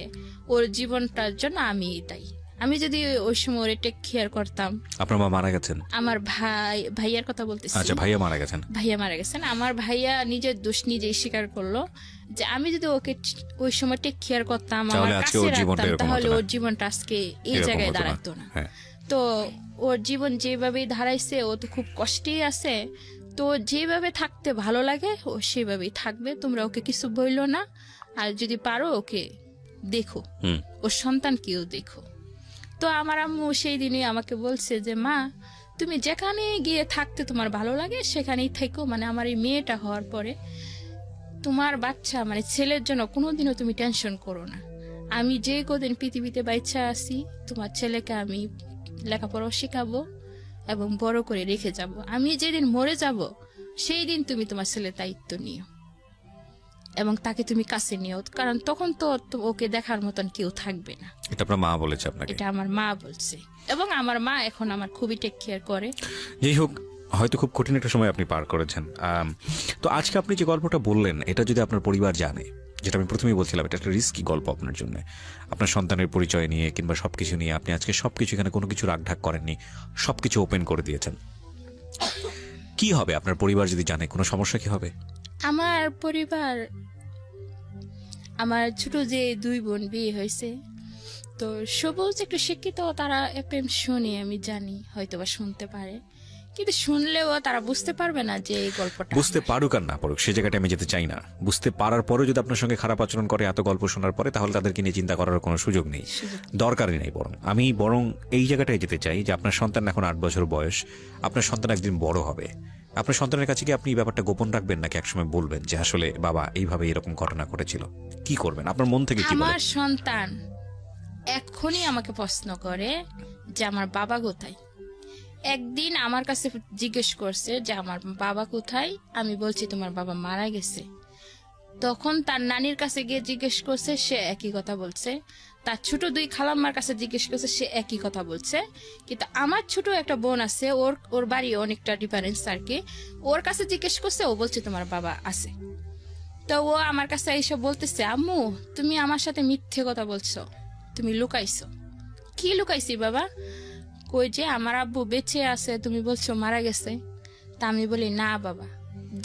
ওর জীবনটার জন্য আমি দায়ী। আমি যদি ওই সময় ওরে টেক কেয়ার করতাম। আপনার মা মারা গেছেন? আমার ভাইয়ার কথা বলতেছি। আচ্ছা, ভাইয়া মারা গেছেন। ভাইয়া মারা গেছেন। আমার ভাইয়া নিজের দোষ নিজেই স্বীকার করলো যে আমি যদি ওকে ওই সময় টেক কেয়ার করতাম, আমার কাছে রাখতাম, তাহলে ওর জীবনটা আজকে এই জায়গায় দাঁড়াতো না। তো ওর জীবন যেভাবেই দাঁড়াইছে, ও তো খুব কষ্টেই আছে। তো যেভাবে থাকতে ভালো লাগে ও সেভাবেই থাকবে, তোমরা ওকে কিছু বইলো না। আর যদি পারো ওকে দেখো, ওর সন্তানকেও দেখো। তো আমার আম্মু সেই দিনই আমাকে বলছে যে মা, তুমি যেখানে গিয়ে থাকতে তোমার ভালো লাগে সেখানেই থেকো। মানে আমার এই মেয়েটা হওয়ার পরে তোমার বাচ্চা, মানে ছেলের জন্য কোনোদিনও তুমি টেনশন করো না। আমি যে কদিন পৃথিবীতে বাচ্চা আছি, তোমার ছেলেকে আমি লেখাপড়া শেখাবো এবং বড় করে রেখে যাব। আমি যেদিন মরে যাব সেই দিন তুমি তোমার ছেলের দায়িত্ব নিও এবং তাকে তুমি কাছে নিও, কারণ তখন তো ওকে দেখার মতন কেউ থাকবে না। এটা আপনার মা বলেছে আপনাকে? এটা আমার মা বলছে, এবং আমার মা এখন আমার খুবই টেক কেয়ার করে। যাই হোক, হয়তো খুব কঠিন একটা সময় আপনি পার করেছেন। তো আজকে আপনি যে গল্পটা বললেন, এটা যদি আপনার পরিবার জানে, যেটা আমি প্রথমেই বলছিলাম, এটা একটা রিস্কি গল্প আপনার জন্য। আপনার সন্তানের পরিচয় নিয়ে কিংবা সবকিছু নিয়ে আপনি আজকে সবকিছু, এখানে কোনো কিছু রাগঢাক করেননি, সবকিছু ওপেন করে দিয়েছেন। কি হবে আপনার পরিবার যদি জানে? কোনো সমস্যা কি হবে? আমার পরিবার, আমার ছোট যে 2 বোন বিয়ে হয়েছে, তো সবুজ একটু শিক্ষিত, তারা এফএম শুনে, আমি জানি হয়তো বা শুনতে পারে, কিন্তু শুনলেও তারা বুঝতে পারবে না যে এই গল্পটা। বুঝতে পারুক আর না পারুক, সে জায়গাটা আমি যেতে চাই না। বুঝতে পারার পরেও যদি আপনার সঙ্গে খারাপ আচরণ করে এত গল্প শোনার পরে, তাহলে তাদেরকে নিয়ে চিন্তা করার কোনো সুযোগ নেই, দরকারই নেই। বরং এই জায়গাটায় যেতে চাই যে আপনার সন্তান এখন 8 বছর বয়স, আপনার সন্তান একদিন বড় হবে। আপনার সন্তানের কাছে কি আপনি এই ব্যাপারটা গোপন রাখবেন, নাকি একসময় বলবেন যে আসলে বাবা এইভাবে এরকম ঘটনা ঘটেছিল? কি করবেন? আপনার মন থেকে কি বলেন? আমার সন্তান এখনই আমাকে প্রশ্ন করে যে আমার বাবা কোথায়। একদিন আমার কাছে জিজ্ঞেস করছে যে আমার বাবা কোথায়। আমি বলছি তোমার বাবা মারা গেছে। তখন তার নানির কাছে গিয়ে জিজ্ঞেস করছে, সে একই কথা বলছে। তার ছোট 2 খালাম্মার কাছে জিজ্ঞেস করছে, সে একই কথা বলছে। কিন্তু আমার ছোট একটা বোন আছে, ওর বাড়ি অনেকটা ডিফারেন্স আর কি। ওর কাছে জিজ্ঞেস করছে, ও বলছে তোমার বাবা আছে। তো ও আমার কাছে এইসব বলতেছে, আম্মু তুমি আমার সাথে মিথ্যে কথা বলছো, তুমি লুকাইছো। কি লুকাইছি বাবা? কই যে আমার আব্বু বেঁচে আছে, তুমি বলছো মারা গেছে। তা আমি বলি, না বাবা,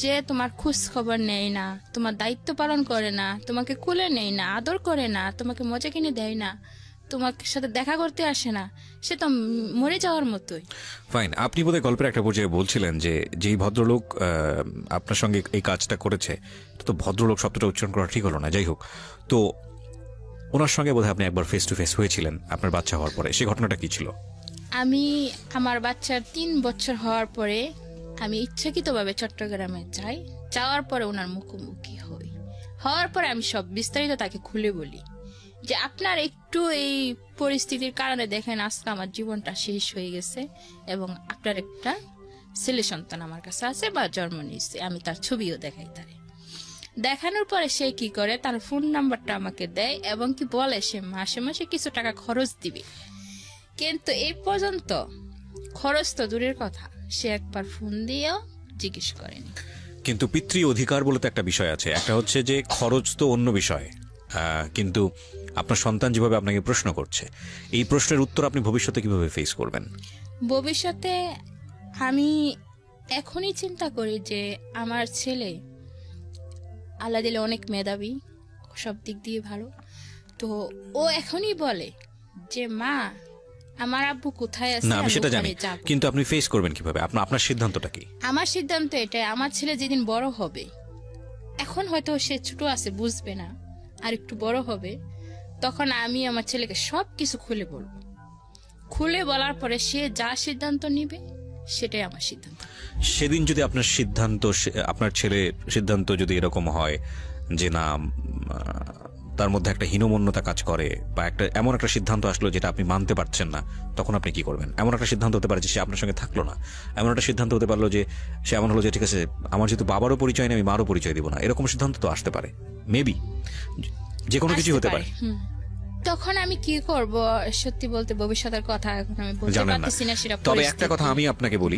যে তোমার খোঁজ খবর নেয় না, তোমার দায়িত্ব পালন করে না, তোমাকে কোলে নেয় না, আদর করে না, তোমাকে মজা কিনে দেয় না, তোমার সাথে দেখা করতে আসে না, সে তো মরে যাওয়ার মতোই। ফাইন। আপনি বোধহয় গল্পের একটা পর্যায়ে বলছিলেন যে যেই ভদ্রলোক আপনার সঙ্গে এই কাজটা করেছে, তো ভদ্রলোক শব্দটা উচ্চারণ করা ঠিক হলো না। যাই হোক, তো ওনার সঙ্গে বোধহয় আপনি একবার ফেস টু ফেস হয়েছিলেন আপনার বাচ্চা হওয়ার পরে। সেই ঘটনাটা কি ছিল? আমি আমার বাচ্চার 3 বছর হওয়ার পরে আমি ইচ্ছাকৃতভাবে চট্টগ্রামে যাই। যাওয়ার পরে ওনার মুখোমুখি হই। হওয়ার পরে আমি সব বিস্তারিত তাকে খুলে বলি যে আপনার একটু এই পরিস্থিতির কারণে দেখেন আজকে আমার জীবনটা শেষ হয়ে গেছে, এবং আপনার একটা ছেলে সন্তান আমার কাছে আছে বা জন্ম নিয়েছে। আমি তার ছবিও দেখাই তারে। দেখানোর পরে সে কি করে, তার ফোন নাম্বারটা আমাকে দেয় এবং কি বলে সে মাসে মাসে কিছু টাকা খরচ দিবে। কিন্তু এই পর্যন্ত খরচ তো দূরের কথা, সে একবার ফোন দিয়েও জিজ্ঞেস করেনি। কিন্তু পিতৃ অধিকার বলে তো একটা বিষয় আছে। একটা হচ্ছে যে খরচ তো অন্য বিষয়, কিন্তু আপনার সন্তান যেভাবে আপনাকে প্রশ্ন করছে, এই প্রশ্নের উত্তর আপনি ভবিষ্যতে কিভাবে ফেস করবেন? ভবিষ্যতে আমি এখনই চিন্তা করি যে আমার ছেলে আল্লাহ দিলে অনেক মেধাবী, সব দিক দিয়ে ভালো। তো ও এখনই বলে যে মা আমার আব্বু কোথায় আছে। না, আমি সেটা জানি, কিন্তু আপনি ফেস করবেন কিভাবে? আপনার সিদ্ধান্তটা কি? আমার সিদ্ধান্ত এটাই, আমার ছেলে যেদিন বড় হবে, এখন হয়তো সে ছোট আছে বুঝবে না, আর একটু বড় হবে, তখন আমি আমার ছেলেকে সবকিছু খুলে বলবো। খুলে বলার পরে সে যা সিদ্ধান্ত নিবে সেটাই আমার সিদ্ধান্ত। সেদিন যদি আপনার ছেলের সিদ্ধান্ত যদি এরকম হয় যে না তার মধ্যে একটা হীনমন্যতা কাজ করে, বা একটা এমন একটা সিদ্ধান্ত আসলো যেটা আপনি মানতে পারছেন না, তখন আপনি কি করবেন? এমন একটা সিদ্ধান্ত হতে পারে যে সে আপনার সঙ্গে থাকলো না, এমন একটা সিদ্ধান্ত হতে পারলো যে সে এমন হলো যে ঠিক আছে আমার যেহেতু বাবারও পরিচয় নেই আমি মারও পরিচয় দিব না, এরকম সিদ্ধান্ত তো আসতে পারে, মেবি যে কোনো কিছু হতে পারে। তখন আমি কি করব সত্যি বলতে ভবিষ্যতের কথা এখন আমি বলতে জানেন না। পারতেছি না সেটা তবে একটা কথা আমি আপনাকে বলি,